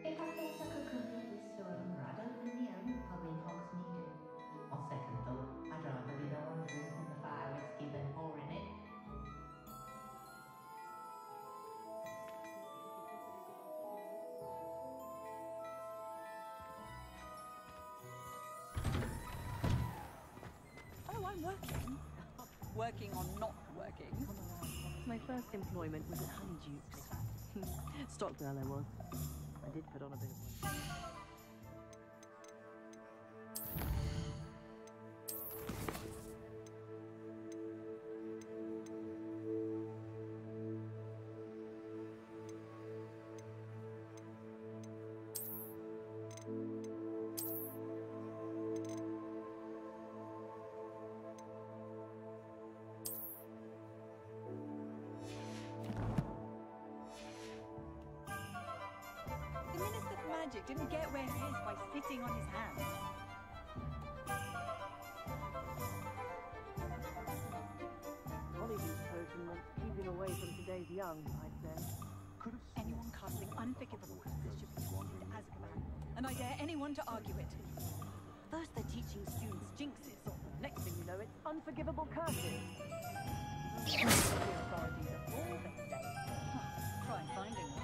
If I thought I could complete this story right over in the own, probably fox me do. On second thought, I'd rather be the one drinking the fire whiskey than pouring it. Oh, I'm working. Working on not working. My first employment was at Honeydukes. Stock girl I was. I did put on a bit of one. The Minister for Magic didn't get where he is by sitting on his hands. Hollywood person wants keeping away from today's young, I'd say. Anyone casting unforgivable curses should be thrown into Azkaban, and I dare anyone to argue it. First they're teaching students jinxes, next thing you know it's unforgivable curses. The authorities are all they say. Try finding one.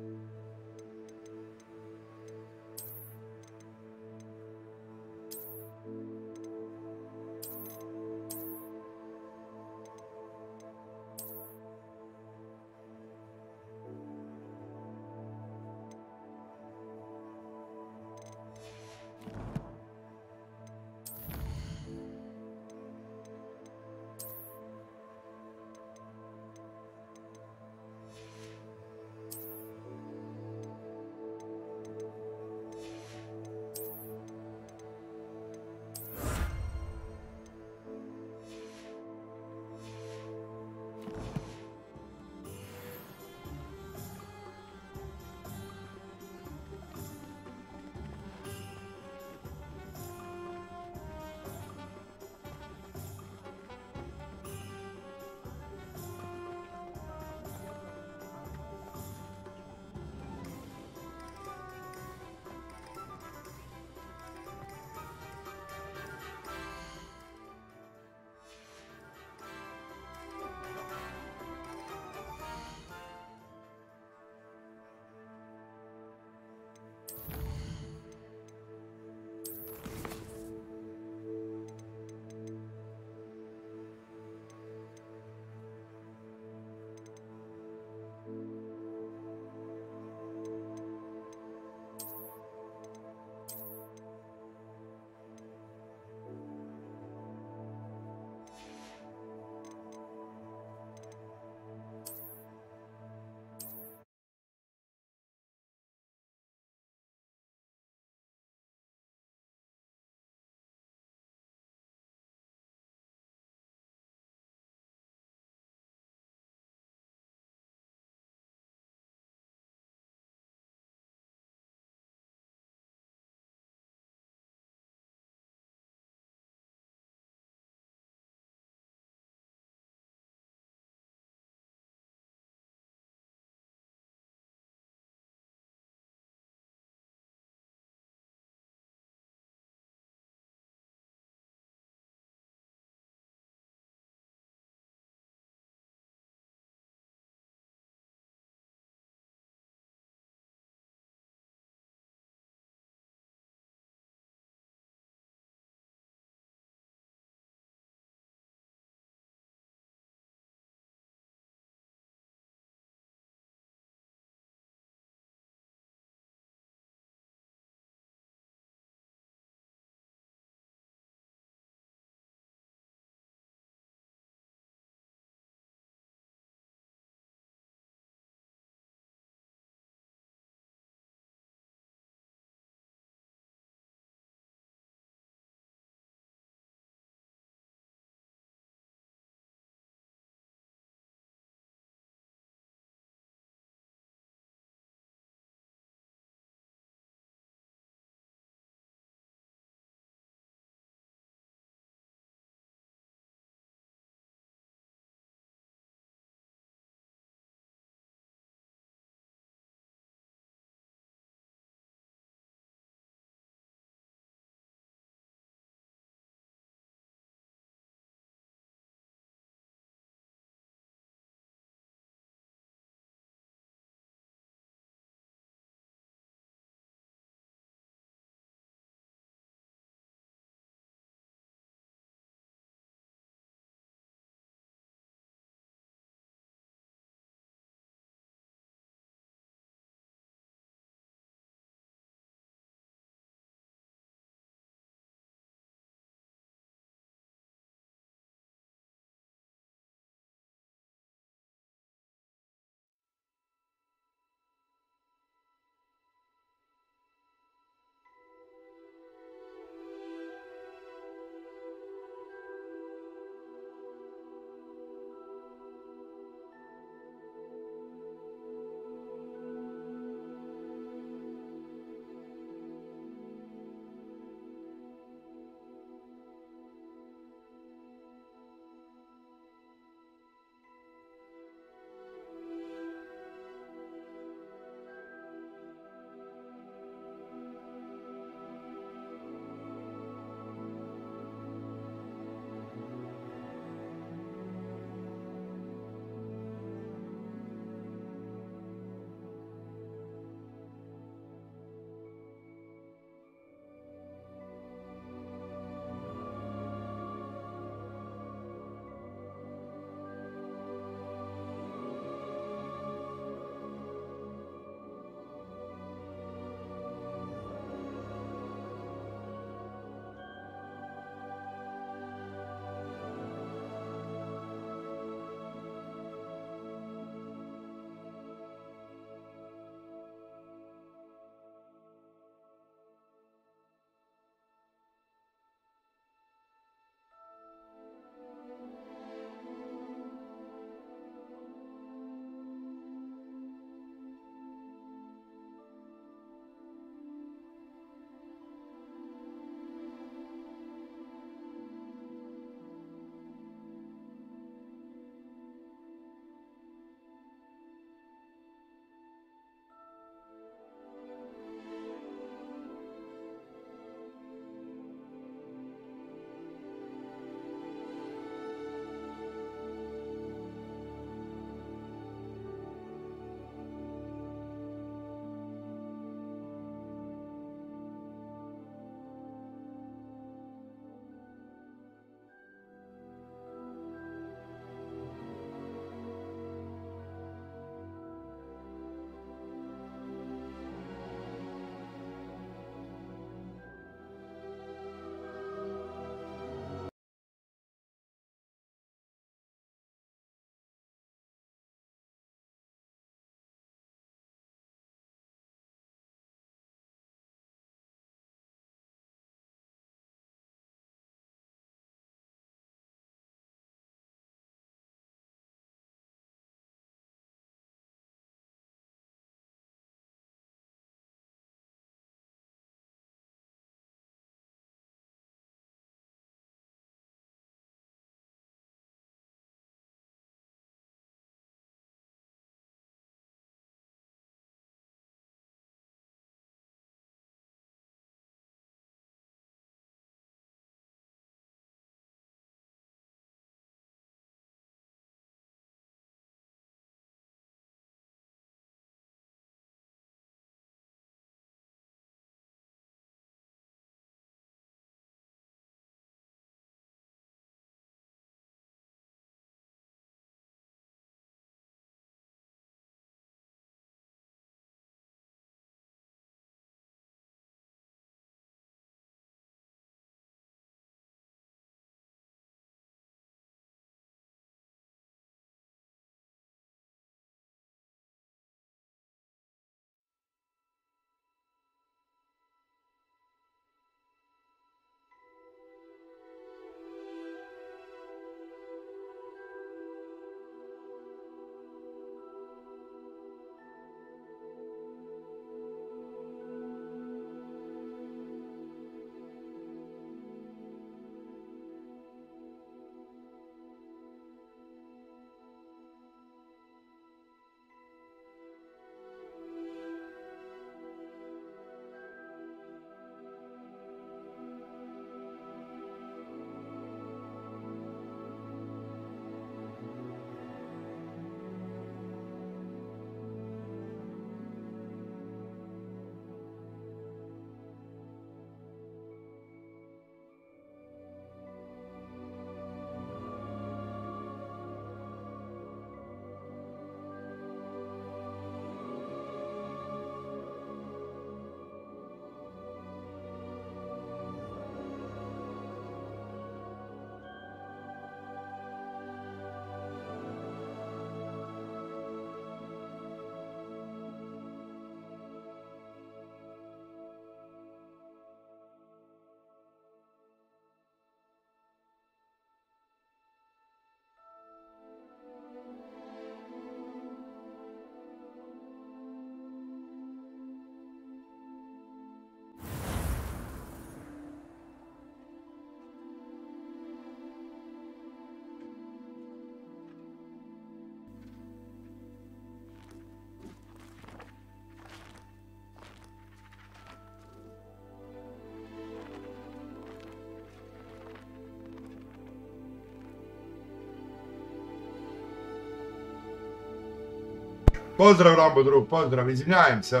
Pozdrav Rambo drug, pozdrav, izvinjajem se,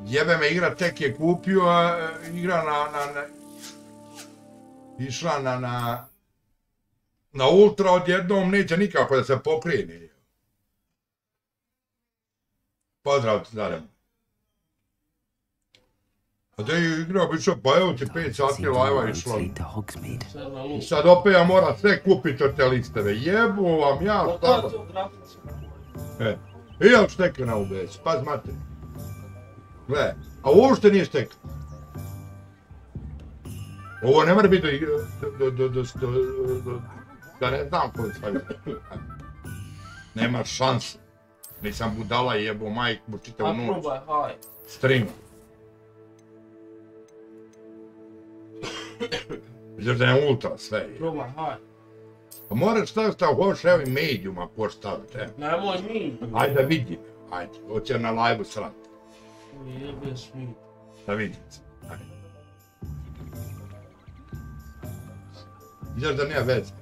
jebe me igra, tek je kupio, a igra išla na ultra, odjednom neće nikako da se pokrene. Pozdrav ti, Darem. A da je igra bišao, pa evo ti 5 sati live-a išlo. I sad opet ja moram sve kupiti od te listeve. Jebu vam ja, šta? I ja šteke na UBS, paz mate. Gle, a uopšte nije štek. Ovo ne mora biti da ne znam koji stavio. Nema šanse. Nisam budala i jebo majku čitavu noć. Strimam. Vidiš da je ultra sve. Pa moraš staviti šta hoš, evo i medium ako hoš staviti. Nemoj medium. Ajde da vidim. Ajde, hoće na live-u srati. Jebeš mi. Da vidim se. Ajde. Vidiš da nema veze.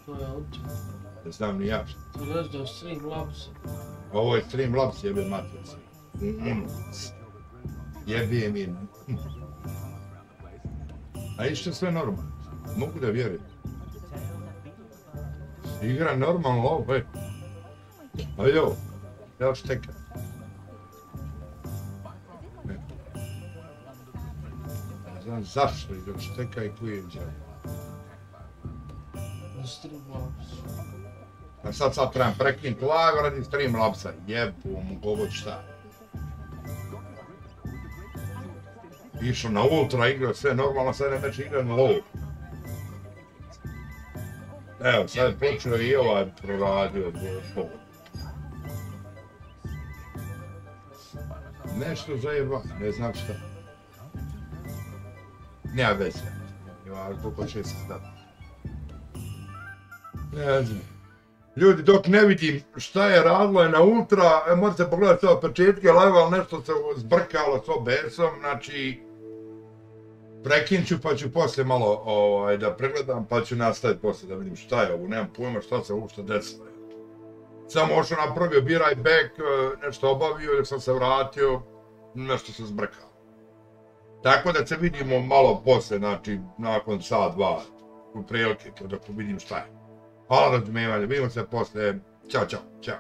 To je odđe. Ne znam ni ja što. To reći da je Streamlabs. Ovo je Streamlabs, jebe matrica. Jebe mi. A ište sve normalno. Mogu da vjerujem. Igra normalno ovo, Ajde ovo. Ja štekam. Ne znam zašto igra šteka i tu je djel. A sad trebam prekinuti live radi Streamlabsa. Jebu mu kogod šta. Išao na ultra, igrao sve normalno, sad ne neće igrati na low. Evo, sad je počeo i ovaj proradio. Nešto zajeba, ne znam šta. Nema veze. Ima koliko će se stati. Ne znam. Ljudi, dok ne vidim šta je radilo na ultra, morate pogledati sve od početke live, ali nešto se zbrkalo s OBS-om, znači prekinut ću pa ću poslije malo da pregledam pa ću nastaviti poslije da vidim šta je ovo, nemam pojma šta se uopšte desilo. Samo ošao napravio be right back, nešto obavio, dok sam se vratio, nešto se zbrkalo. Tako da se vidimo malo poslije, znači nakon sat, dva, u prilike, dok vidim šta je. Hvala razumijevanje, vidimo se poslije, čao, čao, čao.